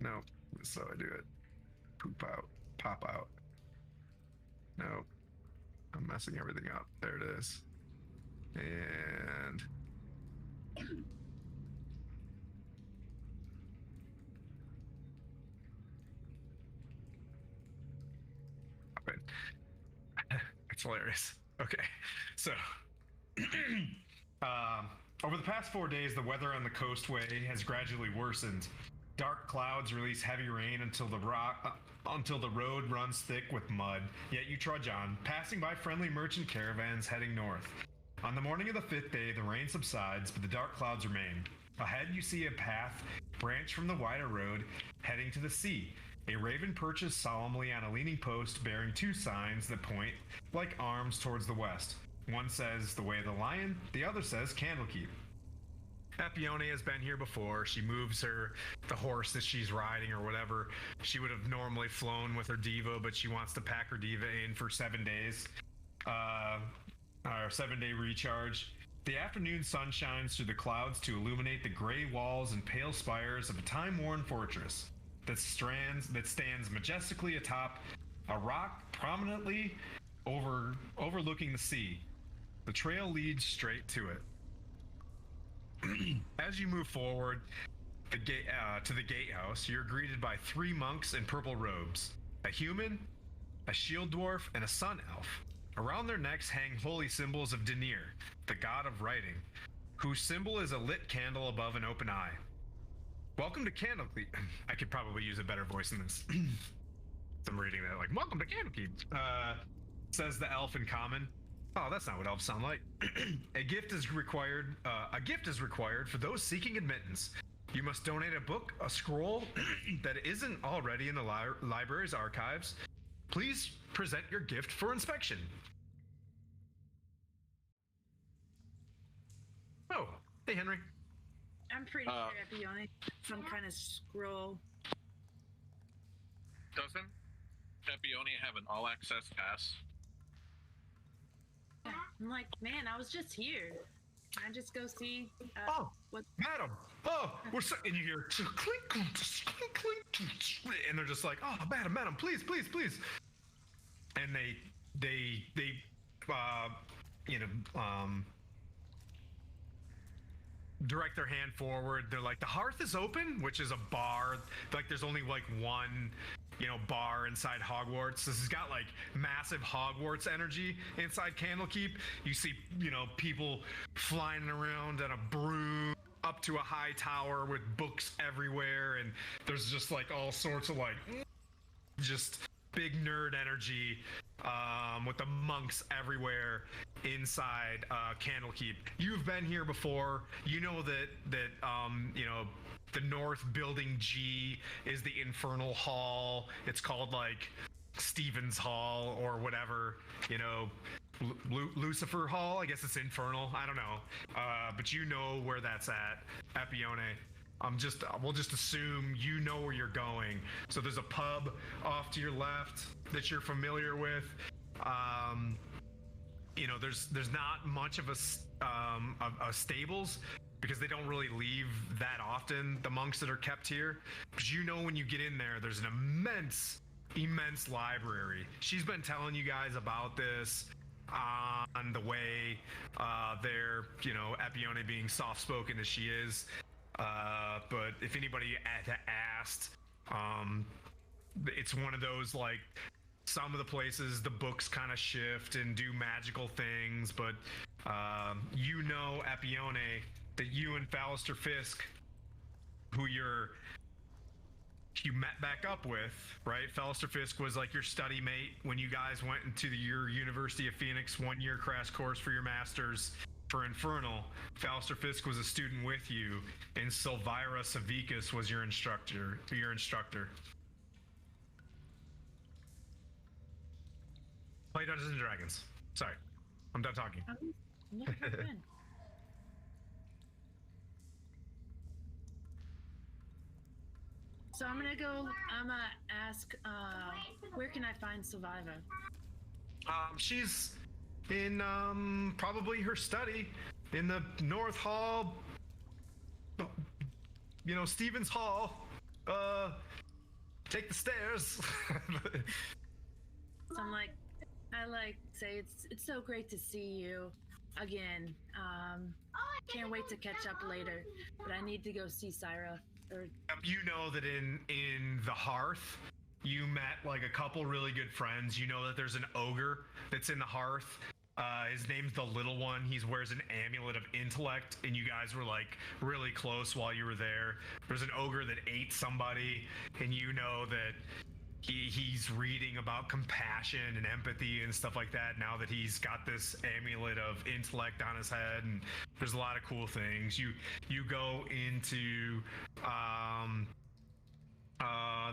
No, that's how I do it. Poop out. Pop out. No. I'm messing everything up. There it is. And... It's hilarious. Okay, so over the past 4 days, the weather on the coastway has gradually worsened. Dark clouds release heavy rain until the road runs thick with mud. Yet you trudge on, passing by friendly merchant caravans heading north. On the morning of the 5th day, the rain subsides, but the dark clouds remain. Ahead, you see a path branch from the wider road, heading to the sea. A raven perches solemnly on a leaning post bearing 2 signs that point, like arms, towards the west. One says, the way of the lion, the other says, Candlekeep. Epione has been here before. She moves the horse that she's riding or whatever. She would have normally flown with her diva, but she wants to pack her diva in for 7 days. Our 7-day recharge. The afternoon sun shines through the clouds to illuminate the gray walls and pale spires of a time-worn fortress that stands majestically atop a rock prominently overlooking the sea. The trail leads straight to it. As you move forward to the gatehouse, you're greeted by 3 monks in purple robes, a human, a shield dwarf, and a sun elf. Around their necks hang holy symbols of Denir, the god of writing, whose symbol is a lit candle above an open eye. Welcome to Candlekeep. I could probably use a better voice than this. I'm reading that like, welcome to Candlekeep, says the elf in common. Oh, that's not what elves sound like. A gift is required for those seeking admittance. You must donate a book, a scroll that isn't already in the library's archives. Please present your gift for inspection. Oh, Hey, Henry. I'm pretty sure Epione, some kind of scroll. Doesn't Epione have an all-access pass? I'm like, man, I was just here. Can I just go see what? Madam! Oh, and you hear clink, clink, clink, clink, and they're just like, oh, madam, please. And they direct their hand forward. They're like, the hearth is open, which is a bar. Like, there's only like one, bar inside Hogwarts. This has got like massive Hogwarts energy inside Candlekeep. You see, people flying around on a broom up to a high tower with books everywhere, and there's just like all sorts of like just big nerd energy with the monks everywhere inside Candlekeep. You've been here before. You know that the North Building G is the Infernal Hall. It's called like Stephen's Hall or whatever, Lucifer Hall. I guess it's Infernal. I don't know. But you know where that's at, Epione. We'll just assume you know where you're going. So there's a pub off to your left that you're familiar with. There's not much of a stables because they don't really leave that often, the monks that are kept here. But when you get in there, there's an immense library. She's been telling you guys about this on the way there, Epione being soft-spoken as she is. But if anybody had asked, it's one of those, like, some of the places the books kind of shift and do magical things, but Epione, that you and Fallister Fisk, who you met back up with, right? Fallister Fisk was like your study mate when you guys went into your University of Phoenix 1-year crash course for your master's for Infernal. Fallister Fisk was a student with you, and Silvira Savicus was your instructor. Play Dungeons and Dragons. Sorry, I'm done talking. So I'm gonna ask, where can I find Silvira? She's in probably her study in the North Hall. Stephen's Hall. Take the stairs. So I say it's so great to see you again. Can't wait to catch up later, but I need to go see Syra. You know that in the Hearth, you met like a couple really good friends. You know that there's an ogre that's in the Hearth. His name's the Little One. He wears an amulet of intellect, and you guys were like really close while you were there. There's an ogre that ate somebody, and you know that he's reading about compassion and empathy and stuff like that now that he's got this amulet of intellect on his head, and there's a lot of cool things. You go into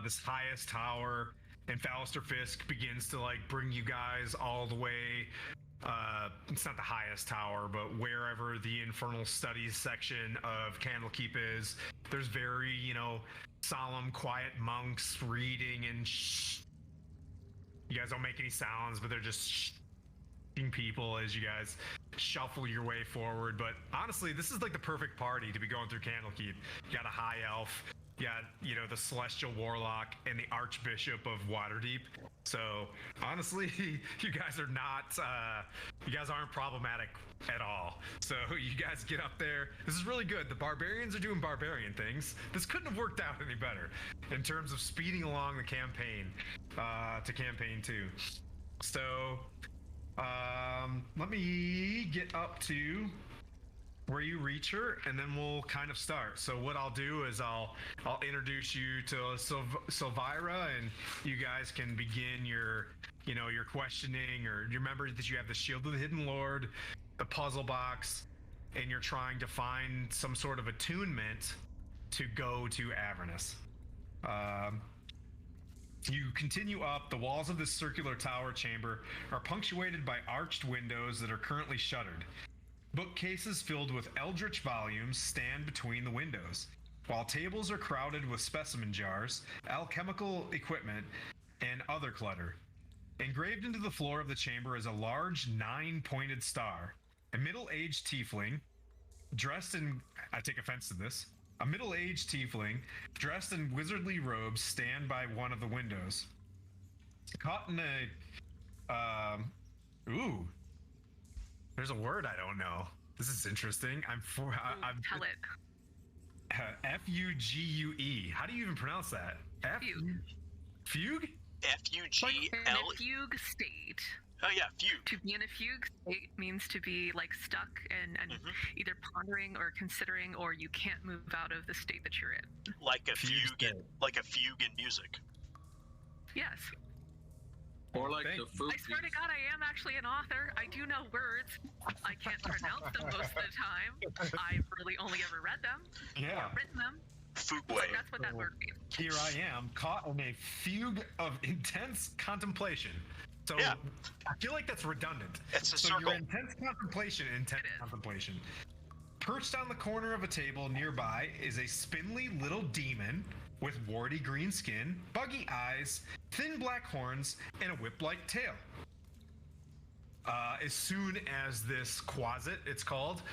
this highest tower, and Fallister Fisk begins to like bring you guys all the way. It's not the highest tower, but wherever the Infernal Studies section of Candlekeep is, there's very, solemn, quiet monks reading and you guys don't make any sounds, but they're just people as you guys shuffle your way forward. But honestly, this is like the perfect party to be going through Candlekeep. You got a high elf, you got, the Celestial Warlock, and the Archbishop of Waterdeep. So honestly, you guys aren't problematic at all. So you guys get up there. This is really good. The barbarians are doing barbarian things. This couldn't have worked out any better in terms of speeding along the campaign to campaign 2. So let me get up to where you reach her, and then we'll kind of start. So what I'll do is I'll introduce you to Silvira, and you guys can begin your questioning, or you remember that you have the Shield of the Hidden Lord, the puzzle box, and you're trying to find some sort of attunement to go to Avernus. You continue up. The walls of this circular tower chamber are punctuated by arched windows that are currently shuttered. Bookcases filled with eldritch volumes stand between the windows, while tables are crowded with specimen jars, alchemical equipment, and other clutter. Engraved into the floor of the chamber is a large 9-pointed star. A middle-aged tiefling, dressed in... I take offense to this. A middle-aged tiefling, dressed in wizardly robes, stand by one of the windows. Caught in a... ooh. There's a word I don't know. This is interesting. I'm Tell it. F-U-G-U-E. How do you even pronounce that? Fugue. Fugue? F-U-G-L... In a fugue state. Oh yeah, fugue. To be in a fugue state means to be like stuck and either pondering or considering, or you can't move out of the state that you're in. Like a fugue in music. Yes. Or like the fruit. I swear to God, I am actually an author. I do know words. I can't pronounce them most of the time. I've really only ever read them or written them. Fugue. So that's what that word means. Here I am, caught in a fugue of intense contemplation. So Yeah. I feel like that's redundant. It's a so circle. You're intense contemplation, contemplation. Perched on the corner of a table nearby is a spindly little demon with warty green skin, buggy eyes, thin black horns, and a whip-like tail. As soon as this Quasit, it's called,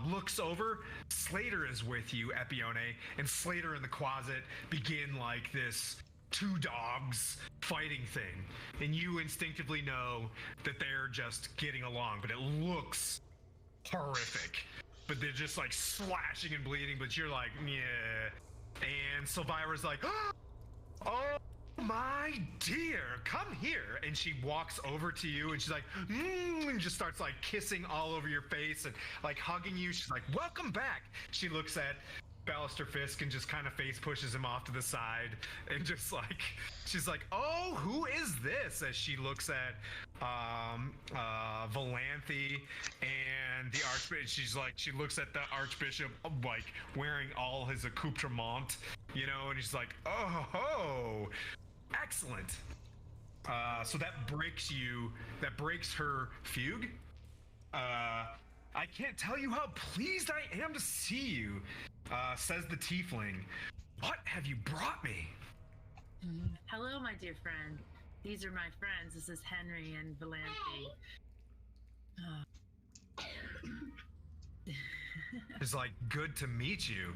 looks over, Slater is with you, Epione, and Slater and the Quasit begin like this two dogs fighting thing. And you instinctively know that they're just getting along, but it looks horrific. But they're just like slashing and bleeding, but you're like, yeah. And Silvira's like, oh my dear, come here. And she walks over to you and she's like, and just starts like kissing all over your face and like hugging you. She's like, welcome back. She looks at Ballister Fisk and just kind of face pushes him off to the side and just like, she's like, oh, who is this? As she looks at Valanthe and the Archbishop. She's like, she looks at the Archbishop like wearing all his accoutrement, you know, and he's like, oh, excellent. So that breaks her fugue. I can't tell you how pleased I am to see you, says the tiefling. What have you brought me? Hello, my dear friend. These are my friends. This is Henry and Valanthe. It's like, good to meet you.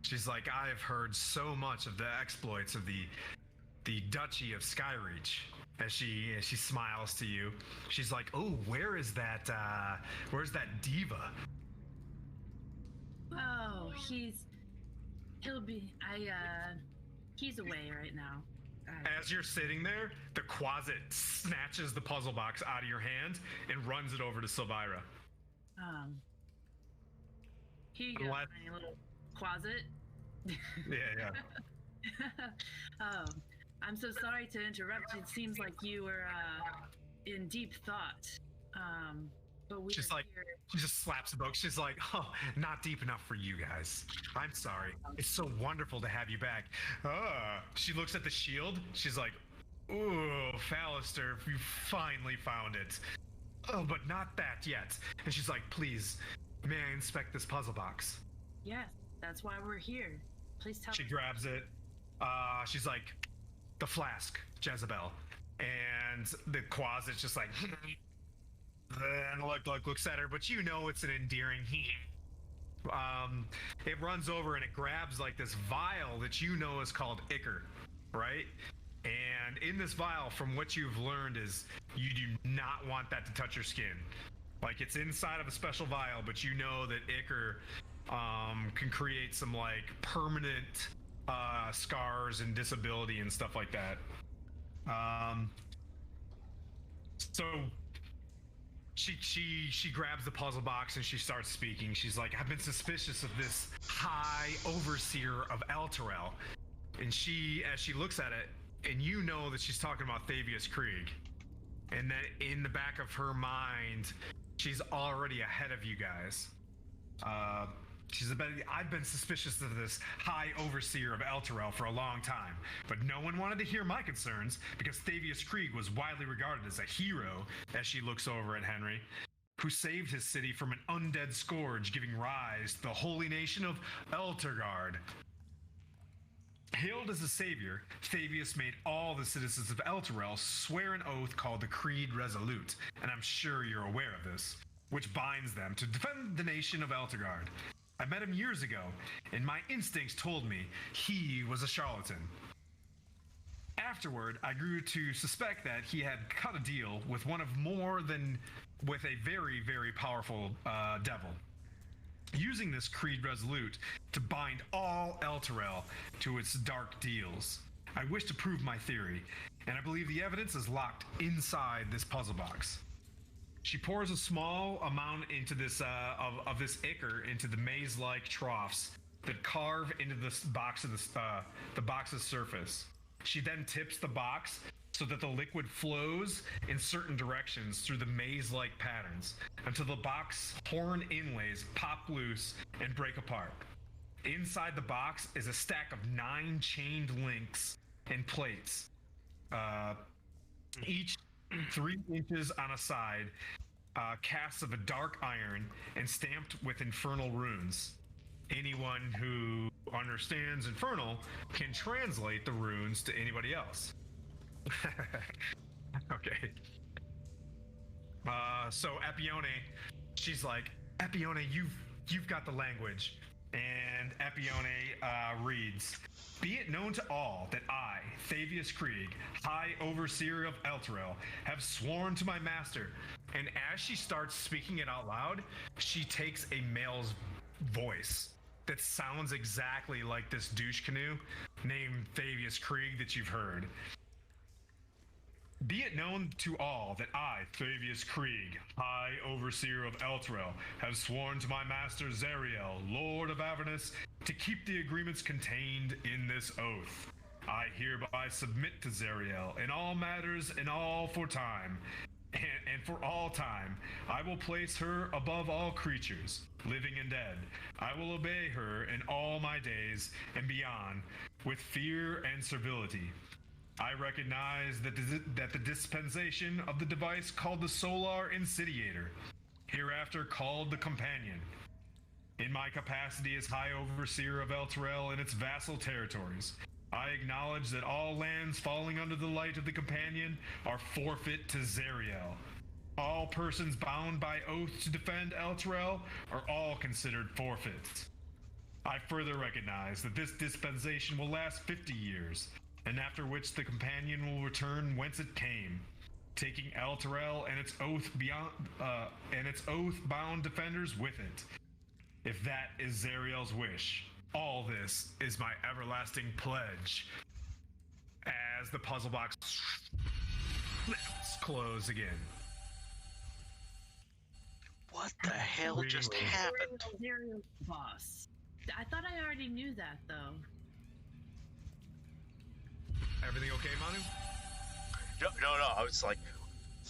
She's like, I've heard so much of the exploits of the Duchy of Skyreach. As she smiles to you, she's like, oh, where's that diva? Oh, he's away right now. As you're sitting there, the Quasit snatches the puzzle box out of your hand and runs it over to Silvira. Here you go, my little Quasit. Yeah. Oh, I'm so sorry to interrupt. It seems like you were in deep thought. But we She's like, here. she just slaps the book. She's like, oh, not deep enough for you guys. I'm sorry. It's so wonderful to have you back. She looks at the shield. She's like, ooh, Fallister, you finally found it. Oh, but not that yet. And she's like, please, may I inspect this puzzle box? Yes, that's why we're here. Please tell She me. grabs it. She's like, the flask, Jezebel. And the Quasit's just like, and looks at her, but you know it's an endearing it runs over and it grabs like this vial that you know is called Ichor, right? And in this vial, from what you've learned, is you do not want that to touch your skin. Like, it's inside of a special vial, but you know that Ichor can create some like permanent scars and disability and stuff like that. So she grabs the puzzle box and she starts speaking. She's like, I've been suspicious of this high overseer of Elturel. And as she looks at it, and you know that she's talking about Thavius Krieg. And that in the back of her mind, she's already ahead of you guys. I've been suspicious of this high overseer of Elturel for a long time, but no one wanted to hear my concerns because Thavius Krieg was widely regarded as a hero. As she looks over at Henry, who saved his city from an undead scourge, giving rise to the holy nation of Eltergard. Hailed as a savior, Thavius made all the citizens of Elturel swear an oath called the Creed Resolute, and I'm sure you're aware of this, which binds them to defend the nation of Elturgard. I met him years ago, and my instincts told me he was a charlatan. Afterward, I grew to suspect that he had cut a deal with with a very, very powerful devil, using this Creed Resolute to bind all Elturel to its dark deals. I wish to prove my theory, and I believe the evidence is locked inside this puzzle box. She pours a small amount into this of this ichor into the maze-like troughs that carve into the box's surface. She then tips the box so that the liquid flows in certain directions through the maze-like patterns until the box horn inlays pop loose and break apart. Inside the box is a stack of 9 chained links and plates, each 3 inches on a side, casts of a dark iron and stamped with infernal runes. Anyone who understands infernal can translate the runes to anybody else. Okay. So Epione, she's like, Epione, you've got the language. And Epione reads, "Be it known to all that I, Thavius Krieg, High Overseer of Elturel, have sworn to my master." And as she starts speaking it out loud, she takes a male's voice that sounds exactly like this douche canoe named Thavius Krieg that you've heard. "Be it known to all that I, Thavius Krieg, High Overseer of Elturel, have sworn to my master Zariel, Lord of Avernus, to keep the agreements contained in this oath. I hereby submit to Zariel in all matters and all for time. And for all time, I will place her above all creatures, living and dead. I will obey her in all my days and beyond, with fear and servility. I recognize that the dispensation of the device called the Solar Insidiator, hereafter called the Companion. In my capacity as High Overseer of Elturel and its vassal territories, I acknowledge that all lands falling under the light of the Companion are forfeit to Zariel. All persons bound by oath to defend Elturel are all considered forfeits. I further recognize that this dispensation will last 50 years, and after which the Companion will return whence it came, taking Elturel and its oath-bound defenders with it. If that is Zariel's wish, all this is my everlasting pledge." As the puzzle box close again. What the hell just happened? Zariel's boss. I thought I already knew that, though. Everything okay, Manu? No. I was like,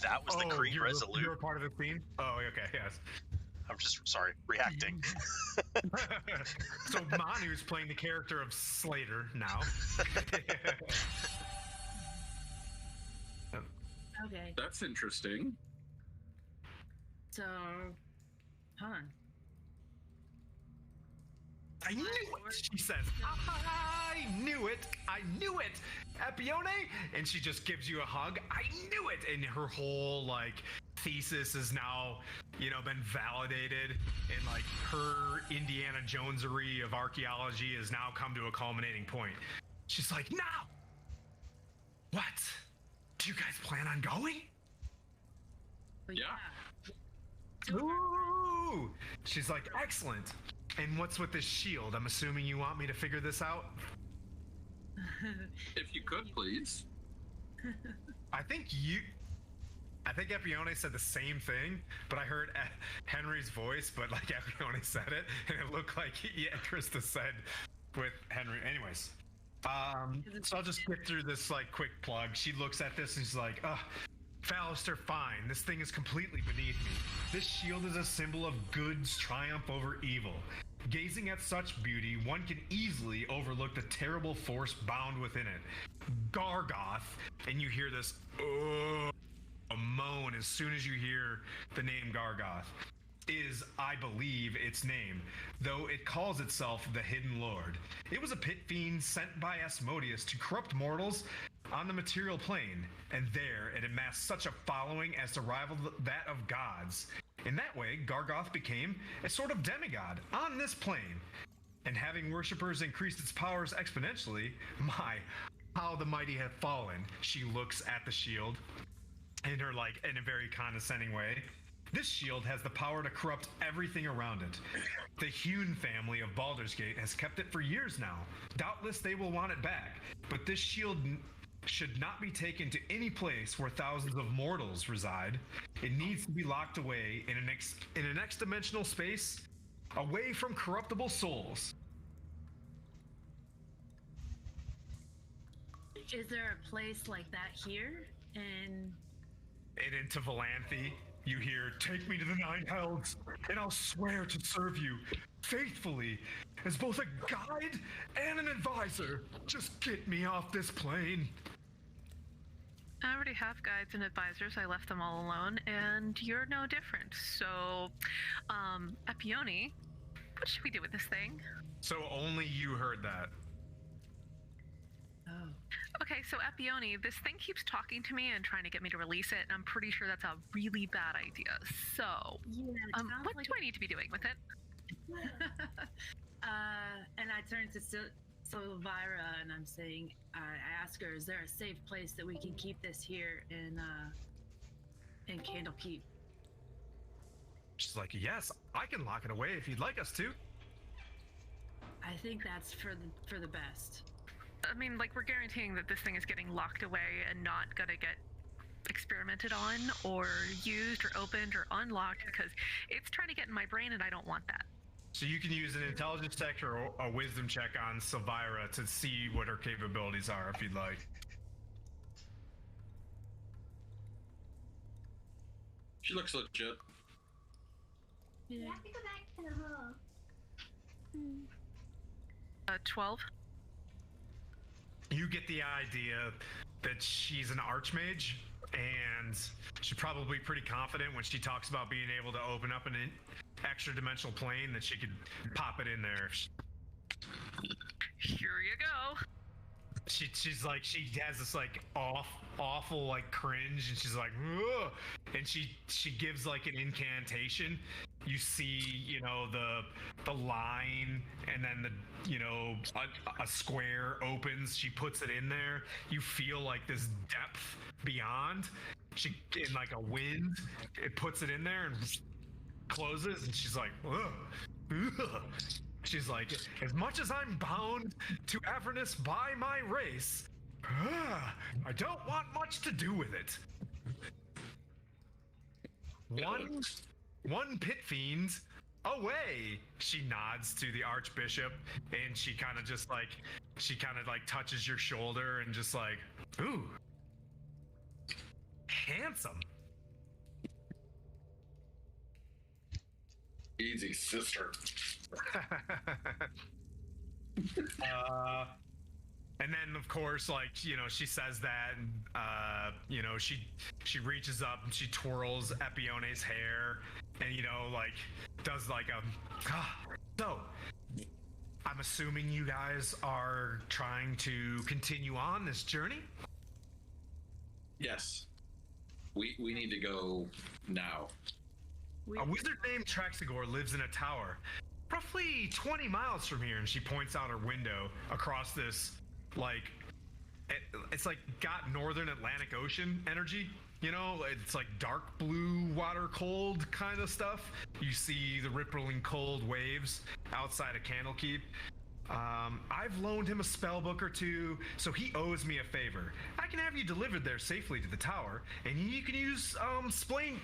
that was the Creed Resolute. You were part of the scene? Oh, okay, yes. I'm just, sorry, reacting. So Manu's playing the character of Slater now. Okay, That's interesting. so, hold on. I knew it, she says. I knew it. I knew it. Epione. And she just gives you a hug. I knew it. And her whole, thesis has now, been validated. And, her Indiana Jonesery of archaeology has now come to a culminating point. She's like, now! What? Do you guys plan on going? But Yeah. Ooh! She's like, excellent. And what's with this shield? I'm assuming you want me to figure this out? If you could, please. I think Epione said the same thing, but I heard Henry's voice, but Epione said it, and it looked like Krista said with Henry. Anyways, so I'll just get through this quick plug. She looks at this and she's like, Fallister, fine. This thing is completely beneath me. This shield is a symbol of good's triumph over evil. Gazing at such beauty, one can easily overlook the terrible force bound within it. Gargoth, and you hear this a moan down as soon as you hear the name Gargoth is, I believe, its name, though it calls itself the Hidden Lord. It was a pit fiend sent by Asmodeus to corrupt mortals on the material plane, and there it amassed such a following as to rival that of gods. In that way, Gargoth became a sort of demigod on this plane, and having worshippers increased its powers exponentially. My, how the mighty have fallen. She looks at the shield in her, like, in a very condescending way. This shield has the power to corrupt everything around it. The Hewn family of Baldur's Gate has kept it for years now. Doubtless they will want it back, but this shield should not be taken to any place where thousands of mortals reside. It needs to be locked away in an X-dimensional space, away from corruptible souls. Is there a place like that here? And into Valanthe, you hear, "Take me to the Nine Hells, and I'll swear to serve you faithfully as both a guide and an advisor. Just get me off this plane." I already have guides and advisors. I left them all alone, and you're no different. So, Epione, what should we do with this thing? So only you heard that. oh, Okay, so Epione, this thing keeps talking to me and trying to get me to release it, and I'm pretty sure that's a really bad idea. So, yeah. It sounds what like do I need to be doing with it? and I turn to Silvira and I'm saying, I ask her, is there a safe place that we can keep this here in Candlekeep? She's like, "Yes, I can lock it away if you'd like us to." I think that's for the best. I mean, like, we're guaranteeing that this thing is getting locked away and not gonna get experimented on or used or opened or unlocked, because it's trying to get in my brain and I don't want that. So you can use an intelligence check or a wisdom check on Silvira to see what her capabilities are if you'd like. She looks legit. Yeah. You have to go back to the hall. 12. You get the idea that she's an archmage, and she's probably pretty confident when she talks about being able to open up an extra dimensional plane that she could pop it in there. Here you go. She's like, she has this like awful like cringe, and she's like, "Ugh," and she gives like an incantation. You see, you know, the line, and then the, you know, a square opens. She puts it in there. You feel like this depth beyond. She, in like a wind, it puts it in there and closes, and she's like, "Ugh, ugh." She's like, "As much as I'm bound to Avernus by my race, I don't want much to do with it." One pit fiend away. She nods to the Archbishop, and she kind of touches your shoulder and just like, "Ooh, handsome." Easy, sister. And then of course, like, you know, she says that, and you know, she reaches up and she twirls Epione's hair, and, you know, like, does like a so I'm assuming you guys are trying to continue on this journey? Yes. We need to go now. A wizard named Traxigor lives in a tower roughly 20 miles from here, and she points out her window across this, like, it's like got northern Atlantic Ocean energy, you know, it's like dark blue water, cold kind of stuff. You see the rippling cold waves outside of Candlekeep. I've loaned him a spell book or two, so he owes me a favor. I can have you delivered there safely to the tower, and you can use plane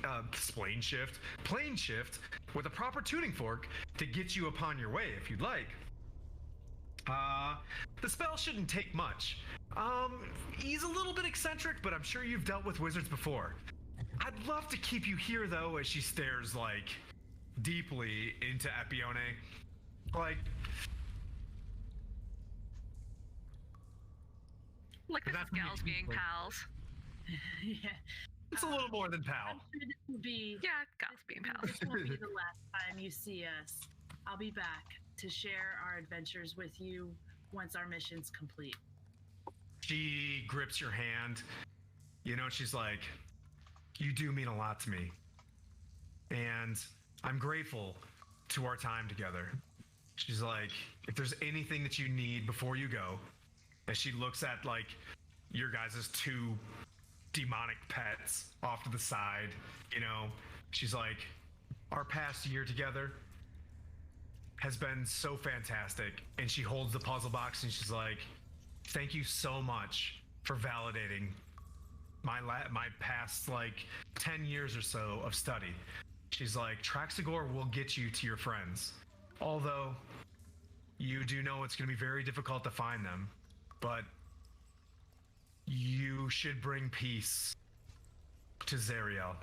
shift with a proper tuning fork to get you upon your way if you'd like. The spell shouldn't take much. He's a little bit eccentric, but I'm sure you've dealt with wizards before. I'd love to keep you here, though, as she stares, like, deeply into Epione. Like this That's is gals me. being pals. Yeah. It's a little more than pal. I'm sure this will be. Yeah, gossiping pals. This won't be the last time you see us. I'll be back to share our adventures with you once our mission's complete. She grips your hand. You know, she's like, you do mean a lot to me. And I'm grateful to our time together. She's like, if there's anything that you need before you go, and she looks at like your guys' two demonic pets off to the side, you know, she's like, our past year together has been so fantastic. And she holds the puzzle box and she's like, thank you so much for validating my past like 10 years or so of study. She's like, Traxigor will get you to your friends. Although you do know it's going to be very difficult to find them, but you should bring peace to Zariel.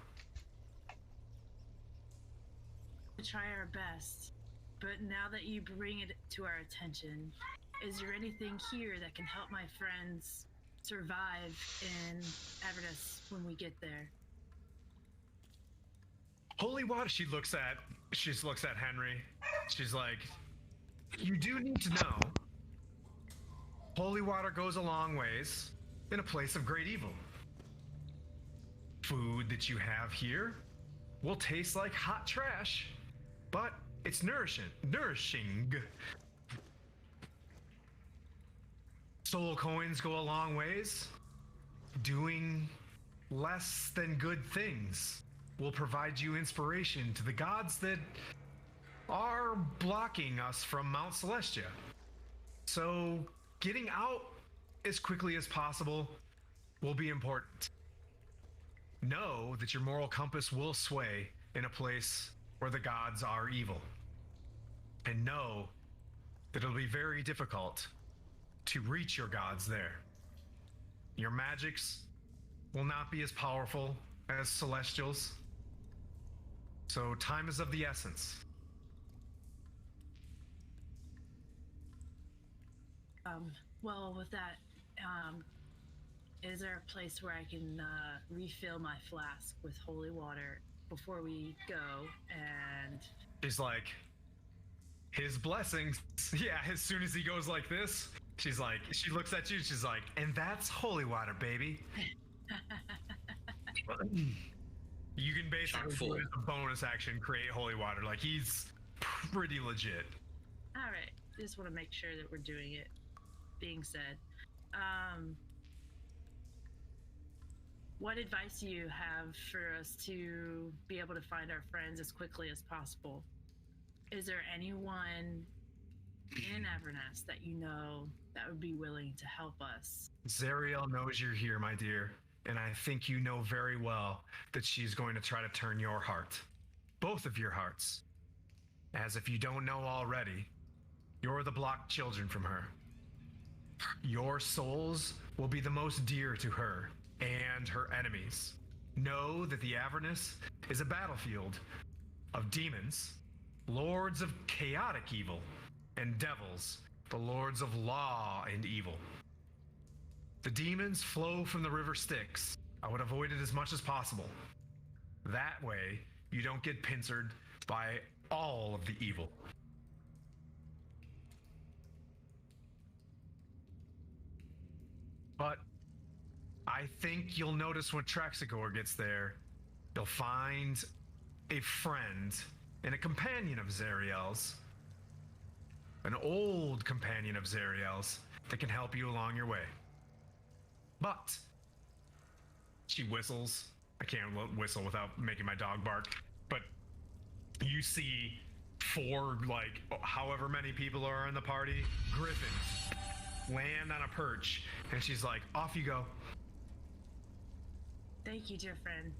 We try our best, but now that you bring it to our attention, is there anything here that can help my friends survive in Avernus when we get there? Holy water, she looks at Henry. She's like, you do need to know, holy water goes a long ways in a place of great evil. Food that you have here will taste like hot trash, but it's nourishing. Soul coins go a long ways. Doing less than good things will provide you inspiration to the gods that are blocking us from Mount Celestia. So getting out as quickly as possible will be important. Know that your moral compass will sway in a place where the gods are evil. And know that it'll be very difficult to reach your gods there. Your magics will not be as powerful as celestials. So time is of the essence. Well, with that, is there a place where I can refill my flask with holy water before we go? And She's like, his blessings. Yeah, as soon as he goes like this, she's like, she looks at you, she's like, and that's holy water, baby. You can basically do it as a bonus action, create holy water. Like, he's pretty legit. all right, just want to make sure that we're doing it. Being said, what advice do you have for us to be able to find our friends as quickly as possible? Is there anyone in Avernus that you know that would be willing to help us? Zariel knows you're here, my dear, and I think you know very well that she's going to try to turn your heart, both of your hearts. As if you don't know already, you're the blocked children from her. Your souls will be the most dear to her and her enemies. Know that the Avernus is a battlefield of demons, lords of chaotic evil, and devils, the lords of law and evil. The demons flow from the river Styx. I would avoid it as much as possible. That way, you don't get pincered by all of the evil. But I think you'll notice when Traxigor gets there, you'll find a friend and a companion of Zariel's, an old companion of Zariel's that can help you along your way. But she whistles. I can't whistle without making my dog bark. But you see four, like, however many people are in the party, griffins land on a perch, and she's like, off you go. Thank you, dear friend.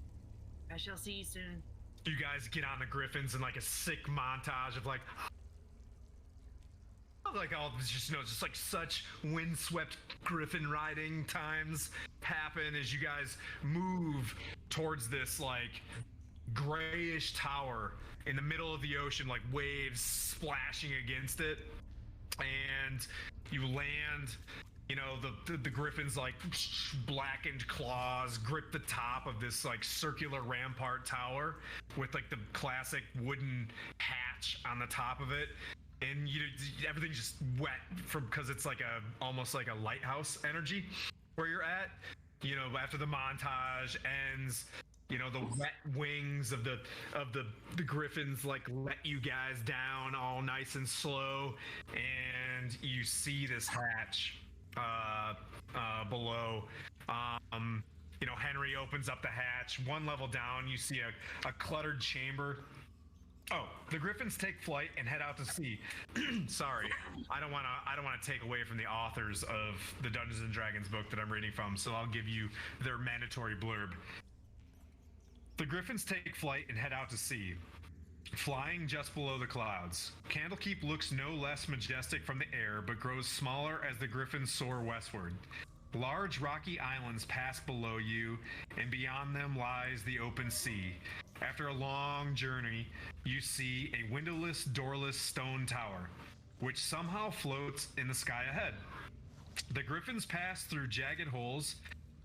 I shall see you soon. You guys get on the griffins in like a sick montage of like all just, you know, just like such windswept griffin riding times happen as you guys move towards this like grayish tower in the middle of the ocean, like waves splashing against it, and you land You know, the griffin's like blackened claws grip the top of this like circular rampart tower with like the classic wooden hatch on the top of it, and everything's just wet because it's like almost like a lighthouse energy where you're at. You know, after the montage ends, you know, the wet wings of the griffins like let you guys down all nice and slow, and you see this hatch below. You know, Henry opens up the hatch. One level down, you see a cluttered chamber. Oh, the griffins take flight and head out to sea. Sorry, I don't want to take away from the authors of the Dungeons and Dragons book that I'm reading from, so I'll give you their mandatory blurb. The griffins take flight and head out to sea, flying just below the clouds. Candlekeep looks no less majestic from the air, but grows smaller as the griffins soar westward. Large rocky islands pass below you, and beyond them lies the open sea. After a long journey, you see a windowless, doorless stone tower, which somehow floats in the sky ahead. The griffins pass through jagged holes,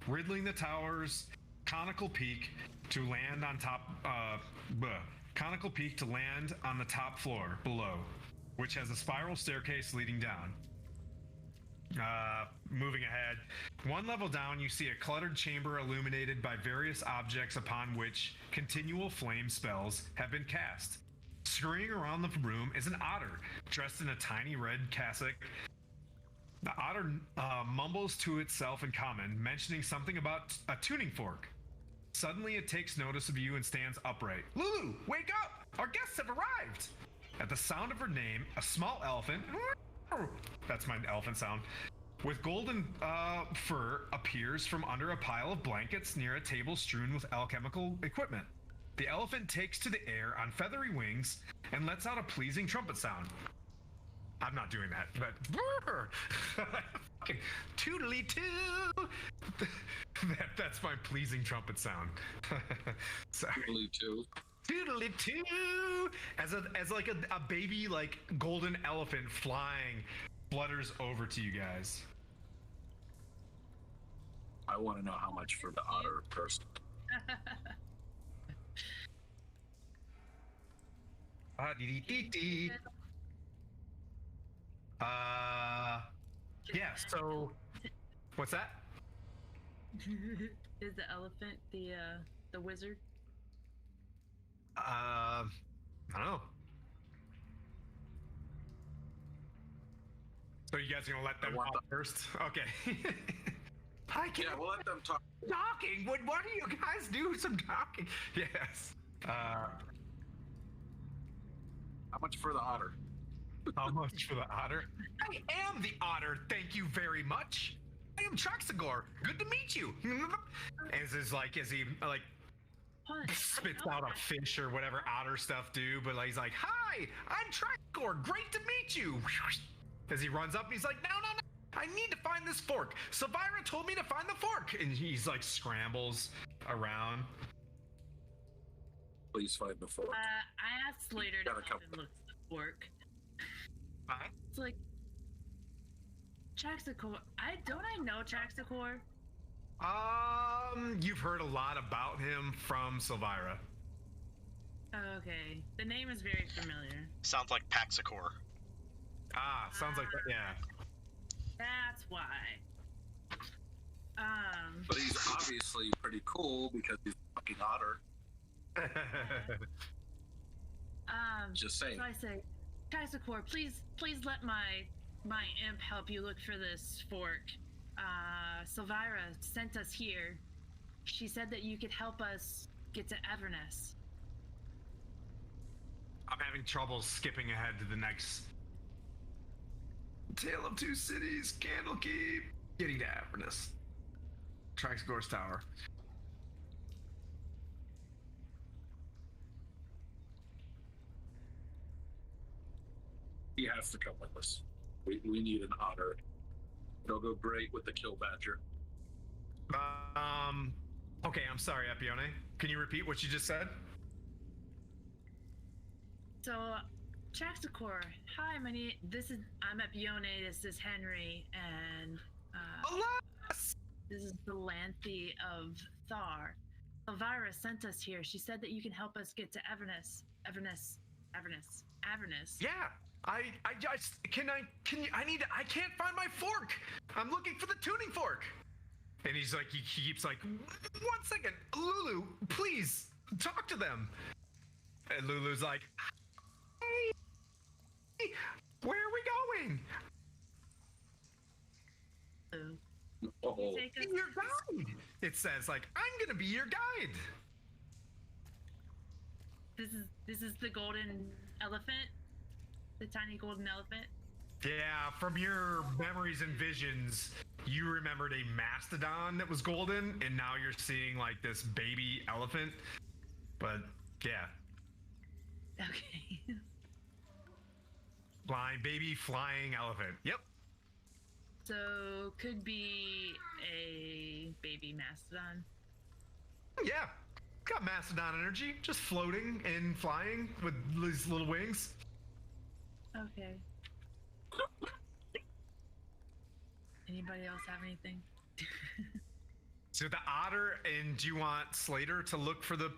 riddling the tower's conical peak to land on the top floor below, which has a spiral staircase leading down. Moving ahead, one level down, you see a cluttered chamber illuminated by various objects upon which continual flame spells have been cast. Scurrying around the room is an otter dressed in a tiny red cassock. The otter mumbles to itself in common, mentioning something about a tuning fork. Suddenly, it takes notice of you and stands upright. Lulu, wake up! Our guests have arrived! At the sound of her name, a small elephant, that's my elephant sound, with golden fur appears from under a pile of blankets near a table strewn with alchemical equipment. The elephant takes to the air on feathery wings and lets out a pleasing trumpet sound. I'm not doing that, but fucking toodly-too. That's my pleasing trumpet sound. Sorry. Toodly-too. Toodly-too. As like a baby like golden elephant flying flutters over to you guys. I want to know how much for the otter person. Yeah, so what's that? Is the elephant the wizard? I don't know. So you guys are gonna let them talk first? Okay. I can't. Yeah, we'll let them talk. Talking? Why do you guys do some talking? Yes. How much for the otter? How much for the otter? I am the otter, thank you very much. I am Traxagor. Good to meet you. As he spits out a fish or whatever otter stuff do, but like, he's like, "Hi, I'm Traxagor. Great to meet you." As he runs up, he's like, "No. I need to find this fork. Silvira told me to find the fork." And he's like scrambles around. Please find the fork. I asked Slater to Gotta help come. him look for the fork. Huh? It's like Traxacor. Don't I know Traxacor? You've heard a lot about him from Silvira. Okay, the name is very familiar. Sounds like Paxicor. Sounds like that. Yeah. That's why. But he's obviously pretty cool because he's a fucking otter. Just saying. So I say, Traxacor, please let my imp help you look for this fork. Silvira sent us here. She said that you could help us get to Avernus. I'm having trouble skipping ahead to the next. Tale of Two Cities, Candlekeep, getting to Avernus. Traxagor's Tower. He has to come with us. We need an otter. It'll go great with the kill badger. Okay, I'm sorry, Epione. Can you repeat what you just said? So, Traxacor, hi, I'm Epione, this is Henry, and Alas! This is the Lanthe of Thar. Elvira sent us here. She said that you can help us get to Avernus. Avernus. Yeah, I can't find my fork. I'm looking for the tuning fork. And he's like, he keeps like, 1 second, Lulu, please talk to them. And Lulu's like, hey, where are we going? Oh, Take us. Your guide. It says like, I'm gonna be your guide. This is the golden elephant, the tiny golden elephant. Yeah, from your memories and visions, you remembered a mastodon that was golden, and now you're seeing like this baby elephant. But yeah, Okay. flying elephant. Yep. So could be a baby mastodon. Yeah, got mastodon energy, just floating and flying with these little wings. Okay. Anybody else have anything? So the otter, and do you want Slater to look for the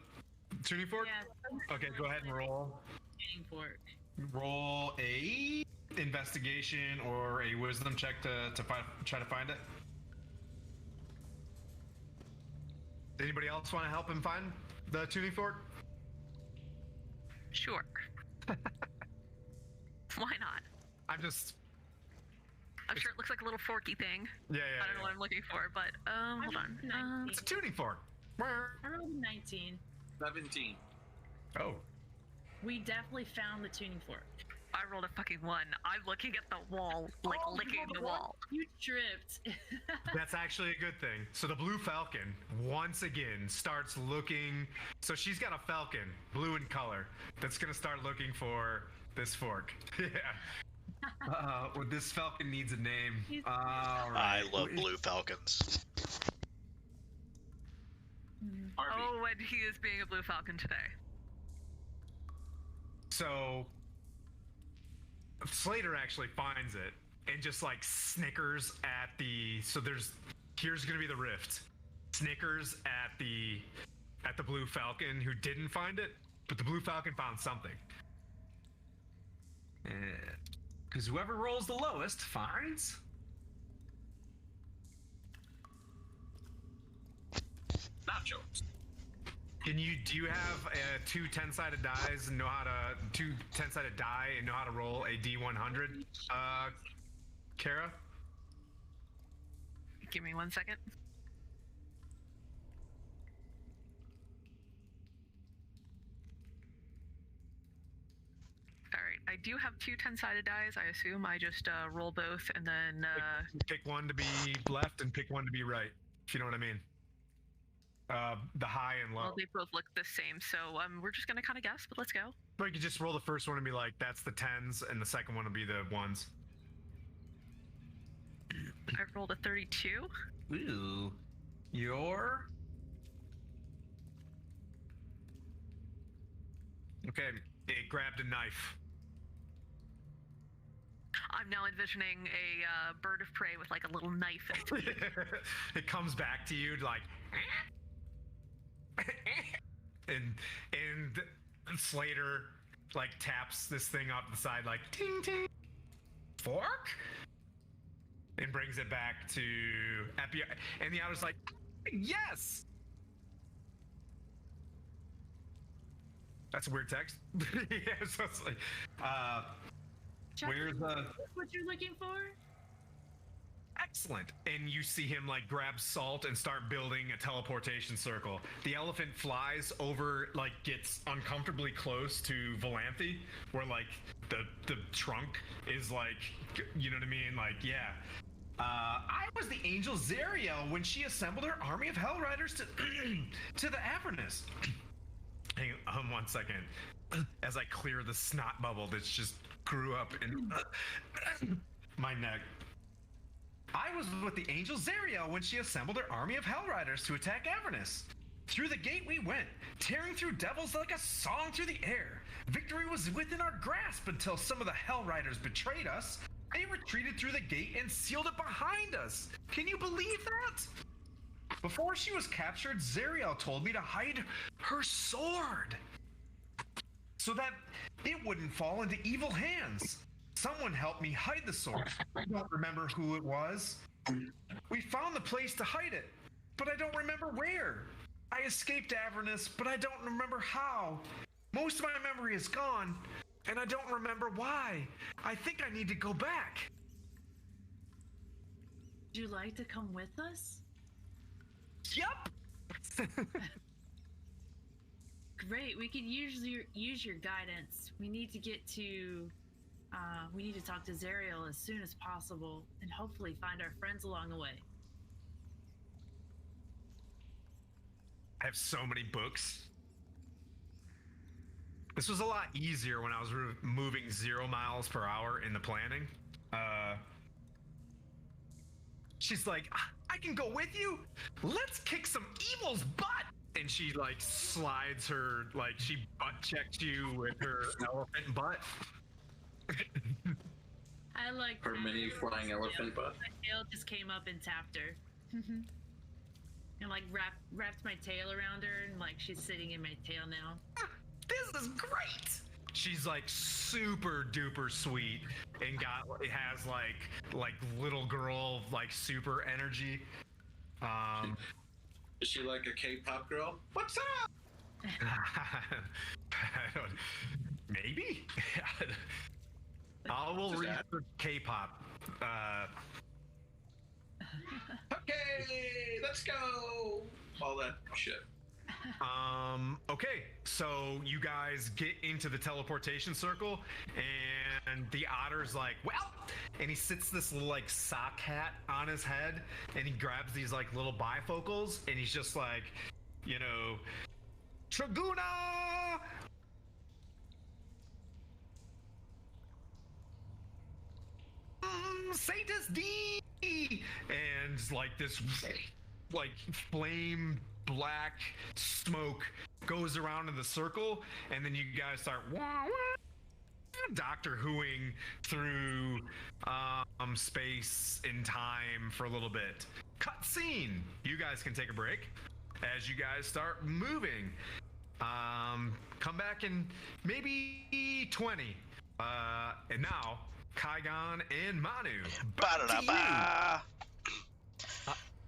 tuning fork? Yeah. Okay, go ahead and roll. Tuning fork. Roll a investigation or a wisdom check to try to find it. Anybody else want to help him find the tuning fork? Sure. Why not? I'm just. I'm sure it looks like a little forky thing. Yeah. I don't know what I'm looking for, but hold on. 19. It's a tuning fork. I rolled a 19. 17. Oh. We definitely found the tuning fork. I rolled a fucking 1. I'm looking at the wall, like Oh, you licking rolled the a one? wall. You tripped. That's actually a good thing. So the blue falcon, once again, starts looking. So she's got a falcon, blue in color, that's going to start looking for this fork. Yeah. Well, this falcon needs a name. All right. I love blue falcons. Harvey. Oh, and he is being a blue falcon today. So Slater actually finds it and just like snickers at the. So here's going to be the rift. Snickers at the blue falcon who didn't find it, but the blue falcon found something. Because whoever rolls the lowest finds. Nachos. Do you have two 10-sided dies and know how to 10-sided die and know how to roll a D100? Kara? Give me 1 second. Alright, I do have two 10-sided dies. I assume I just roll both and then Pick one to be left and pick one to be right, if you know what I mean. The high and low. well, they both look the same, so we're just gonna kind of guess, but let's go. Or you could just roll the first one and be like, that's the 10s, and the second one will be the 1s. I rolled a 32. Ooh. Your. Okay, it grabbed a knife. I'm now envisioning a bird of prey with like a little knife in its teeth. It comes back to you like. and Slater like taps this thing off the side like ting ting fork and brings it back to Epi, and the other's like yes. That's a weird text. Yeah, so it's like where's the what you're looking for? excellent. And you see him like grab salt and start building a teleportation circle. The elephant flies over, like gets uncomfortably close to Valanthe, where like the trunk is like, you know what I mean? Like, yeah. I was the angel Zeriel when she assembled her army of Hell Riders to the Avernus. Hang on 1 second. As I clear the snot bubble that's just grew up in my neck. I was with the angel Zeriel when she assembled her army of Hell Riders to attack Avernus. Through the gate we went, tearing through devils like a song through the air. Victory was within our grasp until some of the Hell Riders betrayed us. They retreated through the gate and sealed it behind us. Can you believe that? Before she was captured, Zariel told me to hide her sword so that it wouldn't fall into evil hands. Someone helped me hide the sword. I don't remember who it was. We found the place to hide it, but I don't remember where. I escaped Avernus, but I don't remember how. Most of my memory is gone, and I don't remember why. I think I need to go back. Would you like to come with us? Yup. Great. We could use your guidance. We need to get to. We need to talk to Zariel as soon as possible, and hopefully find our friends along the way. I have so many books. This was a lot easier when I was moving 0 miles per hour in the planning. She's like, I can go with you. Let's kick some evil's butt. And she like slides her, like she butt checks you with her elephant butt. I like Her mini flying elephant butt. My tail just came up and tapped her. And like wrapped my tail around her, and like she's sitting in my tail now. This is great. She's like super duper sweet and it has like little girl like super energy. Is she like a K-pop girl? What's up? Maybe. I will Just read add. for K-pop. Okay, let's go. All that shit. Okay, so you guys get into the teleportation circle, and the otter's like, well, and he sits this little like sock hat on his head, and he grabs these like little bifocals, and he's just like, you know, Traguna! Satus D! And like this like flame black smoke goes around in the circle, and then you guys start Doctor Whoing through space and time for a little bit. Cutscene. You guys can take a break as you guys start moving. Come back in maybe 20. And now Kaigon and Manu. Back to you. Ba-da-da-ba.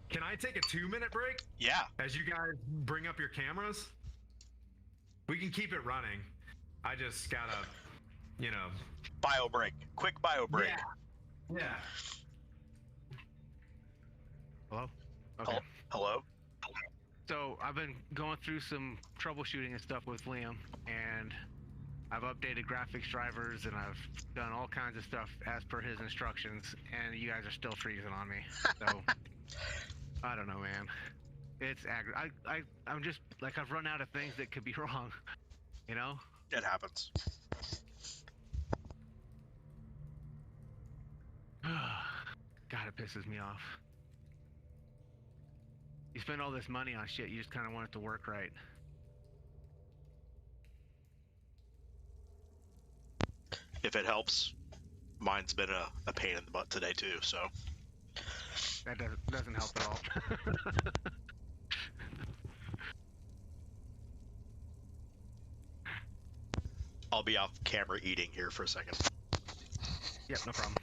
Can I take a 2-minute break Yeah. as you guys bring up your cameras? We can keep it running. I just gotta, you know. Bio break. Quick bio break. Yeah. Hello? Okay. Hello? So I've been going through some troubleshooting and stuff with Liam, and I've updated graphics drivers, and I've done all kinds of stuff as per his instructions, and you guys are still freezing on me. So I don't know, man. It's I'm just like, I've run out of things that could be wrong, you know? It happens. God, it pisses me off. You spend all this money on shit, you just kind of want it to work right. If it helps, mine's been a pain in the butt today too, so. That doesn't help at all. I'll be off camera eating here for a second. Yep, no problem.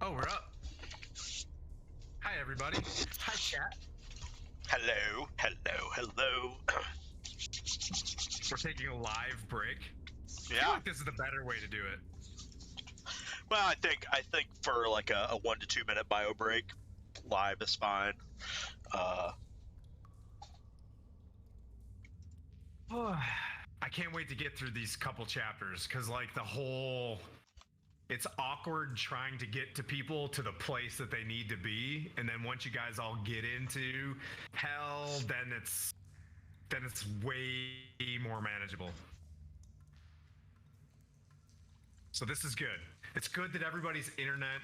Oh, we're up. Hi, everybody. Hi, chat. Hello, hello, hello. We're taking a live break. I feel Yeah. like this is the better way to do it. Well, I think for like a 1 to 2 minute bio break, live is fine. I can't wait to get through these couple chapters because, like, it's awkward trying to get to people to the place that they need to be, and then once you guys all get into hell, then it's way more manageable. So this is good. It's good that everybody's internet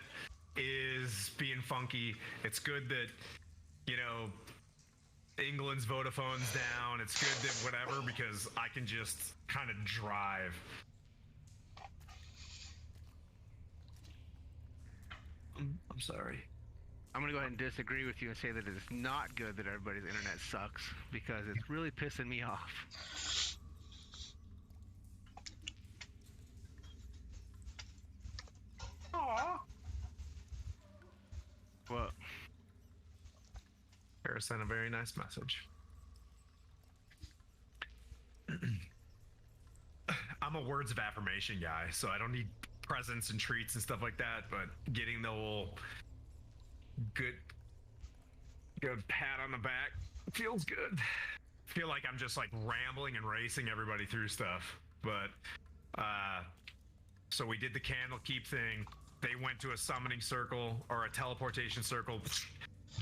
is being funky. It's good that, you know, England's Vodafone's down. It's good that whatever, because I can just kind of drive. I'm sorry. I'm gonna go ahead and disagree with you and say that it's not good that everybody's internet sucks, because it's really pissing me off. Aww. Well, Paris sent a very nice message. I'm a words of affirmation guy, so I don't need presents and treats and stuff like that, but getting the whole good pat on the back feels good. Feel like I'm just like rambling and racing everybody through stuff. But so we did the Candlekeep thing. They went to a summoning circle or a teleportation circle.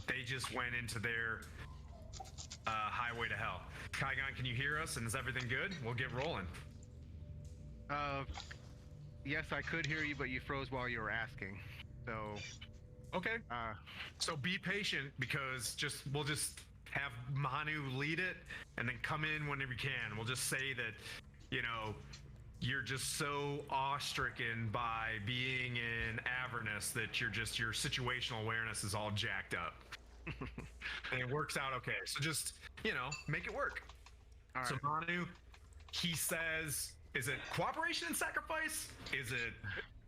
They just went into their highway to hell. Kaigon, can you hear us? And is everything good? We'll get rolling. yes, I could hear you, but you froze while you were asking. So, Okay. So be patient, because we'll just have Manu lead it and then come in whenever you can. We'll just say that, you know, you're just so awe-stricken by being in Avernus that your situational awareness is all jacked up. And it works out okay. So just, you know, make it work. all right. So Manu, he says, is it cooperation and sacrifice? Is it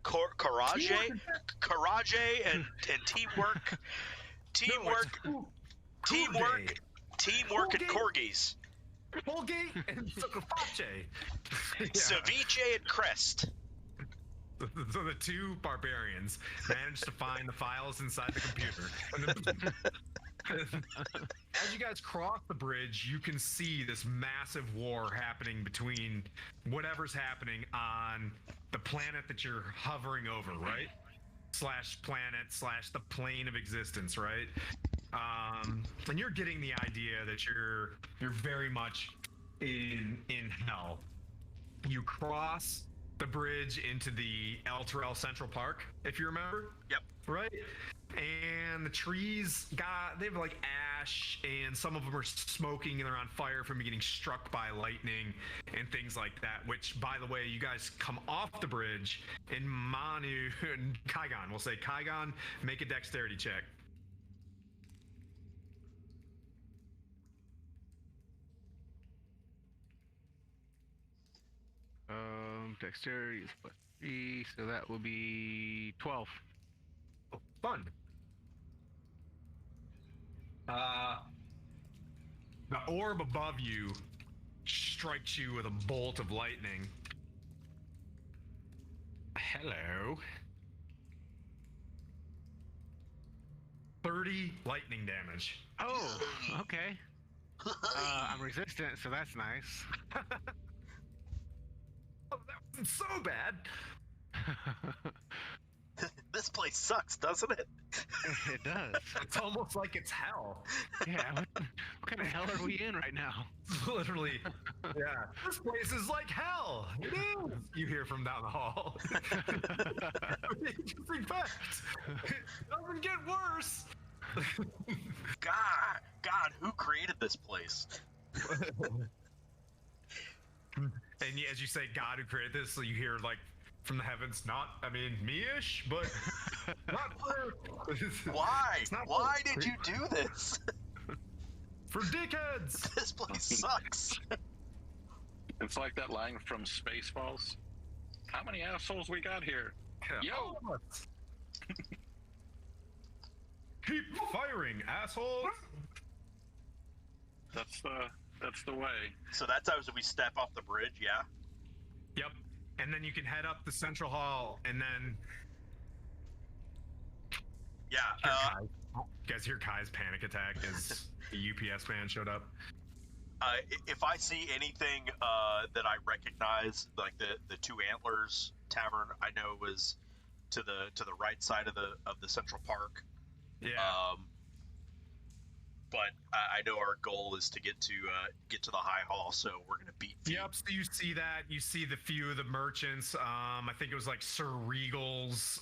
Courage and teamwork. Teamwork and corgis. Polgate and Sokofache. Ceviche and crest. So the two barbarians managed to find the files inside the computer. And then, as you guys cross the bridge, you can see this massive war happening between whatever's happening on the planet that you're hovering over, right? /planet/ the plane of existence, right? And you're getting the idea that you're very much in hell. You cross the bridge into the El Central Park, if you remember. Yep. Right? And the trees they have like ash, and some of them are smoking and they're on fire from getting struck by lightning and things like that, which, by the way, you guys come off the bridge, and Manu and Kaigon, we'll say Kaigon, make a dexterity check. Dexterity is +3, so that will be 12. Oh, fun. The orb above you strikes you with a bolt of lightning. Hello. 30 lightning damage. Oh, okay. I'm resistant, so that's nice. Oh, that wasn't so bad. This place sucks, doesn't it? It does. It's almost like it's hell. Yeah, what kind of hell are we in right now? Literally. Yeah. This place is like hell. It is. You hear from down the hall. Interesting fact. It doesn't get worse. God, who created this place? And as you say, God who created this, so you hear like from the heavens, me-ish, but not for. Why? Not Why for- did you do this? For dickheads. This place sucks. It's like that line from Spaceballs. How many assholes we got here? Yo! Keep firing, assholes. That's the way. So that's how we step off the bridge, yeah? Yep. And then you can head up the central hall, and then Yeah. Here, Kai. You guys hear Kai's panic attack as the UPS van showed up. If I see anything that I recognize, like the Two Antlers Tavern, I know was to the right side of the Central Park. Yeah. But I know our goal is to get to the High Hall, so we're gonna beat feet. Yep. So you see that. You see the few of the merchants. I think it was like Sir Regal's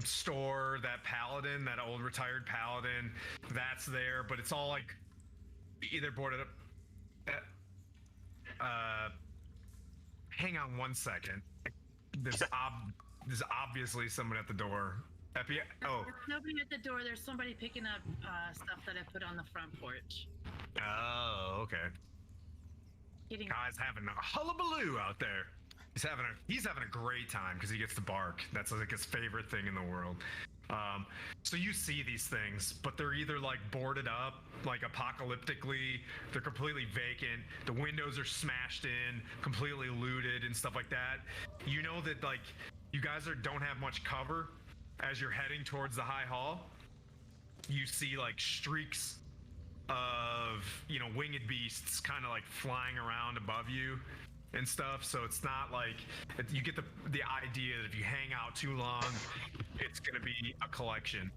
store. That paladin, that old retired paladin, that's there. But it's all like either boarded up. Hang on one second. There's obviously someone at the door. There's nobody at the door. There's somebody picking up stuff that I put on the front porch. Oh, okay. Getting Kai's having a hullabaloo out there. He's having a great time because he gets to bark. That's like his favorite thing in the world. So you see these things, but they're either like boarded up, like apocalyptically, they're completely vacant. The windows are smashed in, completely looted and stuff like that. You know that like you guys don't have much cover. As you're heading towards the High Hall, you see like streaks of, winged beasts kind of like flying around above you and stuff. So it's not like you get the idea that if you hang out too long, it's gonna be a collection.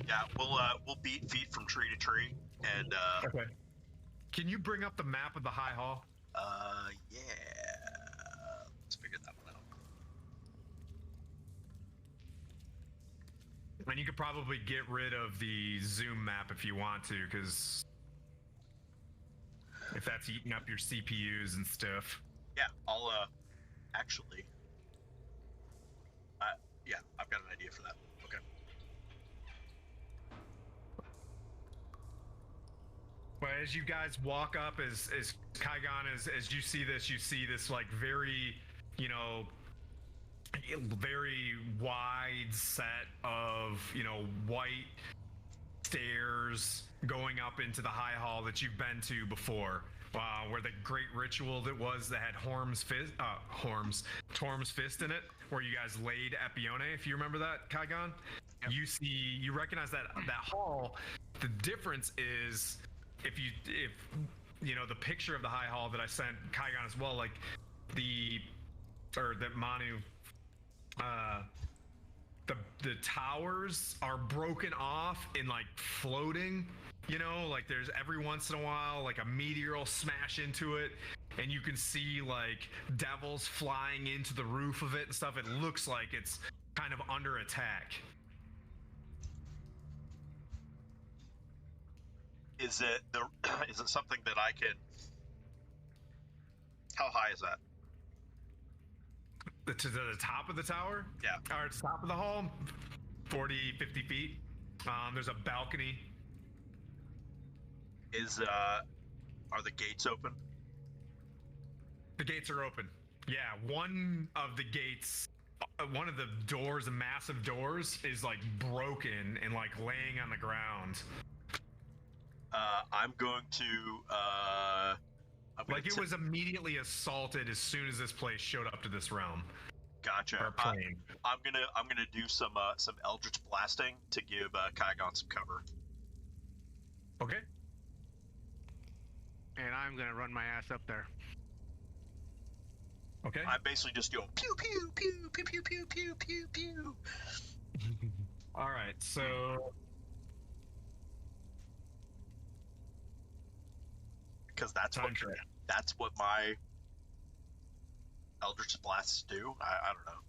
Yeah, we'll beat feet from tree to tree, and Okay. Can you bring up the map of the High Hall? yeah. Let's figure that one out. And you could probably get rid of the zoom map if you want to, because if that's eating up your CPUs and stuff. Yeah, I'll actually. Yeah, I've got an idea for that. Okay. But as you guys walk up, as Kaigon, as you see this like very, very wide set of, white stairs going up into the High Hall that you've been to before, where the great ritual that had Torm's fist in it, where you guys laid Epione, if you remember that, Kaigon. Yep. You recognize that hall. The difference is if the picture of the High Hall that I sent Kaigon as well, like that Manu, the towers are broken off and like floating, like there's every once in a while like a meteor will smash into it and you can see like devils flying into the roof of it and stuff. It looks like it's kind of under attack. Is it something that I can? How high is that? To the top of the tower? Yeah. Or top of the hall? 40, 50 feet. There's a balcony. Are the gates open? The gates are open. Yeah, one of the gates, one of the doors, the massive doors, is like broken and like laying on the ground. I'm going to. It was immediately assaulted as soon as this place showed up to this realm. Gotcha. I'm gonna do some eldritch blasting to give Kaigon some cover. Okay. And I'm gonna run my ass up there. Okay. I'm basically just doing pew pew pew pew pew pew pew pew pew. All right, so. Because that's what my eldritch blasts do. I don't know.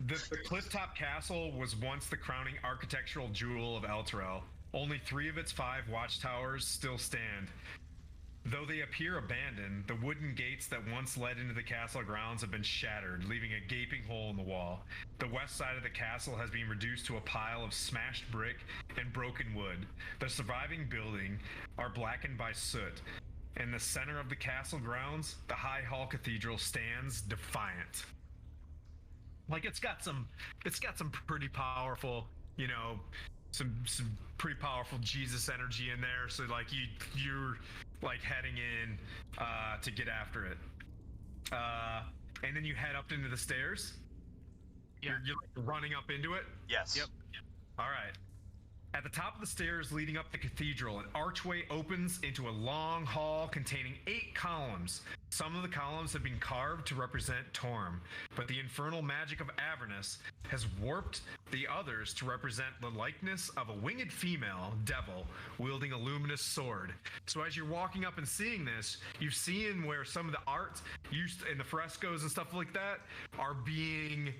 The clifftop castle was once the crowning architectural jewel of Elturel. Only 3 of its 5 watchtowers still stand. Though they appear abandoned, the wooden gates that once led into the castle grounds have been shattered, leaving a gaping hole in the wall. The west side of the castle has been reduced to a pile of smashed brick and broken wood. The surviving buildings are blackened by soot. In the center of the castle grounds, the High Hall Cathedral stands defiant. Like it's got some pretty powerful, some pretty powerful Jesus energy in there. So like you're like heading in to get after it. And then you head up into the stairs. Yeah. You're like running up into it. Yes. Yep. All right. At the top of the stairs leading up the cathedral, an archway opens into a long hall containing 8 columns. Some of the columns have been carved to represent Torm, but the infernal magic of Avernus has warped the others to represent the likeness of a winged female devil wielding a luminous sword. So as you're walking up and seeing this, you've seen where some of the art used in the frescoes and stuff like that are being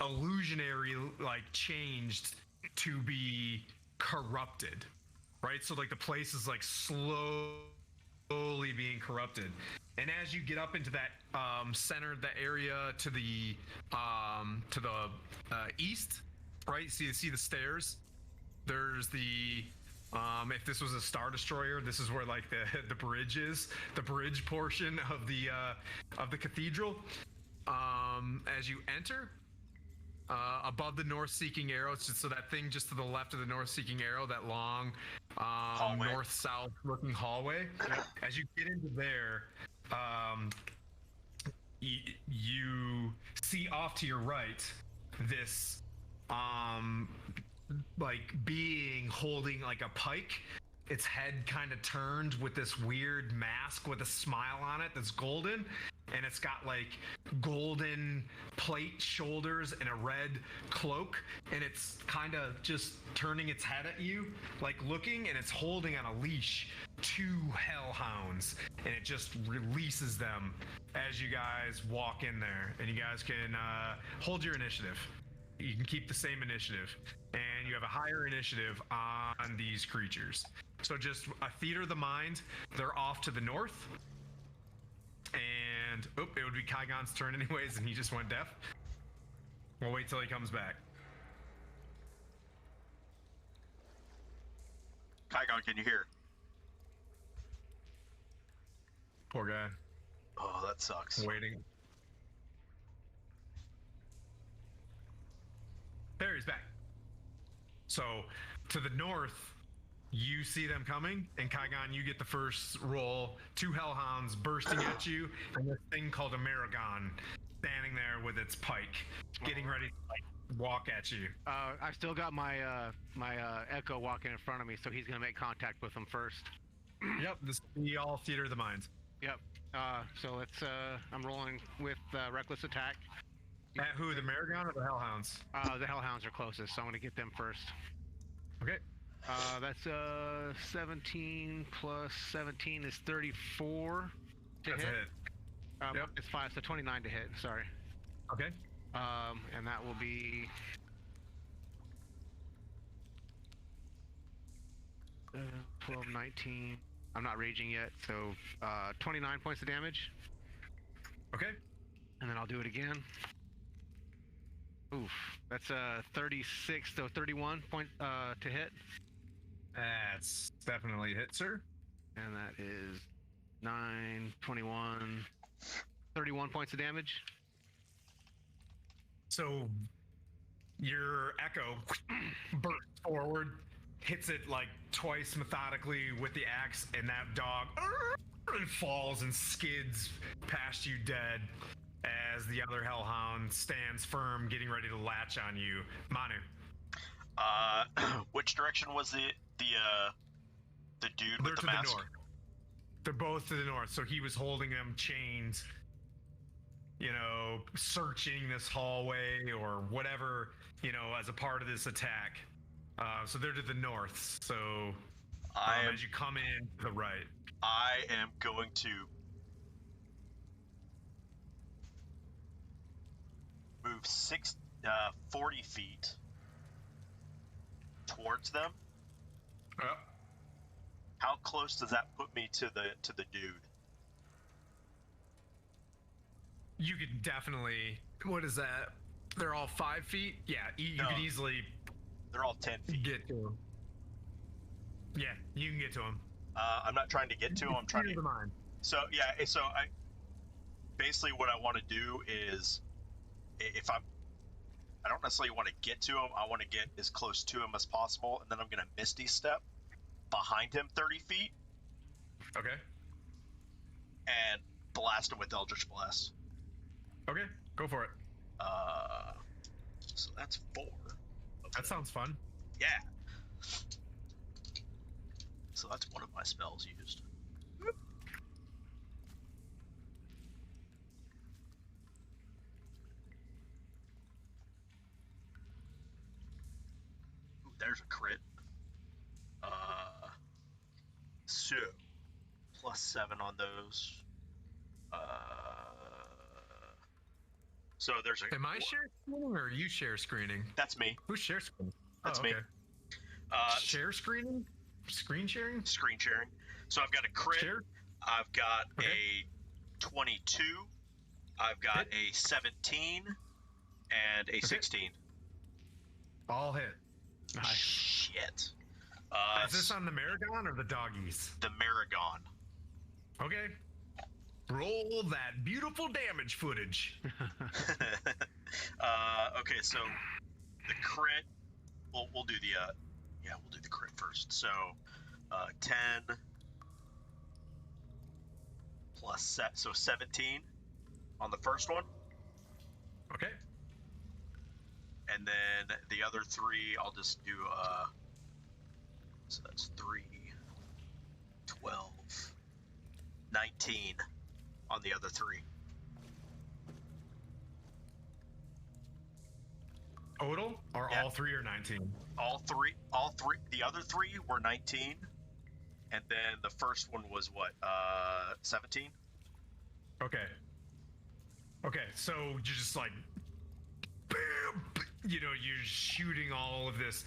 illusionary, like changed to be corrupted, right? So like the place is like slowly being corrupted, and as you get up into that center, that area to the east, right? So you see the stairs. There's the if this was a Star Destroyer, this is where like the bridge is, the bridge portion of the cathedral. As you enter, above the north-seeking arrow, so that thing just to the left of the north-seeking arrow, that long north-south looking hallway. As you get into there, you see off to your right this like being holding like a pike, its head kind of turned with this weird mask with a smile on it that's golden, and it's got like golden plate shoulders and a red cloak, and it's kind of just turning its head at you, like looking, and it's holding on a leash 2 hellhounds, and it just releases them as you guys walk in there. And you guys can hold your initiative. You can keep the same initiative, and you have a higher initiative on these creatures. So just a theater of the mind. They're off to the north. And it would be Kygon's turn anyways, and he just went deaf. We'll wait till he comes back. Kygon, can you hear? Poor guy. Oh, that sucks. Waiting. There, he's back. So to the north, you see them coming, and Kygon, you get the first roll. 2 hellhounds bursting at you, and this thing called a Maragon standing there with its pike, getting ready to like, walk at you. I've still got my Echo walking in front of me, so he's gonna make contact with him first. Yep, this will be all theater of the mind. Yep. So let's. I'm rolling with reckless attack. At who, the Maragon or the hellhounds? The hellhounds are closest, so I'm gonna get them first. Okay. That's 17 plus 17 is 34 to That's hit. a hit. Yep. It's 5, so 29 to hit. Sorry. Okay. And that will be 12, 19. I'm not raging yet, so 29 points of damage. Okay. And then I'll do it again. Oof, that's 36, so 31 point to hit. That's definitely a hit, sir. And that is 9, 21, 31 points of damage. So your Echo bursts forward, hits it like twice methodically with the axe, and that dog falls and skids past you dead as the other hellhound stands firm, getting ready to latch on you. Manu. Which direction was the dude They're with to the mask? the north. They're both to the north, so he was holding them chained, you know, searching this hallway or whatever, you know, as a part of this attack. So they're to the north. So as you come in to the right. I am going to move 40 feet towards them. Yep. How close does that put me to the dude? You could definitely. What is that? They're all 5 feet. Yeah, you No. could easily They're all 10 feet. get to him. Yeah, you can get to him. I'm not trying to get to him. I'm trying to. Mind. So yeah. So I basically what I want to do is, if I don't necessarily want to get to him. I want to get as close to him as possible, and then I'm gonna Misty Step behind him 30 feet. Okay. And blast him with Eldritch Blast. Okay, go for it. So that's 4. That sounds fun. Yeah. that's one of my spells used. Ooh, there's a crit. So +7 on those. So there's a. Am I share screening or are you share screening? That's me. Who's share screening? That's me. Share screening? Screen sharing? Screen sharing. So I've got a crit. Share? I've got Okay. a 22. I've got Hit. a 17 and a 16. All hit. Nice. Shit. Is this on the Maragon or the doggies? The Maragon. Okay. Roll that beautiful damage footage. Okay, so the crit. We'll do the we'll do the crit first. So 10 plus so 17 on the first one, Okay. and then the other 3 I'll just do so that's 3, 12, 19 on the other 3. Total? Or Yeah. all 3 or 19? All three. The other 3 were 19, and then the first one was what? 17. Okay. Okay, so you're just like, bam, you know, you're shooting all of this.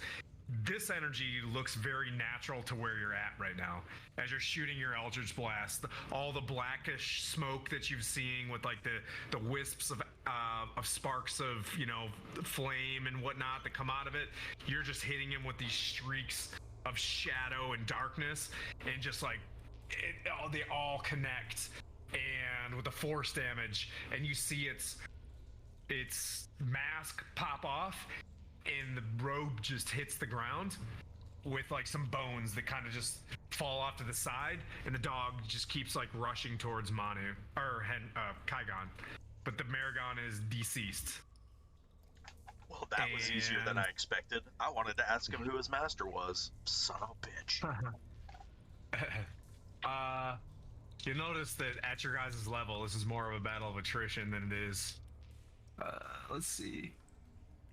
This energy looks very natural to where you're at right now. As you're shooting your Eldritch Blast, all the blackish smoke that you've seen with like the wisps of sparks of, you know, flame and whatnot that come out of it, you're just hitting him with these streaks of shadow and darkness, and just like they all connect, and with the force damage, and you see its mask pop off, and the robe just hits the ground with like some bones that kind of just fall off to the side, and the dog just keeps like rushing towards Manu or Kaigon, but the Maragon is deceased. Well, that was easier than I expected. I wanted to ask him who his master was. Son of a bitch. You'll notice that at your guys' level, this is more of a battle of attrition than it is. Let's see.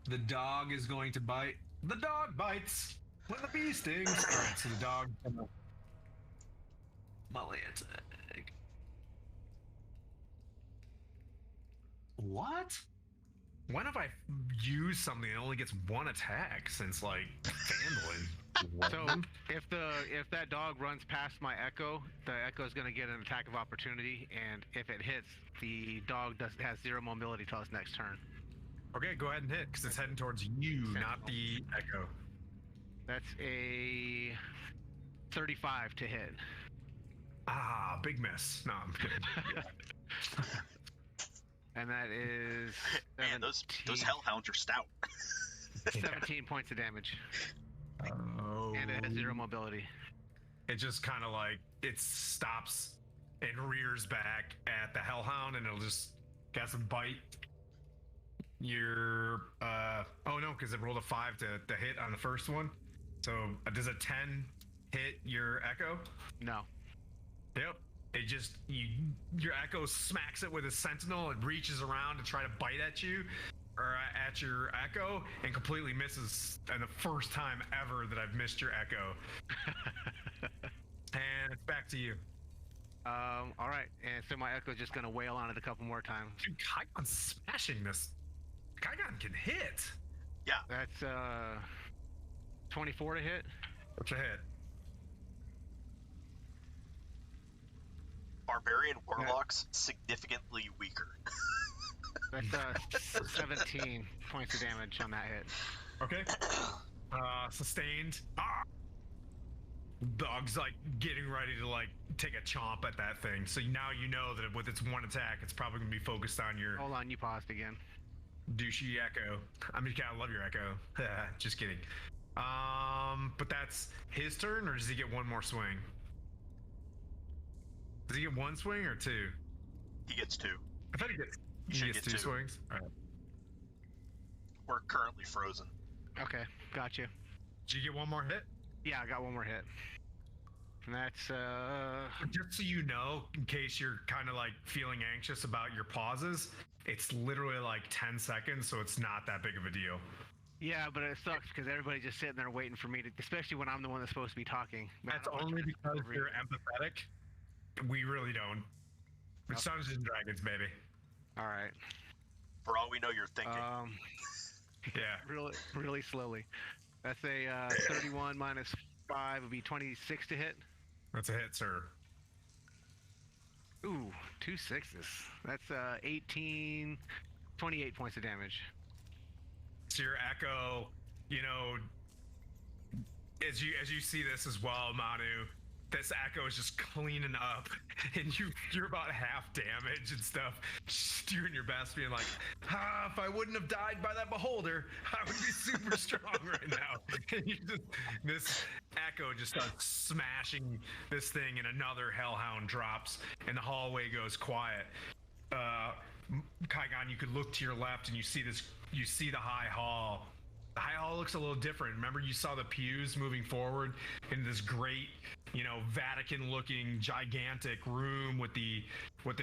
The dog is going to bite. The dog bites when the bee stings. All right, so the dog. Melee attack. What? When have I used something that only gets 1 attack since like Fandolin? So if that dog runs past my echo, the echo is going to get an attack of opportunity, and if it hits, the dog has 0 mobility till its next turn. Okay, go ahead and hit, because it's heading towards you, not the echo. That's a 35 to hit. Ah, big miss. No, I'm kidding. And that is Man, those hellhounds are stout. 17 points of damage. Oh. And it has 0 mobility. It just kind of like, it stops and rears back at the hellhound, and it'll just cast a bite. You're, oh no, because it rolled a 5 to hit on the first one. So does a 10 hit your echo? No. Yep. It just, your echo smacks it with his sentinel. It reaches around to try to bite at you, or at your echo, and completely misses. And the first time ever that I've missed your echo. And it's back to you. All right. And so my echo is just going to wail on it a couple more times. Dude, Kaigon's smashing this. Kaigon can hit. That's 24 to hit. What's a hit? Barbarian warlocks significantly weaker. That's 17 points of damage on that hit. Okay. Sustained. Ah! Dog's like getting ready to like take a chomp at that thing. So now you know that with its 1 attack, it's probably gonna be focused on your Hold on, you paused again. douchey echo. I mean, I love your echo. Just kidding. But that's his turn, or does he get 1 more swing? Does he get 1 swing or 2? He gets 2. I thought he gets. You He should gets get 2 2. swings. All right. We're currently frozen. Okay, gotcha. Did you get 1 more hit? Yeah, I got 1 more hit. And that's Just so you know, in case you're kind of like feeling anxious about your pauses, it's literally like 10 seconds, so it's not that big of a deal. yeah, but it sucks because everybody's just sitting there waiting for me to, especially when I'm the one that's supposed to be talking. Man, That's I don't want only to- because you're empathetic. We really don't. It's Okay. Dungeons and Dragons, baby. All right. For all we know, you're thinking. Yeah. Really slowly. That's a 31 minus 5 would be 26 to hit. That's a hit, sir. Ooh, 2 sixes. That's 18, 28 points of damage. So your echo, you know, as you see this as well, Manu, this echo is just cleaning up, and you're about half damage and stuff. Just doing your best, being like, if I wouldn't have died by that beholder, I would be super strong right now. And you just, this echo just starts smashing this thing, and another hellhound drops, and the hallway goes quiet. Kaigon, you could look to your left, and you see the high hall. The high hall looks a little different. Remember, you saw the pews moving forward in this great, Vatican-looking, gigantic room with the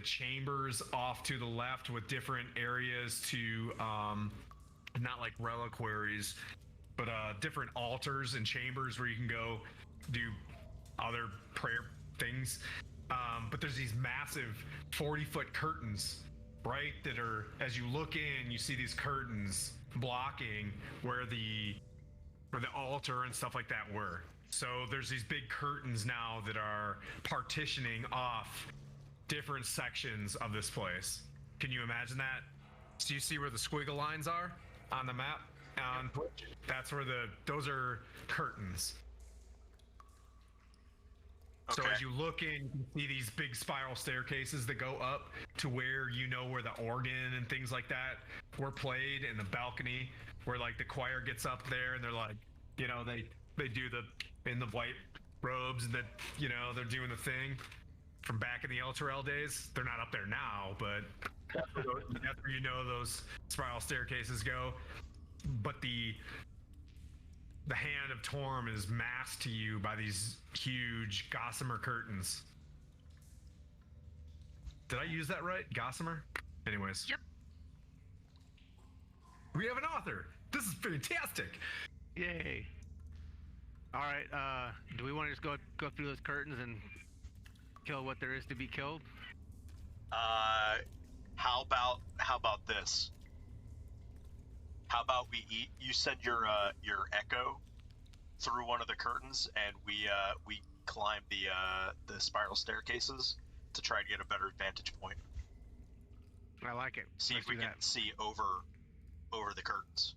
chambers off to the left, with different areas to, not like reliquaries, but different altars and chambers where you can go do other prayer things. But there's these massive 40-foot curtains, right? That are, as you look in, you see these curtains blocking where the altar and stuff like that were. So there's these big curtains now that are partitioning off different sections of this place. Can you imagine that? So you see where the squiggle lines are on the map? That's where those are curtains. So Okay. as you look in, you can see these big spiral staircases that go up to where where the organ and things like that were played, and the balcony where like the choir gets up there, and they're like, they do in the white robes, and they're doing the thing from back in the Elturel days. They're not up there now, but that's where those spiral staircases go. But the hand of Torm is masked to you by these huge gossamer curtains. Did I use that right? Gossamer? Anyways. Yep. We have an author. This is fantastic. Yay. All right. Do we want to just go through those curtains and kill what there is to be killed? How about this? How about you send your echo through one of the curtains, and we climb the spiral staircases to try to get a better vantage point. I like it. See Let's if we do can that. see over the curtains.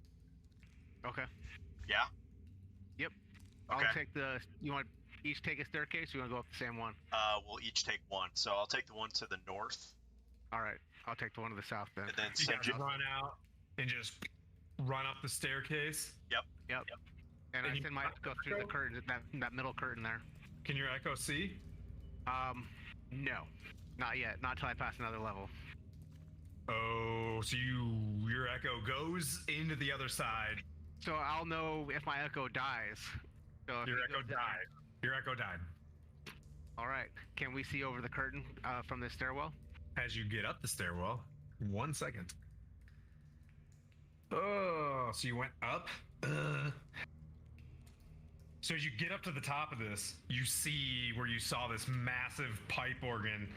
Okay. Yeah? Yep. Okay. I'll take you want to each take a staircase, or you want to go up the same one? We'll each take one. So I'll take the one to the north, All right. I'll take the one to the south then. and then You send guys you. run out and just run up the staircase. Yep. And And I you- send my go through the curtain, that middle curtain there. Can your echo see? No, not yet. Not till I pass another level. Oh, so your echo goes into the other side. So I'll know if my echo dies. So if Your he echo goes down- died. Your echo died. All right. Can we see over the curtain from this stairwell? As you get up the stairwell, 1 second. Oh, so you went up? So as you get up to the top of this, you see where you saw this massive pipe organ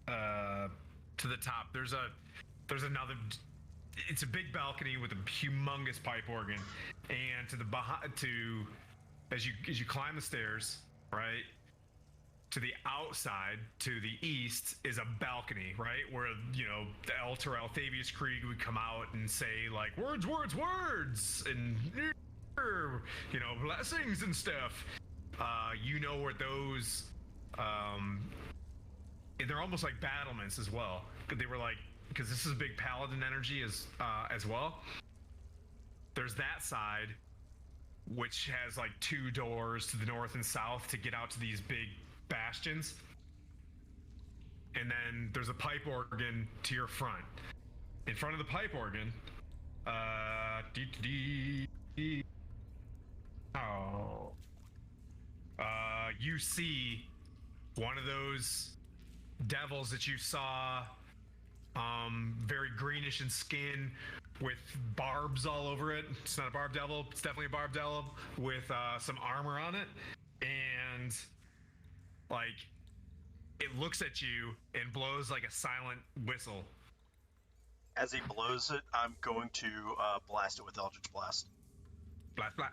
to the top. There's another, it's a big balcony with a humongous pipe organ, and as you climb the stairs, right, to the outside, to the east, is a balcony, right, where the Elturel Thavius Krieg would come out and say like words, and blessings and stuff. Where those they're almost like battlements as well. They were like, because this is big paladin energy as well. There's that side, which has like 2 doors to the north and south to get out to these big bastions. And then there's a pipe organ to your front. In front of the pipe organ, you see one of those devils that you saw, very greenish in skin, with barbs all over it. It's not a barb devil. It's definitely a barb devil with some armor on it, and like it looks at you and blows like a silent whistle. As he blows it, I'm going to blast it with Eldritch Blast. Blast, blast.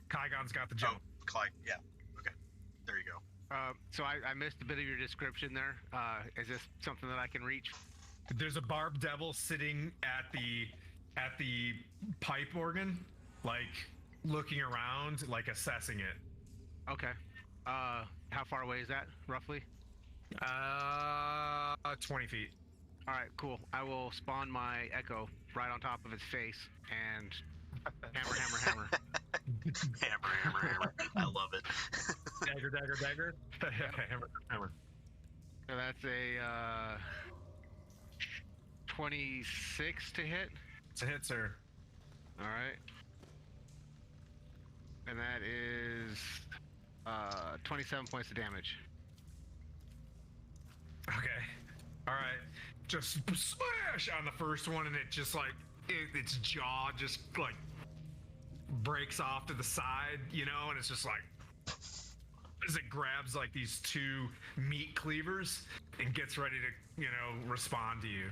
Kygon's got the jump. Oh, Clyde, yeah. Okay, there you go. So I missed a bit of your description there. Is this something that I can reach? There's a barb devil sitting at the pipe organ, like looking around, like assessing it. Okay. How far away is that, roughly? 20 feet. All right, cool. I will spawn my echo right on top of its face and hammer, hammer, hammer. Hammer, hammer, hammer. I love it. Dagger, dagger, dagger. Hammer, hammer. So that's a 26 to hit. It's a hit, sir. All right. And that is 27 points of damage. Okay. All right. Just smash on the first one, and it just like its jaw just like breaks off to the side, you know, and it's just like as it grabs like these two meat cleavers and gets ready to, you know, respond to you.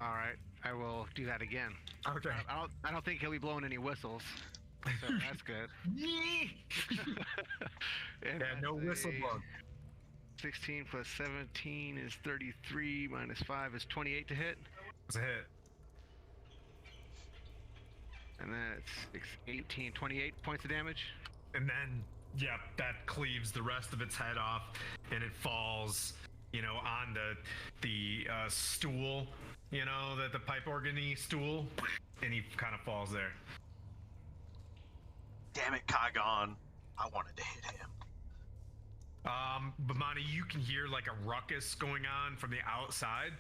All right, I will do that again. Okay. I don't think he'll be blowing any whistles, so that's good. Yeah, no whistle blow. 16 plus 17 is 33, minus 5 is 28 to hit. It's a hit. And then it's 6, 18, 28 points of damage. And then, yeah, that cleaves the rest of its head off, and it falls, you know, on the stool, you know, the pipe organ-y stool, and he kind of falls there. Damn it, Kygon. I wanted to hit him. But Monty, you can hear like a ruckus going on from the outside,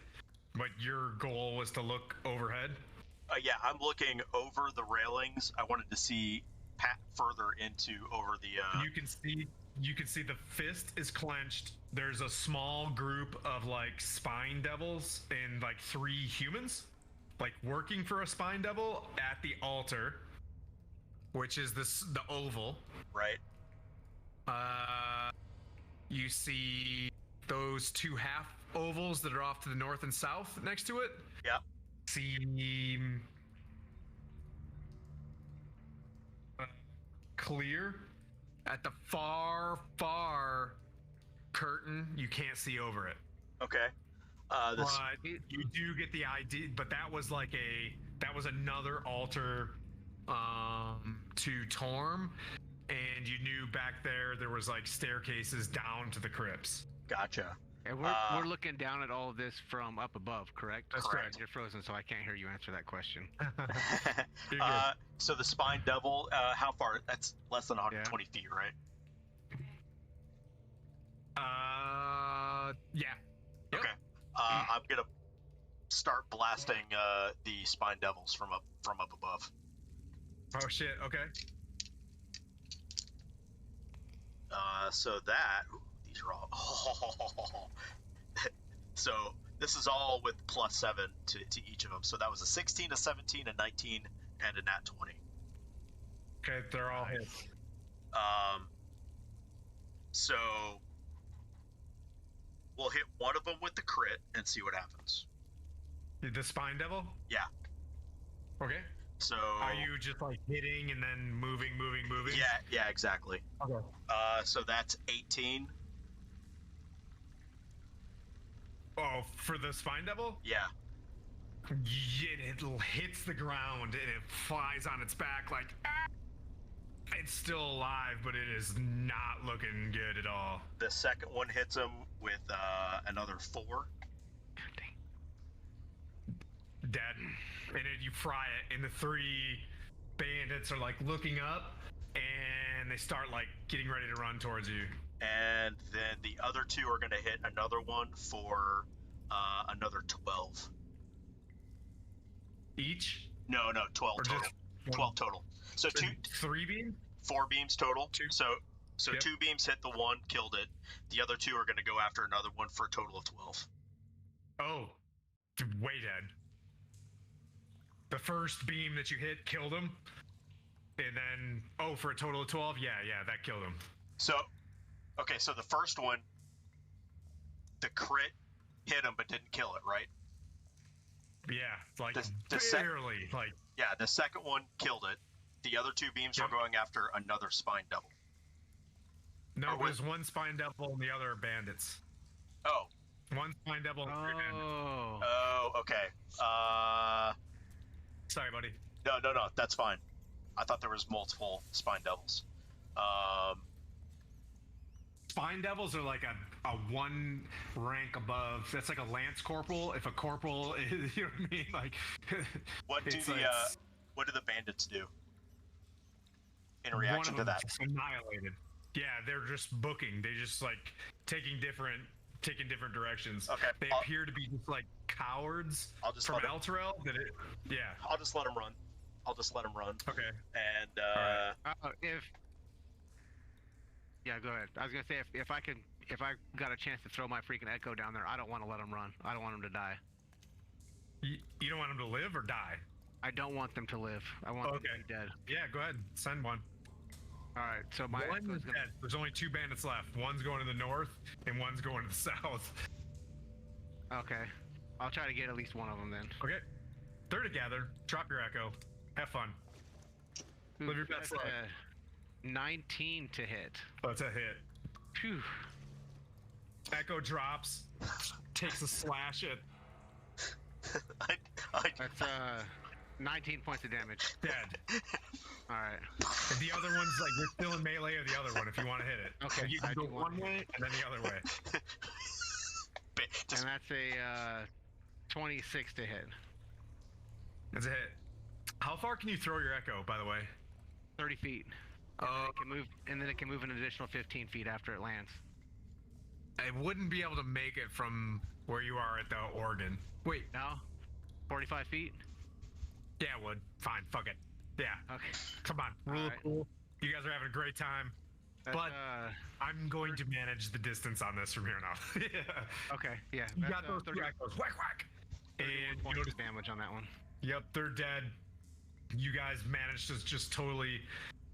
but your goal was to look overhead. Yeah, I'm looking over the railings. I wanted to see Pat further into over the. You can see the fist is clenched. There's a small group of like spine devils and like 3 humans, like working for a spine devil at the altar, which is the oval. Right. You see those 2 half ovals that are off to the north and south next to it. Yep. See clear at the far curtain. You can't see over it. Okay. But you do get the idea. But that was another altar to Torm. And you knew back there was like staircases down to the crypts. Gotcha. And we're looking down at all of this from up above, correct? That's correct. You're frozen, so I can't hear you answer that question. You're good. So the spine devil, how far? That's less than 120 feet, right? Yeah. Yep. Okay. I'm gonna start blasting the spine devils from up above. Oh shit. Okay. So that these are all. So this is all with +7 to each of them. So that was a 16, a 17, a 19, and a nat 20. Okay, they're all hits. So we'll hit one of them with the crit and see what happens. The spine devil? Yeah. Okay. So are you just like hitting and then moving? Yeah, exactly. Okay. So that's 18. Oh, for the spine devil? Yeah. It hits the ground and it flies on its back like, ah! It's still alive, but it is not looking good at all. The second one hits him with another 4. Dead. And then you fry it, and the 3 bandits are like looking up, and they start like getting ready to run towards you. And then the other 2 are going to hit another one for another 12. Each? No, 12 Or total. just 12 total. So 3 beams? 4 beams total. 2. So So Yep. 2 beams hit the one, killed it. The other 2 are going to go after another one for a total of 12. Oh, way dead. The first beam that you hit killed him, and then for a total of 12. Yeah, that killed him. So, okay, so the first one, the crit hit him but didn't kill it, right? Yeah, like The barely. Like Yeah, the second one killed it. The other 2 beams are going after another spine devil. no, Or there's one spine devil and the other are bandits. Oh. One spine devil and 3 bandits. Oh, okay. Sorry, buddy. No, that's fine. I thought there was multiple spine devils. Spine devils are like a one rank above. That's like a lance corporal. If a corporal is, you know what I mean? Like, What do what do the bandits do in one reaction of to them that? is annihilated. Yeah, they're just booking. They just like taking different directions. Okay, They appear to be just like cowards I'll just from let 'em- Elturel. Yeah. I'll just let them run. Okay. And Go ahead. I was gonna say if I got a chance to throw my freaking echo down there, I don't want to let them run. I don't want them to die. You don't want them to live or die? I don't want them to live. I want them to be dead. Yeah, go ahead. Send one. All right. So my One echo's is gonna... dead. There's only 2 bandits left. One's going to the north and one's going to the south. Okay. I'll try to get at least one of them then. Okay. They're together. Drop your echo. Have fun. Live your best life. 19 to hit. That's a hit. Phew. Echo drops. Takes a slash at That's 19 points of damage. dead. All right. And the other one's like you're still in melee of the other one if you want to hit it. Okay, Like, you can I go do want one to way and then the other way. just And that's a 26 to hit. That's a hit. How far can you throw your echo, by the way? 30 feet. And then it can move an additional 15 feet after it lands. I wouldn't be able to make it from where you are at the organ. Wait. No? 45 feet? Yeah, it would. Fine. Fuck it. Yeah. Okay. Come on. All Rule right. cool. You guys are having a great time. That's, But I'm going to manage the distance on this from here now. Yeah. okay, yeah. You That's, got those 30 2 echoes. Whack, whack. And you points notice, of damage on that one. yep, they're dead. You guys managed to just totally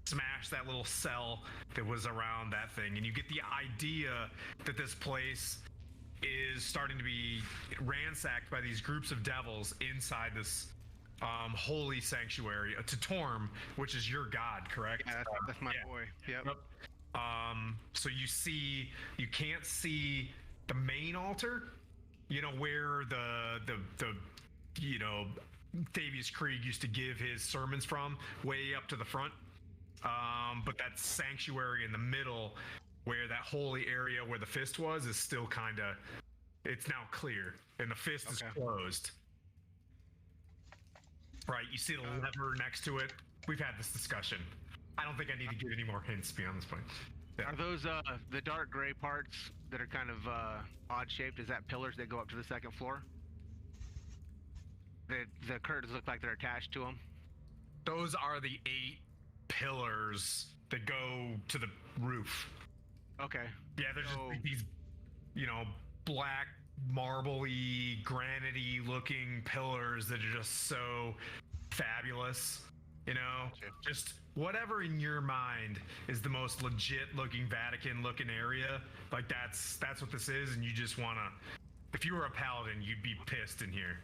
smash that little cell that was around that thing. And you get the idea that this place is starting to be ransacked by these groups of devils inside this holy sanctuary, to Torm, which is your god, correct? Yeah, that's my yeah. boy. Yep. Yep. So you can't see the main altar, you know, where the you know, Thavius Krieg used to give his sermons from, way up to the front. But that sanctuary in the middle, where that holy area where the fist was, is still kind of, it's now clear, and the fist is closed. Right, you see the lever next to it. We've had this discussion. I don't think I need to give any more hints beyond this point. Yeah. Are those the dark gray parts that are kind of odd shaped? Is that pillars that go up to the second floor? The curtains look like they're attached to them. Those are the 8 pillars that go to the roof. Okay. Yeah, they're just like these, you know, black, marble-y, granite-y looking pillars that are just so fabulous. You know, just whatever in your mind is the most legit looking Vatican looking area. Like that's what this is, and you just wanna. If you were a paladin, you'd be pissed in here.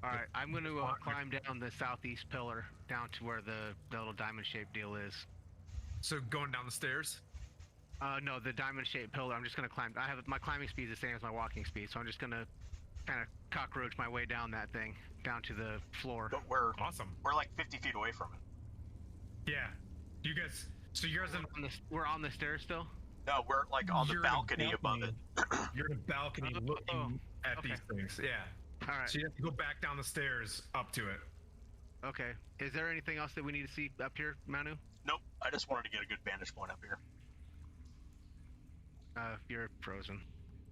All right, I'm going to climb down the southeast pillar down to where the little diamond-shaped deal is. So going down the stairs? No, the diamond-shaped pillar. I'm just going to climb. I have my climbing speed is the same as my walking speed, so I'm just going to kind of cockroach my way down that thing, down to the floor. But we're Awesome. We're like 50 feet away from it. Yeah. You guys. So you guys we're on the stairs still? No, we're like on the You're in a balcony above it. You're in a balcony looking at these things. Yeah. All right. So you have to go back down the stairs up to it. Okay. Is there anything else that we need to see up here, Manu? Nope. I just wanted to get a good vantage point up here. You're frozen.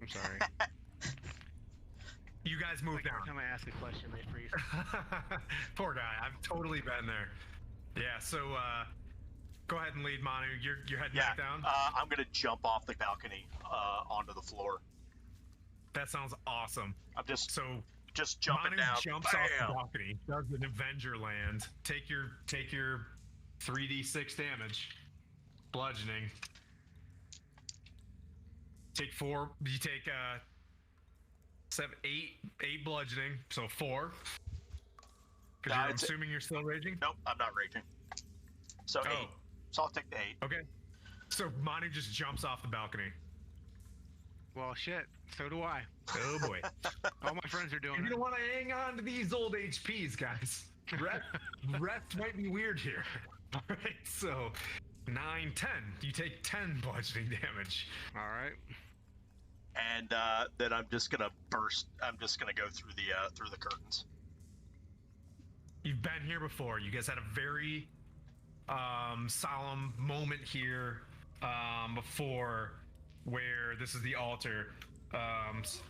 I'm sorry. You guys move down. Every time I ask a question, they freeze. Poor guy. I've totally been there. Yeah, so Go ahead and lead, Manu. You're heading Yeah. back down. I'm gonna jump off the balcony onto the floor. That sounds awesome. I'm just So jumping Manu down. jumps off the Bam! balcony, does an Avenger land. Take your 3d6 damage, bludgeoning. Take 4. You take 8 bludgeoning, so 4. Because Nah, I'm it's- assuming you're still raging. Nope, I'm not raging. So 8. So I'll take the 8. Okay. So Manu just jumps off the balcony. Well, shit. So do I. Oh boy. All my friends are doing You it. don't want to hang on to these old HPs, guys. Rest might be weird here. All right, so 9, 10. You take 10 bludgeoning damage. All right. And then I'm just gonna burst. I'm just gonna go through the curtains. You've been here before. You guys had a very solemn moment here before, where this is the altar.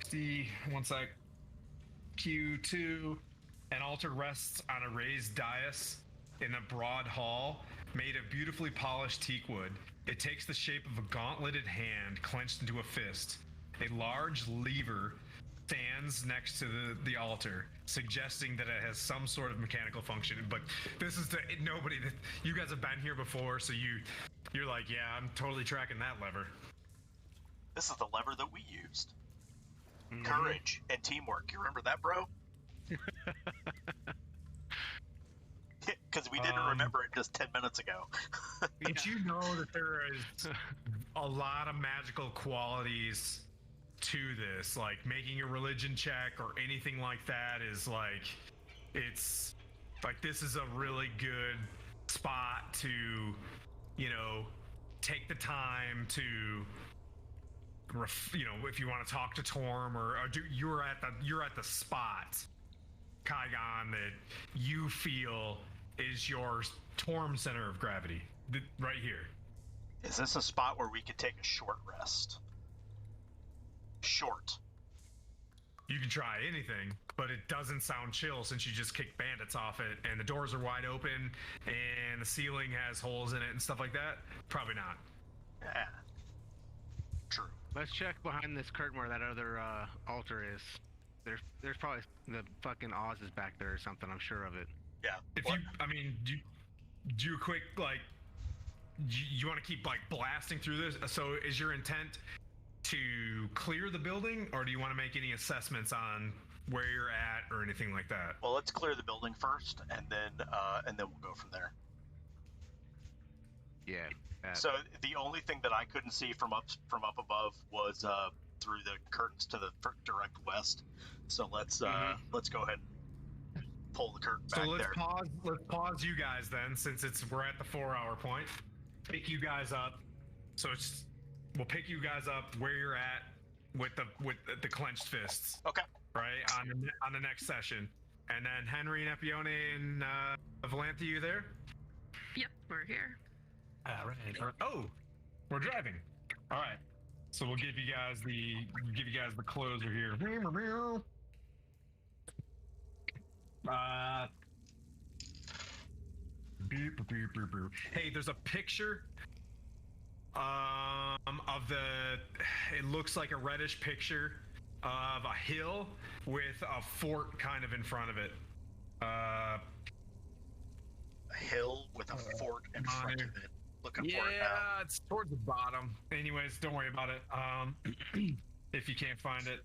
See, one sec. Q2. An altar rests on a raised dais in a broad hall made of beautifully polished teak wood. It takes the shape of a gauntleted hand clenched into a fist. A large lever stands next to the altar, suggesting that it has some sort of mechanical function. But this is nobody that you guys have been here before, so you're like, yeah, I'm totally tracking that lever. This is the lever that we used. Mhm. Courage and teamwork. You remember that, bro? Because we didn't remember it just 10 minutes ago. Did you know that there is a lot of magical qualities to this? Like making a religion check or anything like that is like, it's like, this is a really good spot to, take the time to, if you want to talk to Torm or you're at the spot, Kaigon, that you feel is your Torm center of gravity, right here. Is this a spot where we could take a short rest? Short. You can try anything, but it doesn't sound chill since you just kicked bandits off it, and the doors are wide open, and the ceiling has holes in it and stuff like that. Probably not. Yeah. True. Let's check behind this curtain where that other altar is. There's probably the fucking Oz is back there or something. I'm sure of it. Yeah. If What? do a quick, like, you want to keep like blasting through this? So is your intent to clear the building, or do you want to make any assessments on where you're at or anything like that? Well, let's clear the building first, and then we'll go from there. Yeah. So the only thing that I couldn't see from up above was through the curtains to the direct west. So let's go ahead and pull the curtain back So let's there. pause you guys then, since we're at the 4-hour point. Pick you guys up. So we'll pick you guys up where you're at with the clenched fists. Okay. Right on the next session, and then Henry and Epione and Valanthe, you there? Yep, we're here. All right. Oh, we're driving. All right. So we'll give you guys the closer here. Hey, there's a picture of it looks like a reddish picture of a hill with a fort kind of in front of it. A hill with a fort in front of it. Looking for it now. Yeah, it's towards the bottom. Anyways, don't worry about it. If you can't find it.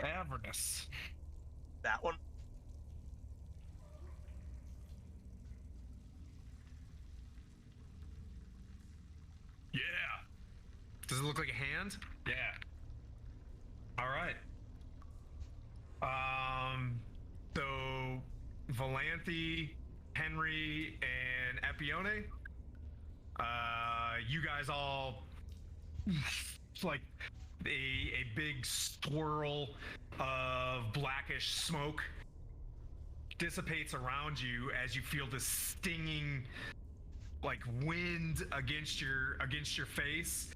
Avernus. That one? Yeah. Does it look like a hand? Yeah. All right. So Valanthe, Henry, and Epione, you guys all, it's like a big swirl of blackish smoke dissipates around you as you feel this stinging like wind against your face,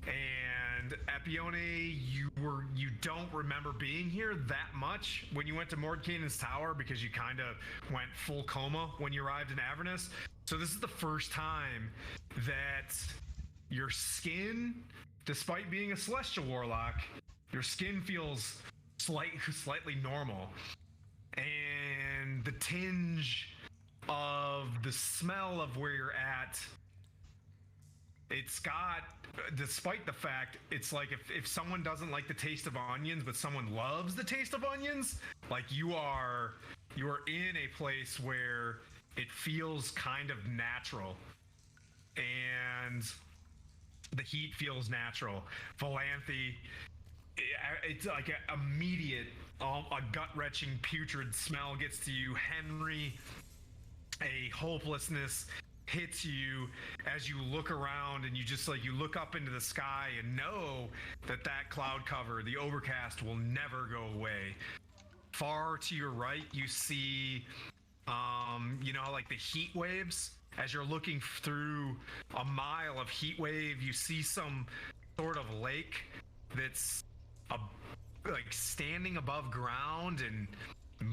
and And Epione, you don't remember being here that much when you went to Mordkanen's Tower because you kind of went full coma when you arrived in Avernus. So this is the first time that your skin, despite being a celestial warlock, your skin feels slightly normal. And the tinge of the smell of where you're at, it's got, despite the fact, it's like if someone doesn't like the taste of onions, but someone loves the taste of onions, like you are in a place where it feels kind of natural. And the heat feels natural. Valanthe, it's like an immediate, a gut-wrenching, putrid smell gets to you. Henry, a hopelessness hits you as you look around, and you just you look up into the sky and know that cloud cover, the overcast, will never go away. Far to your right, you see, the heat waves. As you're looking through a mile of heat wave, you see some sort of lake that's standing above ground and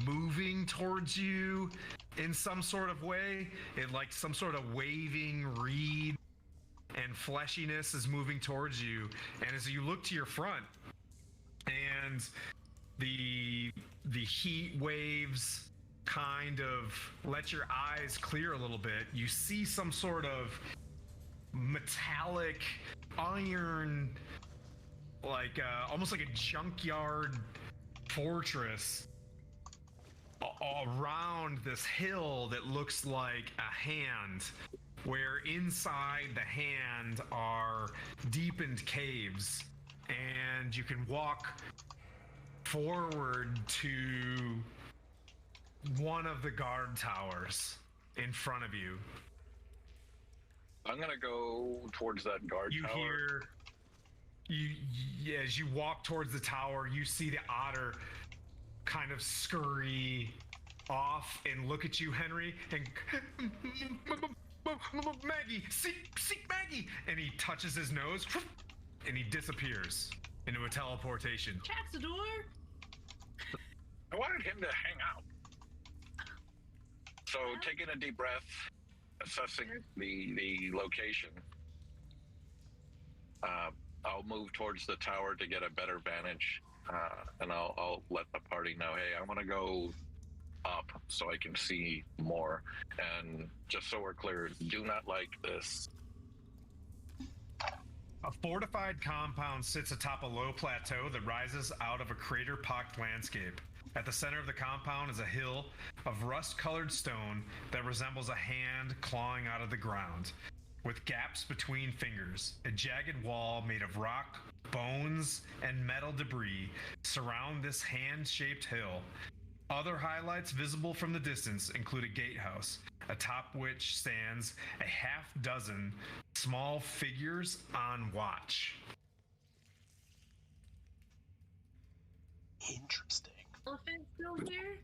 moving towards you in some sort of way. It like some sort of waving reed and fleshiness is moving towards you. And as you look to your front, and the heat waves kind of let your eyes clear a little bit, you see some sort of metallic iron, almost like a junkyard fortress around this hill that looks like a hand, where inside the hand are deepened caves, and you can walk forward to one of the guard towers in front of you. I'm gonna go towards that guard tower. As you walk towards the tower, you see the otter kind of scurry off and look at you, Henry, and Maggie, seek Maggie, and he touches his nose and he disappears into a teleportation. Capsador! I wanted him to hang out. So taking a deep breath, assessing the location, I'll move towards the tower to get a better vantage, and I'll let the party know, hey, I want to go up so I can see more. And just so we're clear, do not like this. A fortified compound sits atop a low plateau that rises out of a crater-pocked landscape. At the center of the compound is a hill of rust-colored stone that resembles a hand clawing out of the ground, with gaps between fingers. A jagged wall made of rock, bones, and metal debris surround this hand-shaped hill. Other highlights visible from the distance include a gatehouse, atop which stands a half-dozen small figures on watch. Interesting. Elephant still here?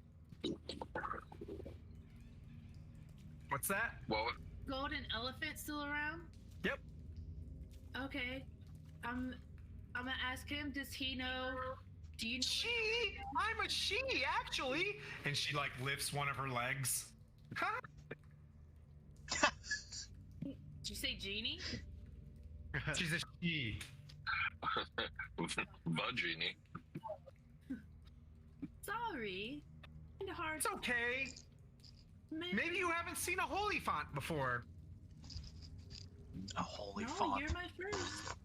What's that? Well, Golden elephant still around? Yep. Okay. I'm gonna ask him, does he know? Do you know? I'm a she, actually. And she lifts one of her legs. Huh? Did you say genie? She's a she. Vagini. Sorry. Kinda hard. It's okay. Maybe you haven't seen a holy font before. A holy No, font. you're my first.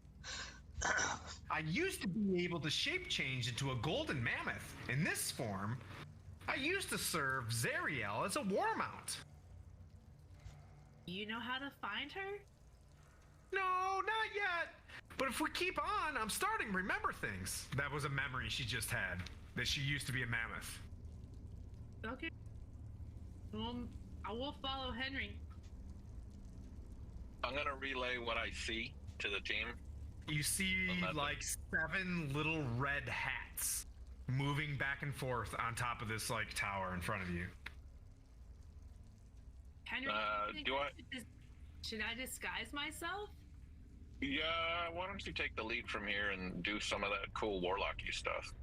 I used to be able to shape change into a golden mammoth. In this form, I used to serve Zariel as a war mount. You know how to find her? No, not yet. But if we keep on, I'm starting to remember things. That was a memory she just had, that she used to be a mammoth. Okay. I will follow Henry. I'm gonna relay what I see to the team. You see 7 little red hats moving back and forth on top of this tower in front of you. Henry, should I disguise myself? Yeah, why don't you take the lead from here and do some of that cool warlocky stuff?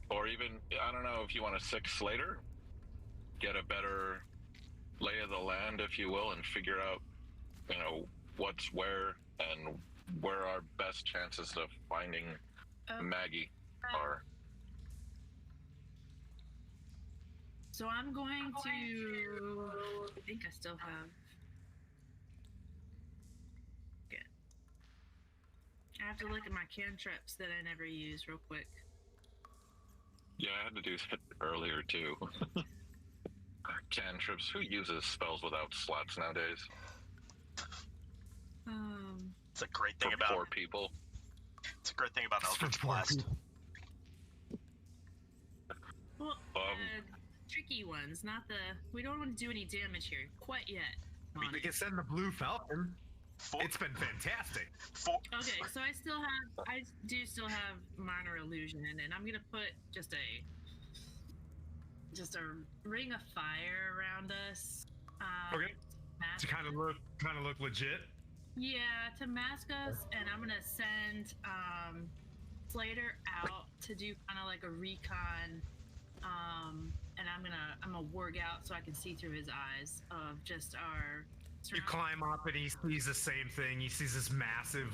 Or even, I don't know if you want to 6 Slater, get a better lay of the land, if you will, and figure out, what's where and where our best chances of finding Maggie are. So I'm going to. I think I still have. Good. I have to look at my cantrips that I never use real quick. Yeah, I had to do that earlier too. Cantrips. Who uses spells without slots nowadays? It's a great thing For about poor people. It's a great thing about It's for Eldritch poor Blast. people. Well, tricky ones, not the. We don't want to do any damage here quite yet. We can send the Blue Falcon. Four, It's been fantastic. Okay, so I do still have minor illusion in it. I'm gonna put just a ring of fire around us. Okay. To kind of look legit. Yeah, to mask us, and I'm gonna send Slater out to do kind of like a recon, and I'm gonna warg out so I can see through his eyes of just our. You climb up and he sees the same thing. He sees this massive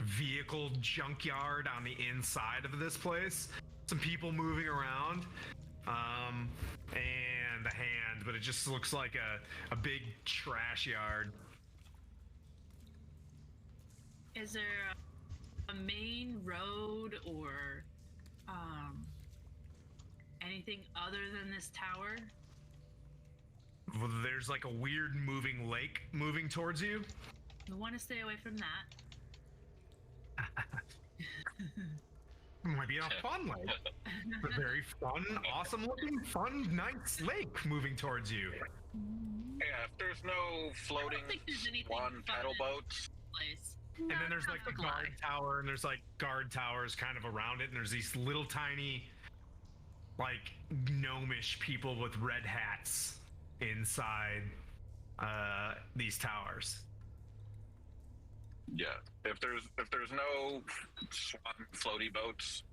vehicle junkyard on the inside of this place. Some people moving around, and a hand, but it just looks like a big trash yard. Is there a main road or anything other than this tower? Well, there's a weird moving lake moving towards you. We want to stay away from that. Might be a fun lake. A very fun, awesome looking, fun, nice lake moving towards you. Yeah, if there's no floating think there's anything swan fun paddle in boats. Place. And then there's the guard tower, and there's guard towers kind of around it, and there's these little tiny, gnomish people with red hats inside these towers. Yeah, if there's no swan floaty boats,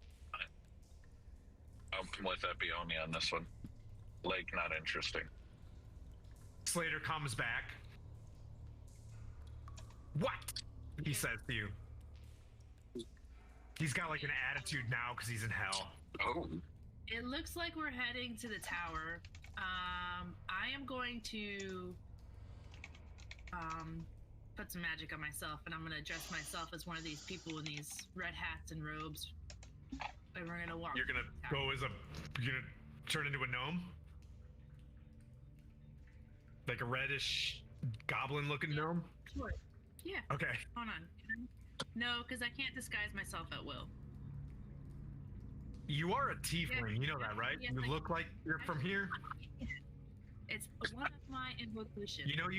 I'm with Epione on this one. Lake not interesting. Slater comes back. What? He says to you. He's got an attitude now because he's in hell. Oh. It looks like we're heading to the tower. I am going to put some magic on myself, and I'm going to dress myself as one of these people in these red hats and robes. And we're going to walk. You're going to go you're going to turn into a gnome? Like a reddish goblin looking gnome? Sure. Yeah. Okay. Hold on. No, because I can't disguise myself at will. You are a tiefling, you know that, right? Yes, You look like you're from here. It's one of my invocations. You don't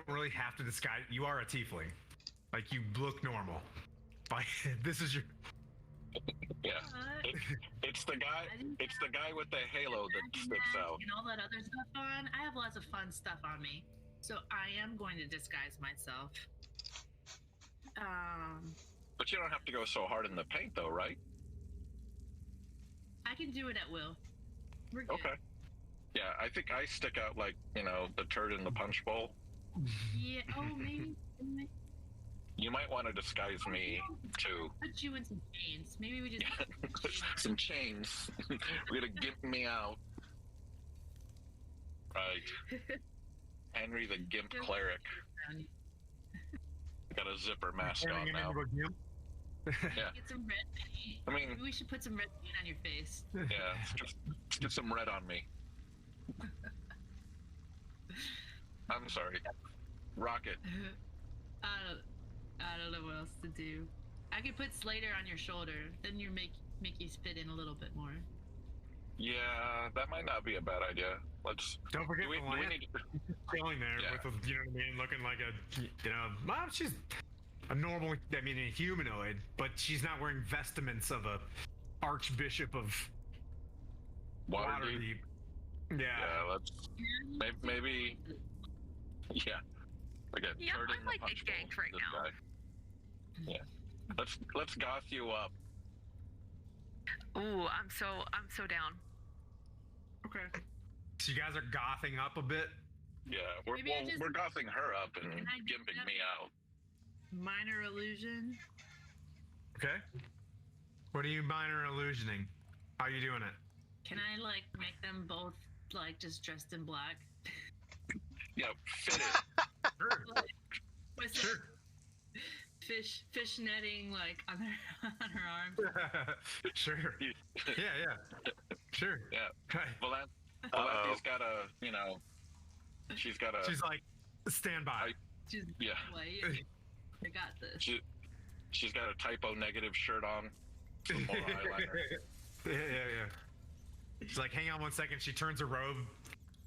really have to disguise. You are a tiefling. You look normal. This is your. Yeah. It's the guy. It's the guy with the halo that sticks out. And all that other stuff on. I have lots of fun stuff on me, so I am going to disguise myself. But you don't have to go so hard in the paint, though, right? I can do it at will. We're good. Okay. Yeah, I think I stick out like the turd in the punch bowl. Yeah. Oh, maybe. You might want to disguise me too. Put you in some chains. Maybe we just. Some chains. We're gonna gimp me out. Right. Henry the Gimp Cleric. Got a zipper mask on now. Yeah. Get some red paint. I mean, Maybe we should put some red paint on your face. Yeah, just get some red on me. I'm sorry. Rocket. I don't know what else to do. I could put Slater on your shoulder. Then you make you fit in a little bit more. Yeah, that might not be a bad idea. Don't forget do we need chilling there Yeah. with you know what I mean, looking like well, she's a normal, a humanoid, but she's not wearing vestments of a archbishop of Waterdeep. Yeah. Yeah, let's maybe Yeah. Again, Yeah, third I in the like punch being ganked bowl, right this now. guy. Yeah. Let's goth you up. Ooh, I'm so down. Okay. So you guys are gothing up a bit. Yeah, we're Maybe I just- we're gothing her up and Can I do gimping that? me out. Minor illusion. Okay. What are you minor illusioning? How are you doing it? Can I like make them both like just dressed in black? Yeah, fit it. Sure. With Sure. fish netting like on her on her arms. Sure. Yeah. Sure. Yeah. Okay. Valenti's got a, you know, she's got a. She's like, stand by. She's Yeah. like, I got this. She's got a typo negative shirt on. Some more eyeliner. Yeah. She's like, hang on one second. She turns her robe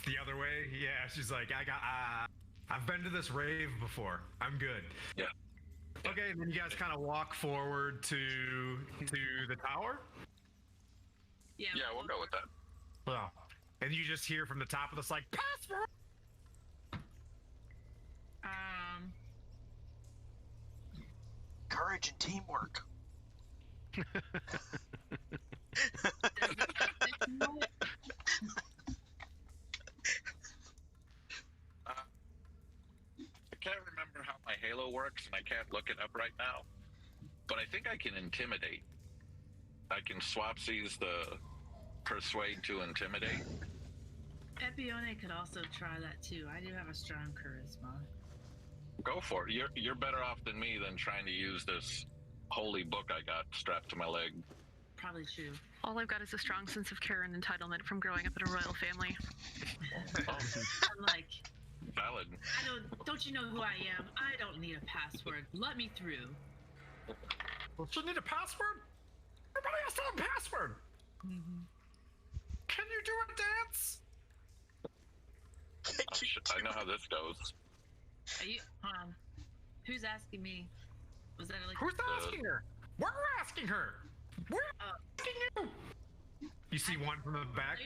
the other way. Yeah, she's like, I've been to this rave before. I'm good. Yeah. Okay, and then you guys kind of walk forward to the tower. Yeah. Yeah, we'll go with that. Well, and you just hear from the top of this like, password. Courage and teamwork. I can't remember how my Halo works, and I can't look it up right now. But I think I can intimidate. I can swapsies the persuade to intimidate. Epione could also try that too. I do have a strong charisma. Go for it. You're better off than me than trying to use this holy book I got strapped to my leg. Probably true. All I've got is a strong sense of care and entitlement from growing up in a royal family. I'm like, Valid. don't you know who I am? I don't need a password. Let me through. Well, you need a password? Everybody has to have a password. Can you do a dance? I know how this goes. Are you who's asking me? Was that like Who's asking her? We're asking her. We're asking you. You see one from the back.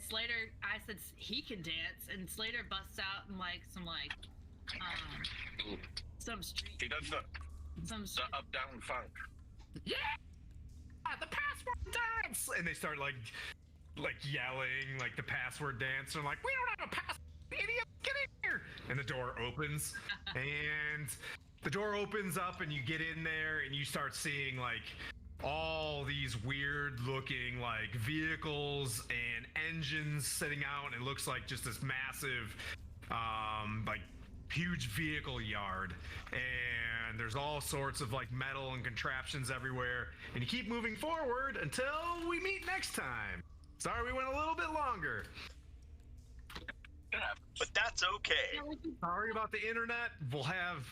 Slater, I said he can dance, and Slater busts out in like some street. He does the up down funk. Yeah, the password dance, and they start like yelling like the password dance. And like, we don't have a password, idiot, get in here! And the door opens, and the door opens up, and you get in there, and you start seeing like all these weird looking like vehicles and engines sitting out, and it looks like just this massive like huge vehicle yard, and there's all sorts of like metal and contraptions everywhere, and you keep moving forward until we meet next time. Sorry we went a little bit longer, But that's okay. sorry about the internet. We'll have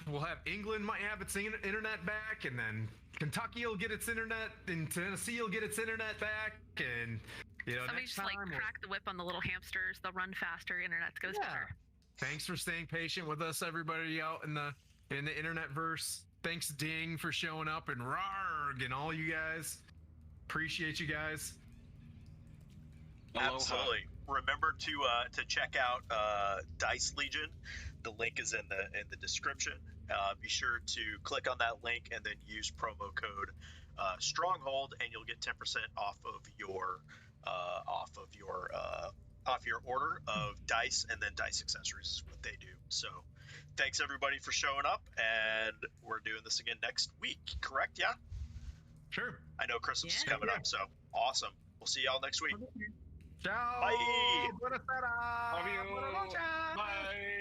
England might have its internet back, and then Kentucky will get its internet, and Tennessee will get its internet back, and you know, Somebody next just like time crack the whip on the little hamsters. They'll run faster. Internet goes better. Thanks for staying patient with us, everybody out in the internet verse. Thanks, Ding, for showing up, and Rarg, and all you guys. Appreciate you guys. Aloha. Absolutely. Remember to check out Dice Legion. The link is in the description. Be sure to click on that link and then use promo code Stronghold, and you'll get 10% off of your order of dice, and then dice accessories is what they do. So, thanks everybody for showing up, and we're doing this again next week. Correct? Yeah. Sure. I know Christmas is Yeah. coming up, so awesome. We'll see y'all next week. Ciao. Bye. Buonasera. Love you. Buona noche. Bye.